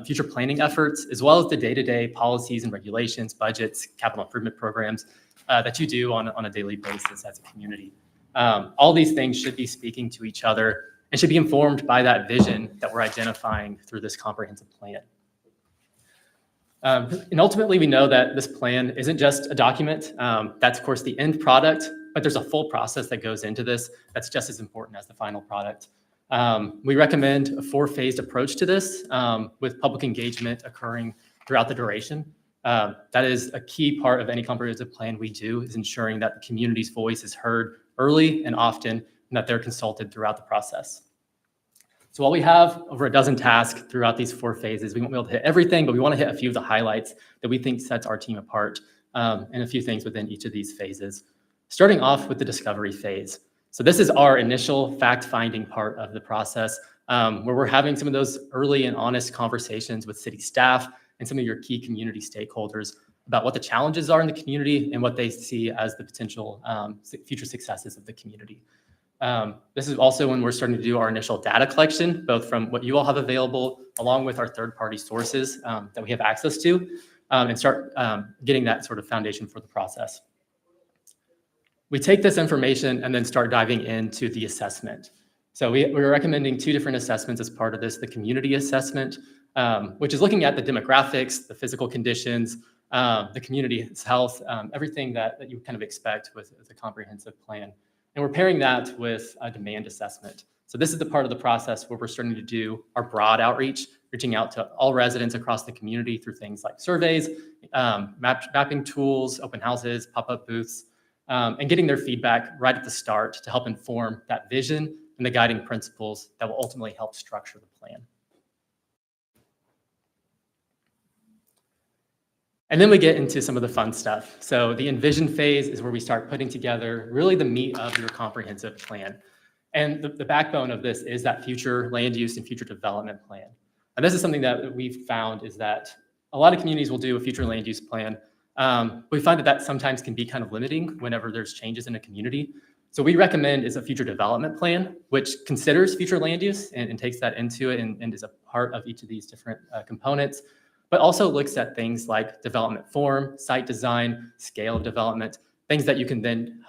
future planning efforts, as well as the day-to-day policies and regulations, budgets, capital improvement programs that you do on a daily basis as a community. All these things should be speaking to each other and should be informed by that vision that we're identifying through this comprehensive plan. And ultimately, we know that this plan isn't just a document. That's, of course, the end product, but there's a full process that goes into this that's just as important as the final product. We recommend a 4-phased approach to this with public engagement occurring throughout the duration. That is a key part of any comprehensive plan we do, is ensuring that the community's voice is heard early and often, and that they're consulted throughout the process. So while we have over a dozen tasks throughout these 4 phases, we won't be able to hit everything, but we want to hit a few of the highlights that we think sets our team apart, and a few things within each of these phases. Starting off with the discovery phase. So this is our initial fact-finding part of the process, where we're having some of those early and honest conversations with city staff and some of your key community stakeholders about what the challenges are in the community and what they see as the potential future successes of the community. This is also when we're starting to do our initial data collection, both from what you all have available, along with our third-party sources that we have access to, and start getting that sort of foundation for the process. We take this information and then start diving into the assessment. So we're recommending 2 different assessments as part of this: the community assessment, which is looking at the demographics, the physical conditions, the community's health, everything that you kind of expect with a comprehensive plan. And we're pairing that with a demand assessment. So this is the part of the process where we're starting to do our broad outreach, reaching out to all residents across the community through things like surveys, mapping tools, open houses, pop-up booths, and getting their feedback right at the start to help inform that vision and the guiding principles that will ultimately help structure the plan. And then we get into some of the fun stuff. So the envision phase is where we start putting together really the meat of your comprehensive plan. And the backbone of this is that future land use and future development plan. And this is something that we've found is that a lot of communities will do a future land use plan. We find that sometimes can be kind of limiting whenever there's changes in a community. So we recommend is a future development plan, which considers future land use and takes that into it and is a part of each of these different components, but also looks at things like development form, site design, scale of development, things that you can then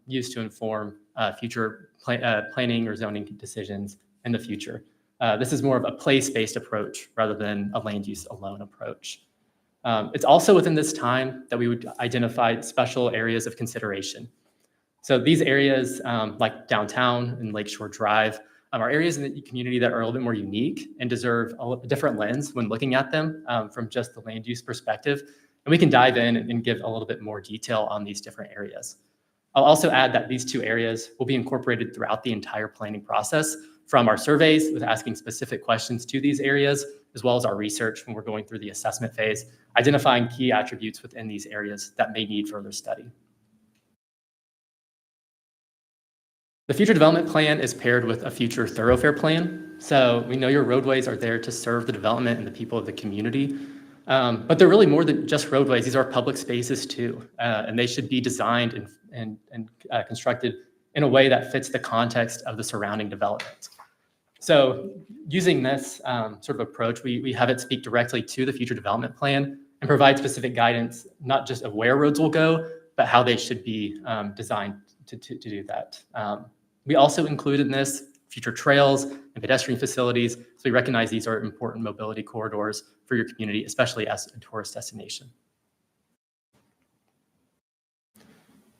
use to inform future planning or zoning decisions in the future. This is more of a place-based approach rather than a land use alone approach. It's also within this time that we would identify special areas of consideration. So these areas like downtown and Lakeshore Drive are areas in the community that are a little bit more unique and deserve a different lens when looking at them from just the land use perspective. And we can dive in and give a little bit more detail on these different areas. I'll also add that these 2 areas will be incorporated throughout the entire planning process, from our surveys with asking specific questions to these areas, as well as our research when we're going through the assessment phase, identifying key attributes within these areas that may need further study. The future development plan is paired with a future thoroughfare plan. So we know your roadways are there to serve the development and the people of the community, but they're really more than just roadways. These are public spaces too, and they should be designed and constructed in a way that fits the context of the surrounding development. So using this sort of approach, we have it speak directly to the future development plan and provide specific guidance, not just of where roads will go, but how they should be designed to do that. We also include in this future trails and pedestrian facilities, so we recognize these are important mobility corridors for your community, especially as a tourist destination.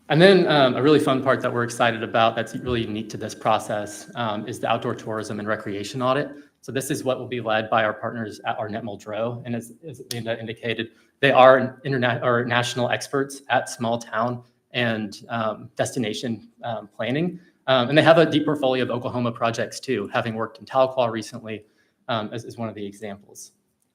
And then a really fun part that we're excited about that's really unique to this process is the outdoor tourism and recreation audit. So this is what will be led by our partners at Arnett Muldrow. And as Linda indicated, they are national experts at small town and destination planning. And they have a deep portfolio of Oklahoma projects too, having worked in Tahlequah recently as one of the examples.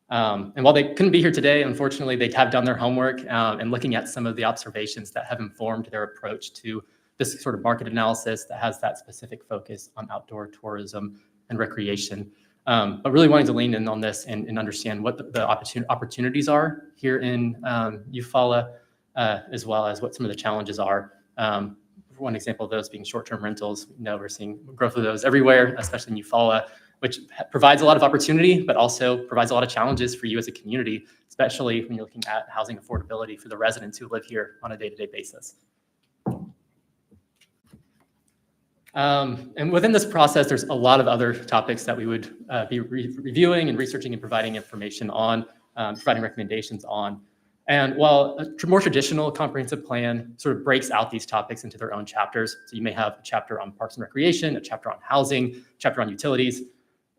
And while they couldn't be here today, unfortunately, they have done their homework and looking at some of the observations that have informed their approach to this sort of market analysis that has that specific focus on outdoor tourism and recreation. But really wanting to lean in on this and understand what the opportunities are here in Eufaula, as well as what some of the challenges are. One example of those being short-term rentals. We know we're seeing growth of those everywhere, especially in Eufaula, which provides a lot of opportunity, but also provides a lot of challenges for you as a community, especially when you're looking at housing affordability for the residents who live here on a day-to-day basis. And within this process, there's a lot of other topics that we would be reviewing and researching and providing information on, providing recommendations on. And while a more traditional comprehensive plan sort of breaks out these topics into their own chapters, so you may have a chapter on parks and recreation, a chapter on housing, a chapter on utilities,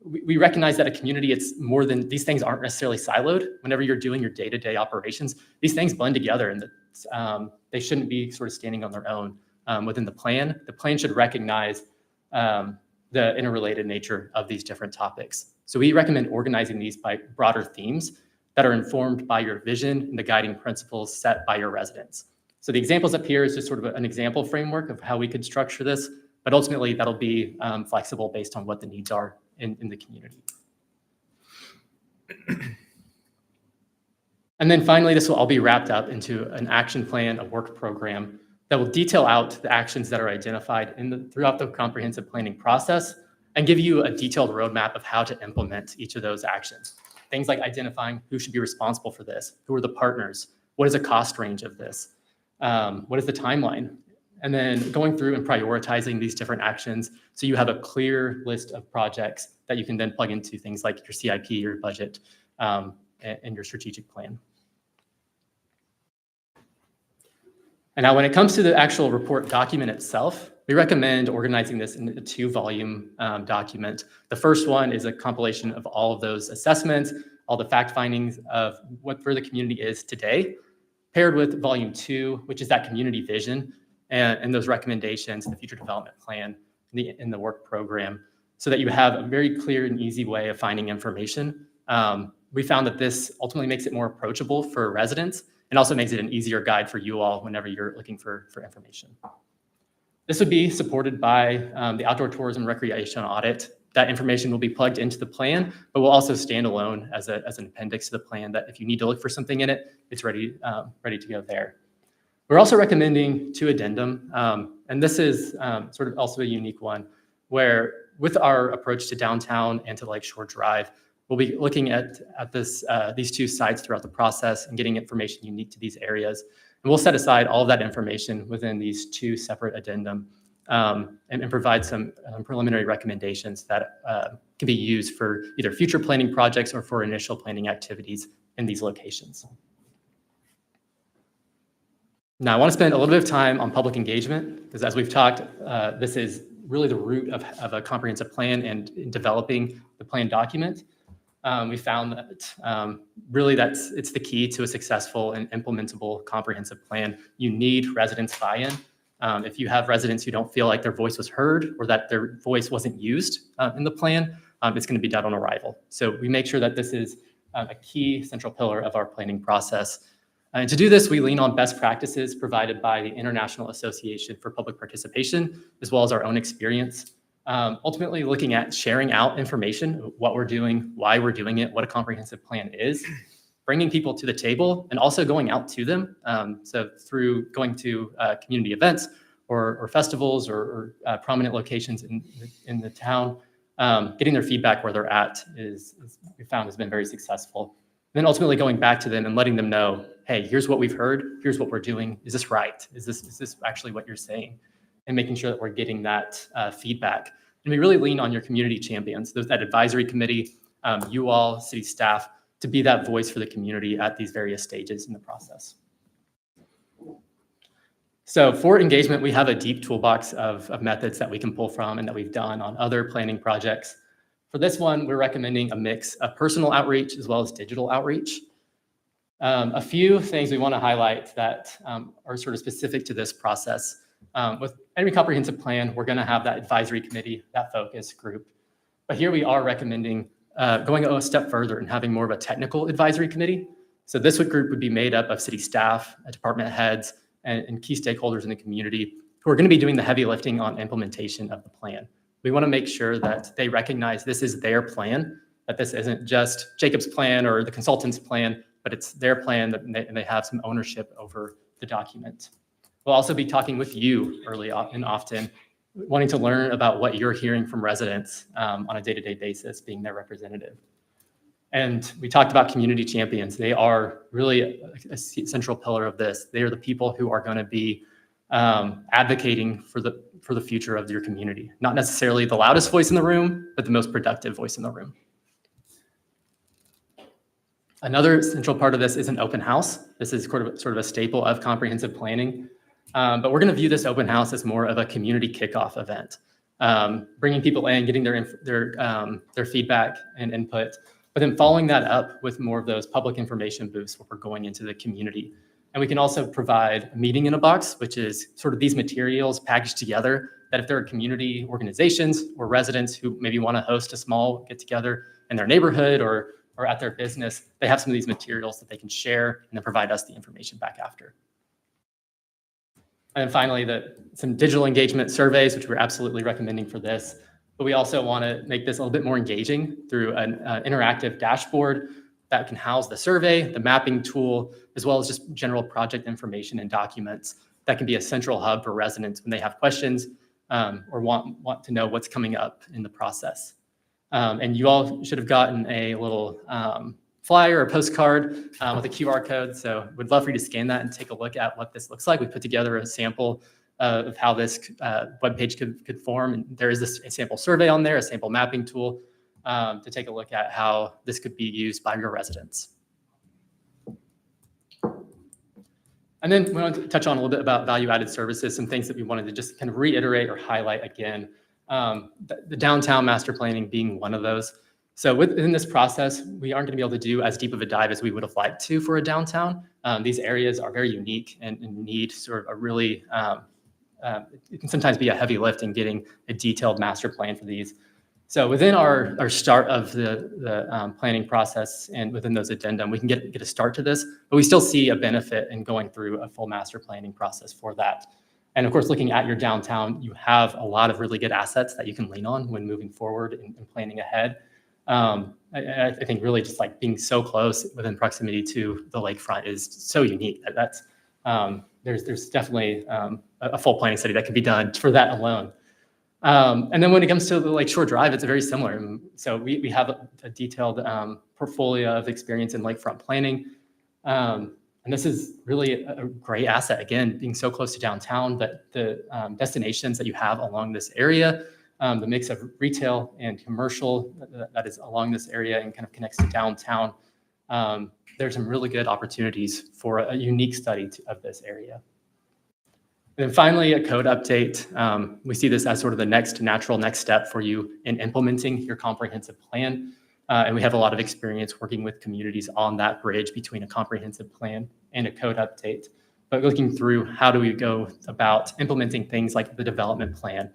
we recognize that a community, it's more than, these things aren't necessarily siloed. Whenever you're doing your day-to-day operations, these things blend together and they shouldn't be sort of standing on their own within the plan. The plan should recognize the interrelated nature of these different topics. So we recommend organizing these by broader themes that are informed by your vision and the guiding principles set by your residents. So the examples up here is just sort of an example framework of how we could structure this, but ultimately that'll be flexible based on what the needs are in the community. And then finally, this will all be wrapped up into an action plan, a work program that will detail out the actions that are identified throughout the comprehensive planning process and give you a detailed roadmap of how to implement each of those actions. Things like identifying who should be responsible for this, who are the partners, what is the cost range of this, what is the timeline, and then going through and prioritizing these different actions so you have a clear list of projects that you can then plug into things like your CIP, your budget, and your strategic plan. And now when it comes to the actual report document itself, we recommend organizing this in a 2-volume document. The first one is a compilation of all of those assessments, all the fact findings of where the community is today, paired with volume 2, which is that community vision and those recommendations, the future development plan, in the work program, so that you have a very clear and easy way of finding information. We found that this ultimately makes it more approachable for residents and also makes it an easier guide for you all whenever you're looking for information. This would be supported by the outdoor tourism recreation audit. That information will be plugged into the plan, but will also stand alone as an appendix to the plan that if you need to look for something in it, it's ready to go there. We're also recommending 2 addendum, and this is sort of also a unique one, where with our approach to downtown and to Lakeshore Drive, we'll be looking at these 2 sites throughout the process and getting information unique to these areas. And we'll set aside all of that information within these 2 separate addendum and provide some preliminary recommendations that can be used for either future planning projects or for initial planning activities in these locations. Now, I want to spend a little bit of time on public engagement, because as we've talked, this is really the root of a comprehensive plan and in developing the plan document. We found that really it's the key to a successful and implementable comprehensive plan. You need residents' buy-in. If you have residents who don't feel like their voice was heard or that their voice wasn't used in the plan, it's going to be dead on arrival. So we make sure that this is a key central pillar of our planning process. And to do this, we lean on best practices provided by the International Association for Public Participation, as well as our own experience. Ultimately looking at sharing out information, what we're doing, why we're doing it, what a comprehensive plan is, bringing people to the table and also going out to them. So through going to community events or festivals or prominent locations in the town, getting their feedback where they're at we found has been very successful. And then ultimately going back to them and letting them know, hey, here's what we've heard, here's what we're doing. Is this right? Is this actually what you're saying? And making sure that we're getting that feedback. And we really lean on your community champions, that advisory committee, you all, city staff, to be that voice for the community at these various stages in the process. So for engagement, we have a deep toolbox of methods that we can pull from and that we've done on other planning projects. For this one, we're recommending a mix of personal outreach as well as digital outreach. A few things we want to highlight that are sort of specific to this process. With every comprehensive plan, we're going to have that advisory committee, that focus group. But here we are recommending going a step further and having more of a technical advisory committee. So this group would be made up of city staff, department heads, and key stakeholders in the community who are going to be doing the heavy lifting on implementation of the plan. We want to make sure that they recognize this is their plan, that this isn't just Jacob's plan or the consultant's plan, but it's their plan and they have some ownership over the document. We'll also be talking with you early and often, wanting to learn about what you're hearing from residents on a day-to-day basis, being their representative. And we talked about community champions. They are really a central pillar of this. They are the people who are going to be advocating for the future of your community. Not necessarily the loudest voice in the room, but the most productive voice in the room. Another central part of this is an open house. This is sort of a staple of comprehensive planning. But we're going to view this open house as more of a community kickoff event, bringing people in, getting their feedback and input, but then following that up with more of those public information booths where we're going into the community. And we can also provide a meeting in a box, which is sort of these materials packaged together that if there are community organizations or residents who maybe want to host a small get together in their neighborhood or at their business, they have some of these materials that they can share and then provide us the information back after. And then finally, some digital engagement surveys, which we're absolutely recommending for this. But we also want to make this a little bit more engaging through an interactive dashboard that can house the survey, the mapping tool, as well as just general project information and documents that can be a central hub for residents when they have questions or want to know what's coming up in the process. And you all should have gotten a little flyer or postcard with a QR code. So we'd love for you to scan that and take a look at what this looks like. We put together a sample of how this webpage could form. And there is a sample survey on there, a sample mapping tool to take a look at how this could be used by your residents. And then we want to touch on a little bit about value-added services, some things that we wanted to just kind of reiterate or highlight again. The downtown master planning being one of those. So within this process, we aren't going to be able to do as deep of a dive as we would have liked to for a downtown. These areas are very unique and need sort of a really, it can sometimes be a heavy lift in getting a detailed master plan for these. So within our start of the planning process and within those addendum, we can get a start to this, but we still see a benefit in going through a full master planning process for that. And of course, looking at your downtown, you have a lot of really good assets that you can lean on when moving forward and planning ahead. I think really just like being so close within proximity to the lakefront is so unique. There's definitely a full planning study that can be done for that alone. And then when it comes to the Lakeshore Drive, it's very similar. So we have a detailed portfolio of experience in lakefront planning. And this is really a great asset, again, being so close to downtown, but the destinations that you have along this area, the mix of retail and commercial that is along this area and kind of connects to downtown, there's some really good opportunities for a unique study of this area. And then finally, a code update. We see this as sort of the natural next step for you in implementing your comprehensive plan. And we have a lot of experience working with communities on that bridge between a comprehensive plan and a code update. But looking through how do we go about implementing things like the development plan.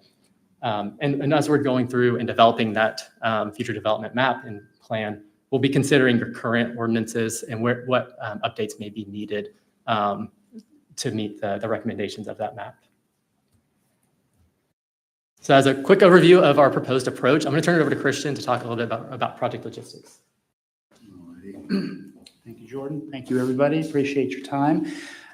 And as we're going through and developing that future development map and plan, we'll be considering your current ordinances and what updates may be needed to meet the recommendations of that map. So as a quick overview of our proposed approach, I'm going to turn it over to Christian to talk a little bit about project logistics. Thank you, Jordan. Thank you, everybody. Appreciate your time.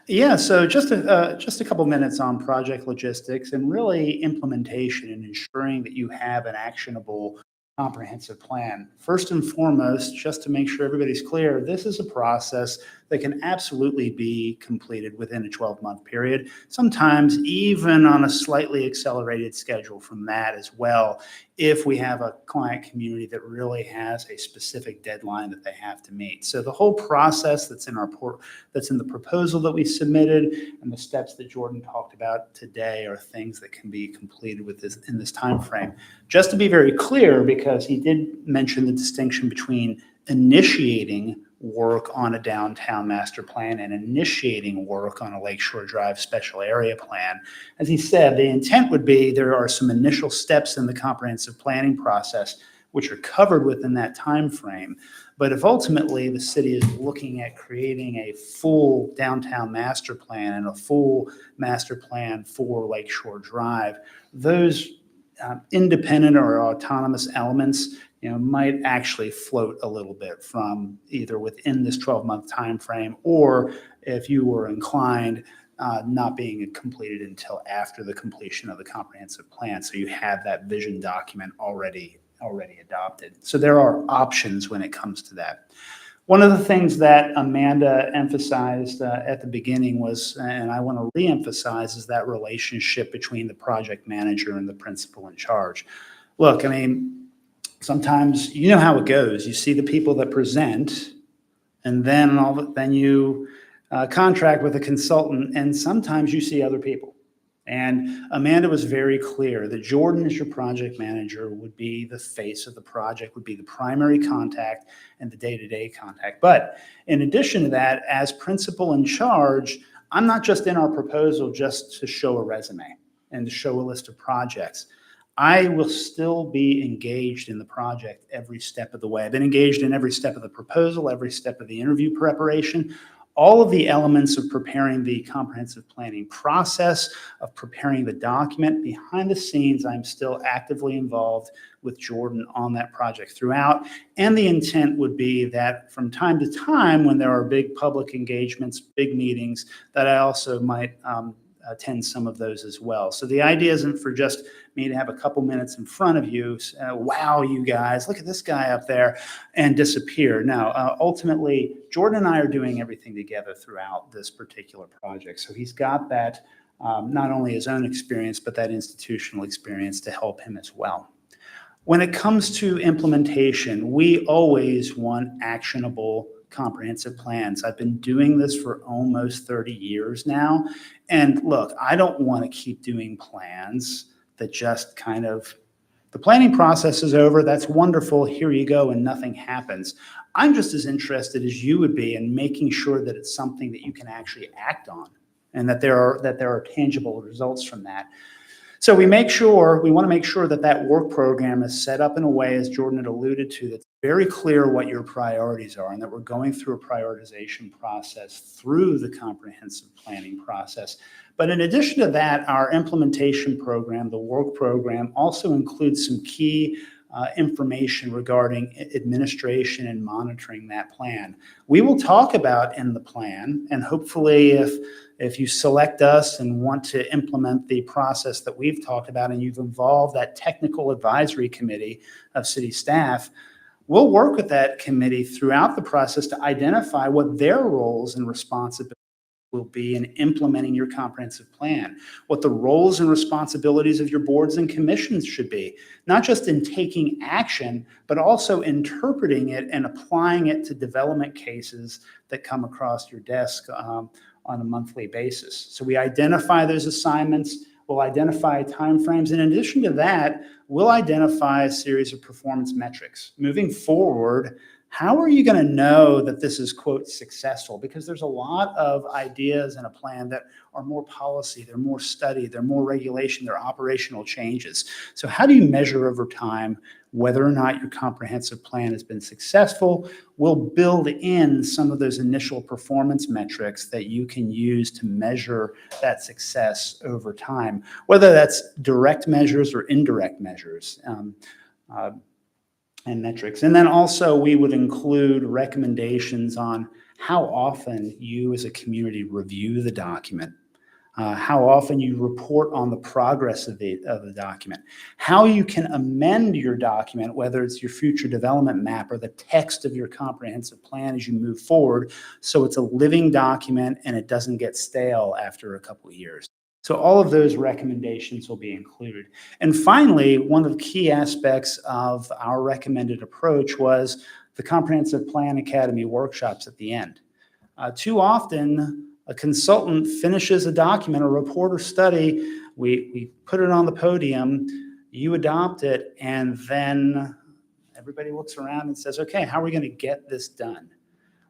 Yeah, so just a couple minutes on project logistics and really implementation and ensuring that you have an actionable comprehensive plan. First and foremost, just to make sure everybody's clear, this is a process that can absolutely be completed within a 12-month period, sometimes even on a slightly accelerated schedule from that as well, if we have a client community that really has a specific deadline that they have to meet. So the whole process that's in the proposal that we submitted and the steps that Jordan talked about today are things that can be completed in this time frame. Just to be very clear, because he did mention the distinction between initiating work on a downtown master plan and initiating work on a Lakeshore Drive special area plan. As he said, the intent would be there are some initial steps in the comprehensive planning process which are covered within that time frame. But if ultimately the city is looking at creating a full downtown master plan and a full master plan for Lakeshore Drive, those independent or autonomous elements might actually float a little bit from either within this 12-month time frame, or if you were inclined, not being completed until after the completion of the comprehensive plan. So you have that vision document already adopted. So there are options when it comes to that. One of the things that Amanda emphasized at the beginning was, and I want to reemphasize, is that relationship between the project manager and the principal in charge. Look, I mean, sometimes you know how it goes. You see the people that present, and then you contract with a consultant, and sometimes you see other people. And Amanda was very clear that Jordan, as your project manager, would be the face of the project, would be the primary contact and the day-to-day contact. But in addition to that, as principal in charge, I'm not just in our proposal just to show a resume and to show a list of projects. I will still be engaged in the project every step of the way. I've been engaged in every step of the proposal, every step of the interview preparation, all of the elements of preparing the comprehensive planning process, of preparing the document. Behind the scenes, I'm still actively involved with Jordan on that project throughout. And the intent would be that from time to time, when there are big public engagements, big meetings, that I also might attend some of those as well. So the idea isn't for just me to have a couple minutes in front of you, wow, you guys, look at this guy up there, and disappear. No, ultimately, Jordan and I are doing everything together throughout this particular project. So he's got that, not only his own experience, but that institutional experience to help him as well. When it comes to implementation, we always want actionable comprehensive plans. I've been doing this for almost 30 years now. And look, I don't want to keep doing plans that just kind of, the planning process is over, that's wonderful, here you go, and nothing happens. I'm just as interested as you would be in making sure that it's something that you can actually act on and that there are tangible results from that. So we want to make sure that that work program is set up in a way, as Jordan had alluded to, that's very clear what your priorities are and that we're going through a prioritization process through the comprehensive planning process. But in addition to that, our implementation program, the work program, also includes some key information regarding administration and monitoring that plan. We will talk about in the plan, and hopefully if you select us and want to implement the process that we've talked about and you've involved that technical advisory committee of city staff, we'll work with that committee throughout the process to identify what their roles and responsibilities will be in implementing your comprehensive plan, what the roles and responsibilities of your boards and commissions should be, not just in taking action, but also interpreting it and applying it to development cases that come across your desk on a monthly basis. So we identify those assignments, we'll identify timeframes. In addition to that, we'll identify a series of performance metrics. Moving forward, how are you going to know that this is, quote, successful? Because there's a lot of ideas in a plan that are more policy, they're more study, they're more regulation, they're operational changes. So how do you measure over time whether or not your comprehensive plan has been successful? We'll build in some of those initial performance metrics that you can use to measure that success over time, whether that's direct measures or indirect measures. And metrics. And then also we would include recommendations on how often you as a community review the document, how often you report on the progress of the document, how you can amend your document, whether it's your future development map or the text of your comprehensive plan as you move forward, so it's a living document and it doesn't get stale after a couple of years. So all of those recommendations will be included. And finally, one of the key aspects of our recommended approach was the Comprehensive Plan Academy workshops at the end. Too often, a consultant finishes a document, a report or study, we put it on the podium, you adopt it, and then everybody looks around and says, okay, how are we going to get this done?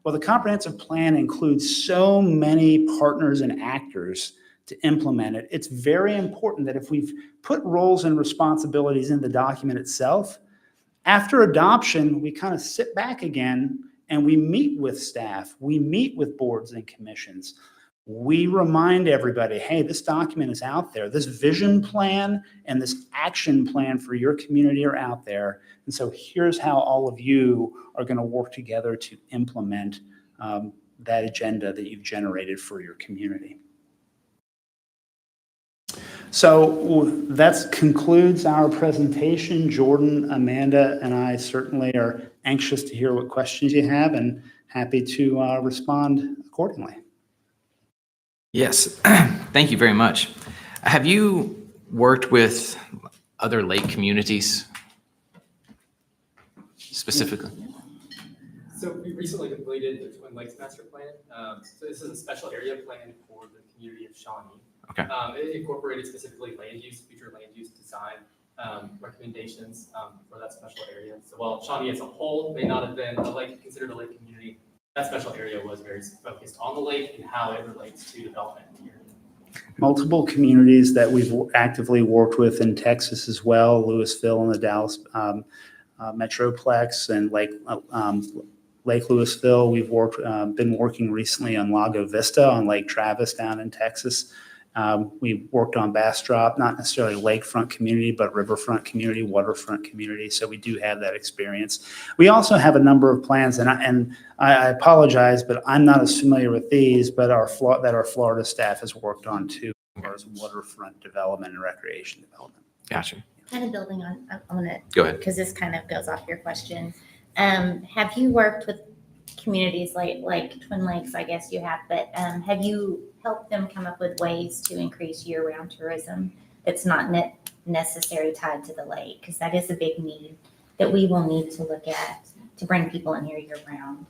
Well, the comprehensive plan includes so many partners and actors to implement it. It's very important that if we've put roles and responsibilities in the document itself, after adoption, we kind of sit back again and we meet with staff, we meet with boards and commissions. We remind everybody, hey, this document is out there. This vision plan and this action plan for your community are out there. And so here's how all of you are going to work together to implement that agenda that you've generated for your community. So that concludes our presentation. Jordan, Amanda, and I certainly are anxious to hear what questions you have and happy to respond accordingly. Yes, thank you very much. Have you worked with other lake communities specifically? So we recently completed the Twin Lakes Master Plan. So this is a special area plan for the community of Shawnee. Okay. It incorporated specifically land use, future land use design recommendations for that special area. So while Shawnee as a whole may not have been considered a lake community, that special area was very focused on the lake and how it relates to development in the area. Multiple communities that we've actively worked with in Texas as well, Louisville and the Dallas Metroplex and Lake Louisville. We've been working recently on Lago Vista on Lake Travis down in Texas. We worked on Bastrop, not necessarily lakefront community, but riverfront community, waterfront community. So we do have that experience. We also have a number of plans, and I apologize, but I'm not as familiar with these, but our Florida staff has worked on too. far as waterfront development and recreation development. Gotcha. Kind of building on, I want to. Go ahead. Because this kind of goes off your question. Have you worked with communities like Twin Lakes, I guess you have, but have you helped them come up with ways to increase year-round tourism that's not necessarily tied to the lake? Because that is a big need that we will need to look at to bring people in here year-round.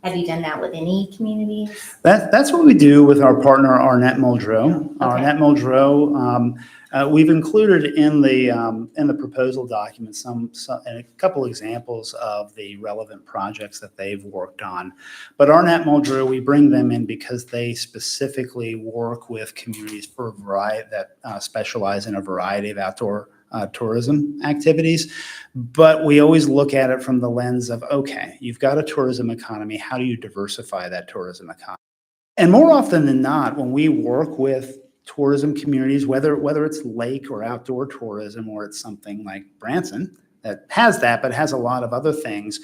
Have you done that with any communities? That's what we do with our partner Arnett Muldrow. Arnett Muldrow, we've included in the proposal document a couple examples of the relevant projects that they've worked on. But Arnett Muldrow, we bring them in because they specifically work with communities for a variety that specialize in a variety of outdoor tourism activities. But we always look at it from the lens of, okay, you've got a tourism economy. How do you diversify that tourism economy? And more often than not, when we work with tourism communities, whether it's lake or outdoor tourism, or it's something like Branson that has that, but has a lot of other things,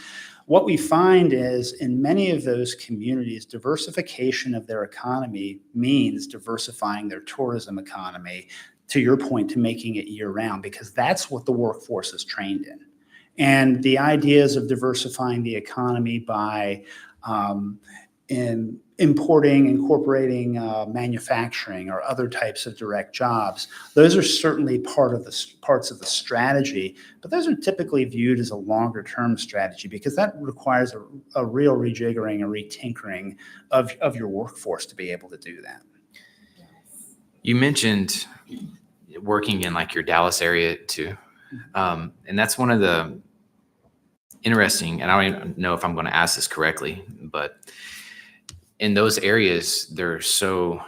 what we find is in many of those communities, diversification of their economy means diversifying their tourism economy, to your point, to making it year-round, because that's what the workforce is trained in. And the ideas of diversifying the economy by incorporating manufacturing or other types of direct jobs, those are certainly parts of the strategy, but those are typically viewed as a longer-term strategy because that requires a real rejiggering, a retinkering of your workforce to be able to do that. You mentioned working in like your Dallas area too. And that's one of the interesting, and I don't even know if I'm going to ask this correctly, but in those areas, they're so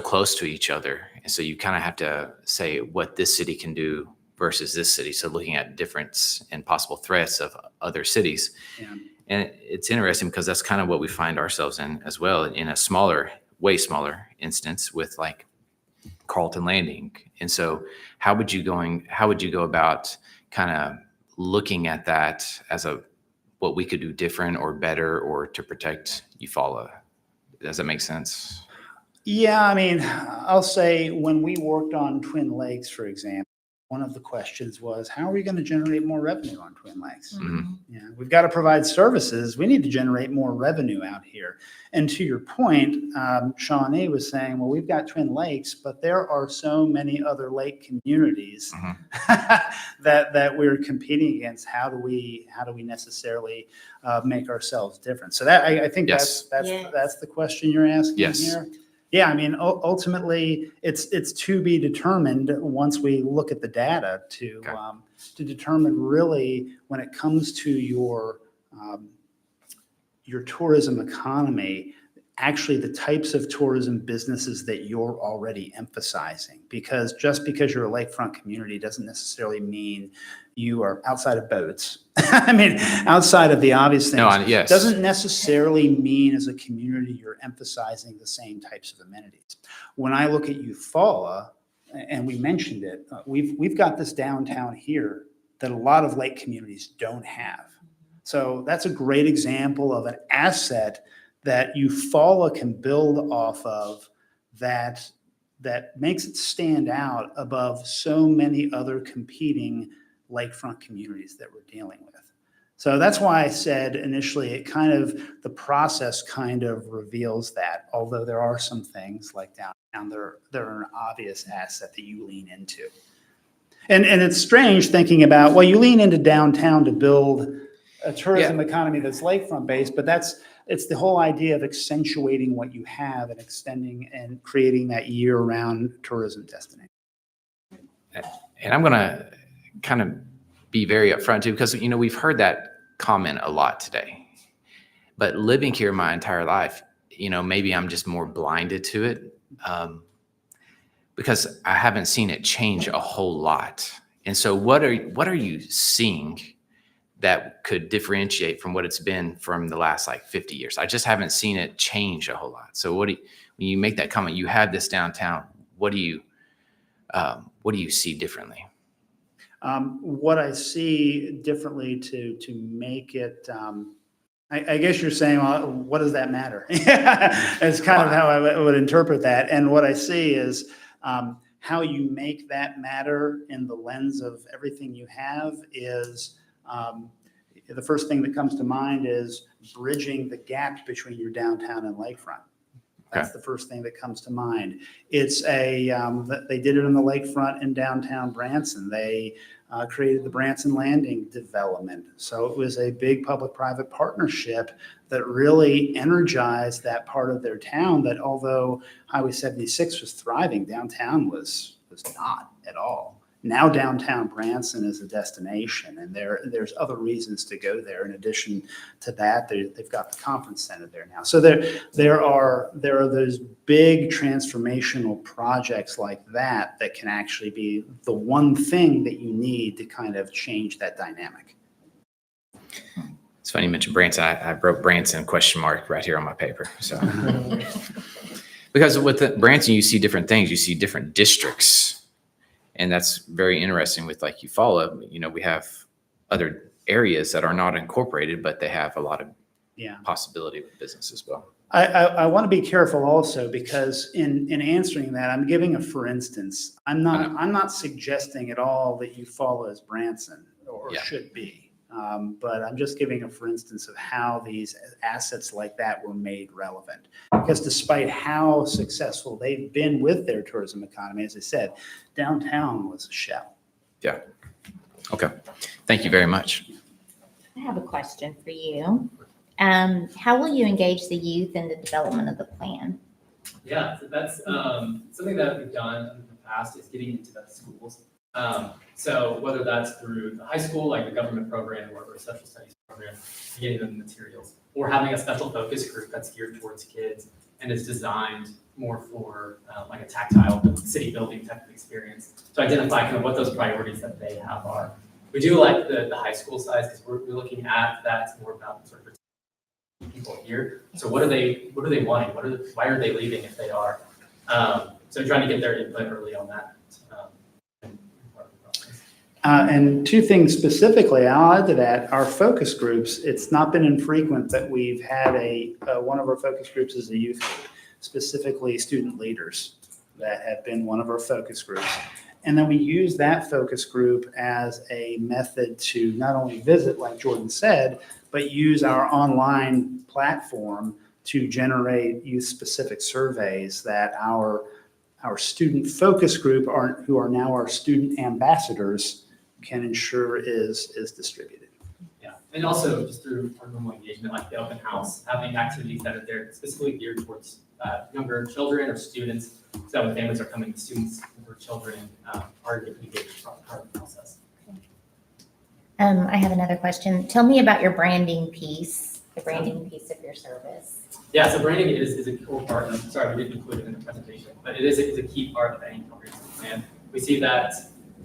close to each other. And so you kind of have to say what this city can do versus this city. So looking at difference and possible threats of other cities. Yeah. And it's interesting because that's kind of what we find ourselves in as well, in a way smaller instance with like Carlton Landing. And so how would you go about kind of looking at that as what we could do different or better or to protect Eufaula? Does that make sense? Yeah, I mean, I'll say when we worked on Twin Lakes, for example, one of the questions was, how are we going to generate more revenue on Twin Lakes? Mm-hmm. Yeah, we've got to provide services. We need to generate more revenue out here. And to your point, Shawnee was saying, well, we've got Twin Lakes, but there are so many other lake communities that we're competing against. How do we necessarily make ourselves different? So that I think Yes. that's the question you're asking here. Yeah, I mean, ultimately, it's to be determined once we look at the data to determine really when it comes to your tourism economy, actually the types of tourism businesses that you're already emphasizing. Because just because you're a lakefront community doesn't necessarily mean you are outside of boats. I mean, outside of the obvious things. Yes. Doesn't necessarily mean as a community you're emphasizing the same types of amenities. When I look at Eufaula, and we mentioned it, we've got this downtown here that a lot of lake communities don't have. So that's a great example of an asset that Eufaula can build off of that makes it stand out above so many other competing lakefront communities that we're dealing with. So that's why I said initially the process kind of reveals that, although there are some things like downtown, they're an obvious asset that you lean into. And it's strange thinking about, well, you lean into downtown to build a tourism economy that's lakefront based, but it's the whole idea of accentuating what you have and extending and creating that year-round tourism destination. And I'm going to kind of be very upfront too, because, we've heard that comment a lot today, but living here my entire life, maybe I'm just more blinded to it because I haven't seen it change a whole lot. And so what are you seeing that could differentiate from what it's been from the last 50 years? I just haven't seen it change a whole lot. So when you make that comment, you have this downtown, what do you see differently? What I see differently to make it I guess you're saying, well, what does that matter? It's kind of how I would interpret that. And what I see is how you make that matter in the lens of everything you have is the first thing that comes to mind is bridging the gap between your downtown and lakefront. That's the first thing that comes to mind. It's they did it on the lakefront in downtown Branson. They created the Branson Landing development. So it was a big public-private partnership that really energized that part of their town that although Highway 76 was thriving, downtown was not at all. Now downtown Branson is a destination, and there's other reasons to go there. In addition to that, they've got the conference center there now. So there are those big transformational projects like that that can actually be the one thing that you need to kind of change that dynamic. It's funny you mentioned Branson. I wrote Branson ? Right here on my paper. So because with Branson, you see different things. You see different districts. And that's very interesting with like Eufaula, we have other areas that are not incorporated, but they have a lot of possibility with business as well. I want to be careful also because in answering that, I'm giving a for instance. I'm not suggesting at all that Eufaula is Branson or should be. But I'm just giving a for instance of how these assets like that were made relevant. Because despite how successful they've been with their tourism economy, as I said, downtown was a shell. Yeah. Okay. Thank you very much. I have a question for you. How will you engage the youth in the development of the plan? Yeah, so that's something that we've done in the past is getting into the schools. So whether that's through the high school, like the government program or social studies program, getting them materials, or having a special focus group that's geared towards kids and is designed more for like a tactile city building type of experience to identify kind of what those priorities that they have are. We do like the high school size because we're looking at that more about sort of people here. So what are they wanting? Why are they leaving if they are? So trying to get their input early on that. And two things specifically, I'll add to that, our focus groups, it's not been infrequent that we've had one of our focus groups is a youth group, specifically student leaders that have been one of our focus groups. And then we use that focus group as a method to not only visit, like Jordan said, but use our online platform to generate youth-specific surveys that our student focus group, who are now our student ambassadors, can ensure is distributed. Yeah, and also just through our normal engagement, like the open house, having activities that are there specifically geared towards younger children or students. So when families are coming, students or children are engaged as part of the process. I have another question. Tell me about your branding piece, the branding piece of your service. Yeah, so branding is a core part. And I'm sorry, we didn't include it in the presentation, but it is a key part of any comprehensive plan. We see that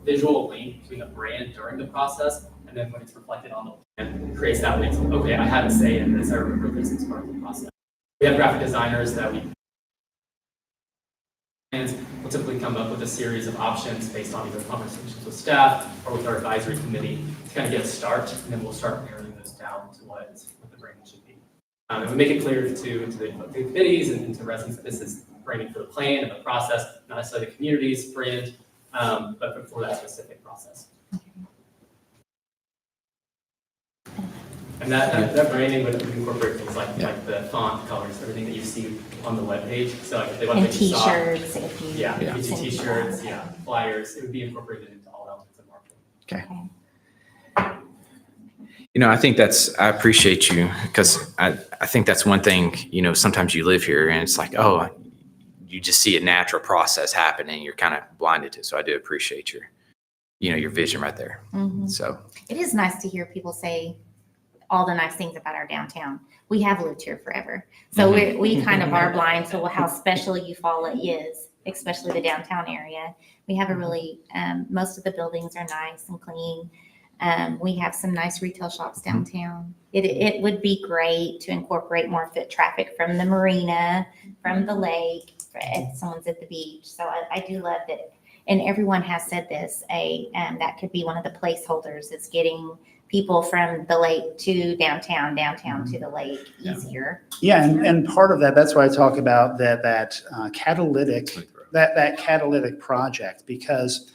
visual link between the brand during the process, and then when it's reflected on the plan, it creates that link. Okay, I had a say in this. I remember this as part of the process. We have graphic designers that we'll typically come up with a series of options based on either conversations with staff or with our advisory committee to kind of get a start, and then we'll start narrowing those down to what the branding should be. And we make it clear to the committees and to residents that this is branding for the plan and the process, not necessarily the community's brand, but for that specific process. And that branding would incorporate things like the font colors, everything that you see on the webpage. So like if they want And to t-shirts, if you t-shirts, flyers, it would be incorporated into all elements of marketing. Okay. I appreciate you because I think that's one thing, sometimes you live here and it's like, oh, you just see a natural process happening. You're kind of blinded to it. So I do appreciate your vision right there. Mm-hmm. So it is nice to hear people say all the nice things about our downtown. We have lived here forever. So we kind of are blind to how special Eufaula is, especially the downtown area. We have a really, most of the buildings are nice and clean. We have some nice retail shops downtown. It would be great to incorporate more foot traffic from the marina, from the lake, if someone's at the beach. So I do love that. And everyone has said this, that could be one of the placeholders is getting people from the lake to downtown, downtown to the lake easier. Yeah, and part of that, that's why I talk about that catalytic, that catalytic project, because,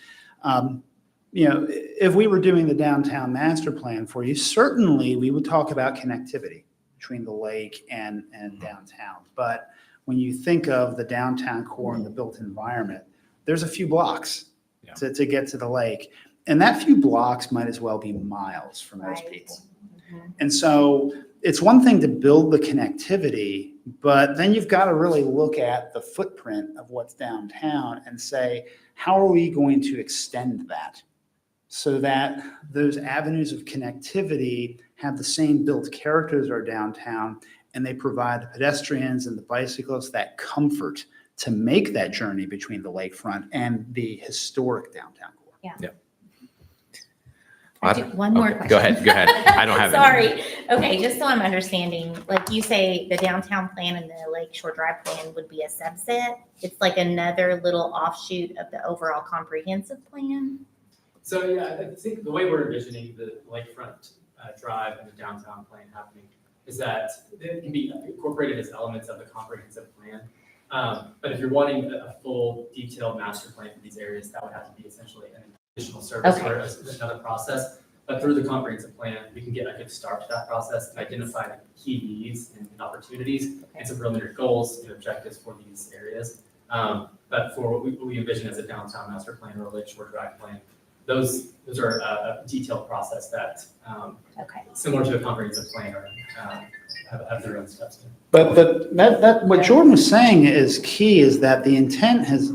if we were doing the downtown master plan for you, certainly we would talk about connectivity between the lake and downtown. But when you think of the downtown core and the built environment, there's a few blocks to get to the lake. And that few blocks might as well be miles for most people. And so it's one thing to build the connectivity, but then you've got to really look at the footprint of what's downtown and say, how are we going to extend that so that those avenues of connectivity have the same built character as our downtown, and they provide the pedestrians and the bicyclists that comfort to make that journey between the lakefront and the historic downtown core. Yeah. I do one more question. Go ahead. I don't have any. Sorry. Okay, just so I'm understanding, like you say, the downtown plan and the Lakeshore Drive plan would be a subset. It's like another little offshoot of the overall comprehensive plan. So yeah, I think the way we're envisioning the lakefront drive and the downtown plan happening is that it can be incorporated as elements of the comprehensive plan. But if you're wanting a full detailed master plan for these areas, that would have to be essentially an additional service or another process. But through the comprehensive plan, we can get a good start to that process and identify the key needs and opportunities and some preliminary goals and objectives for these areas. But for what we envision as a downtown master plan or a Lakeshore Drive plan, those are a detailed process that, similar to a comprehensive plan, or have their own steps in. But that what Jordan was saying is key, is that the intent has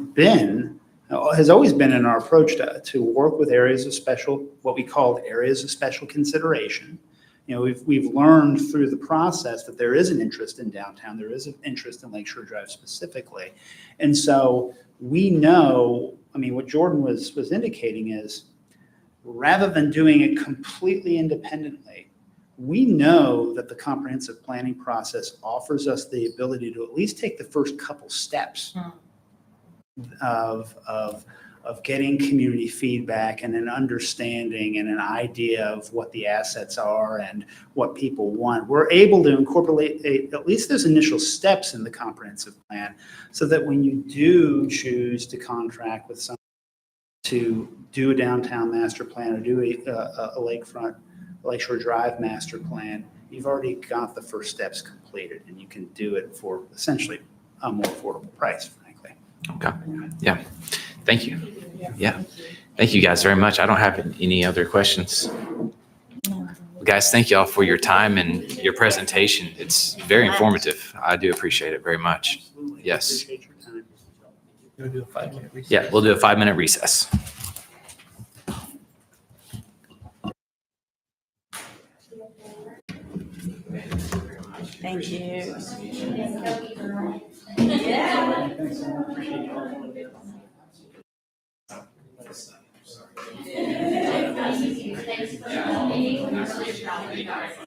always been in our approach to work with areas of special, what we call areas of special consideration. We've learned through the process that there is an interest in downtown, there is an interest in Lakeshore Drive specifically. And so we know, what Jordan was indicating is, rather than doing it completely independently, we know that the comprehensive planning process offers us the ability to at least take the first couple steps of getting community feedback and an understanding and an idea of what the assets are and what people want. We're able to incorporate at least those initial steps in the comprehensive plan, so that when you do choose to contract with someone to do a downtown master plan or do a lakefront, Lakeshore Drive master plan, you've already got the first steps completed, and you can do it for essentially a more affordable price, frankly. Okay. Yeah. Thank you. Yeah. Thank you guys very much. I don't have any other questions. Guys, thank you all for your time and your presentation. It's very informative. I do appreciate it very much. Yes. We'll do a 5-minute recess. Yeah, we'll do a 5-minute recess. Thank you. Yeah.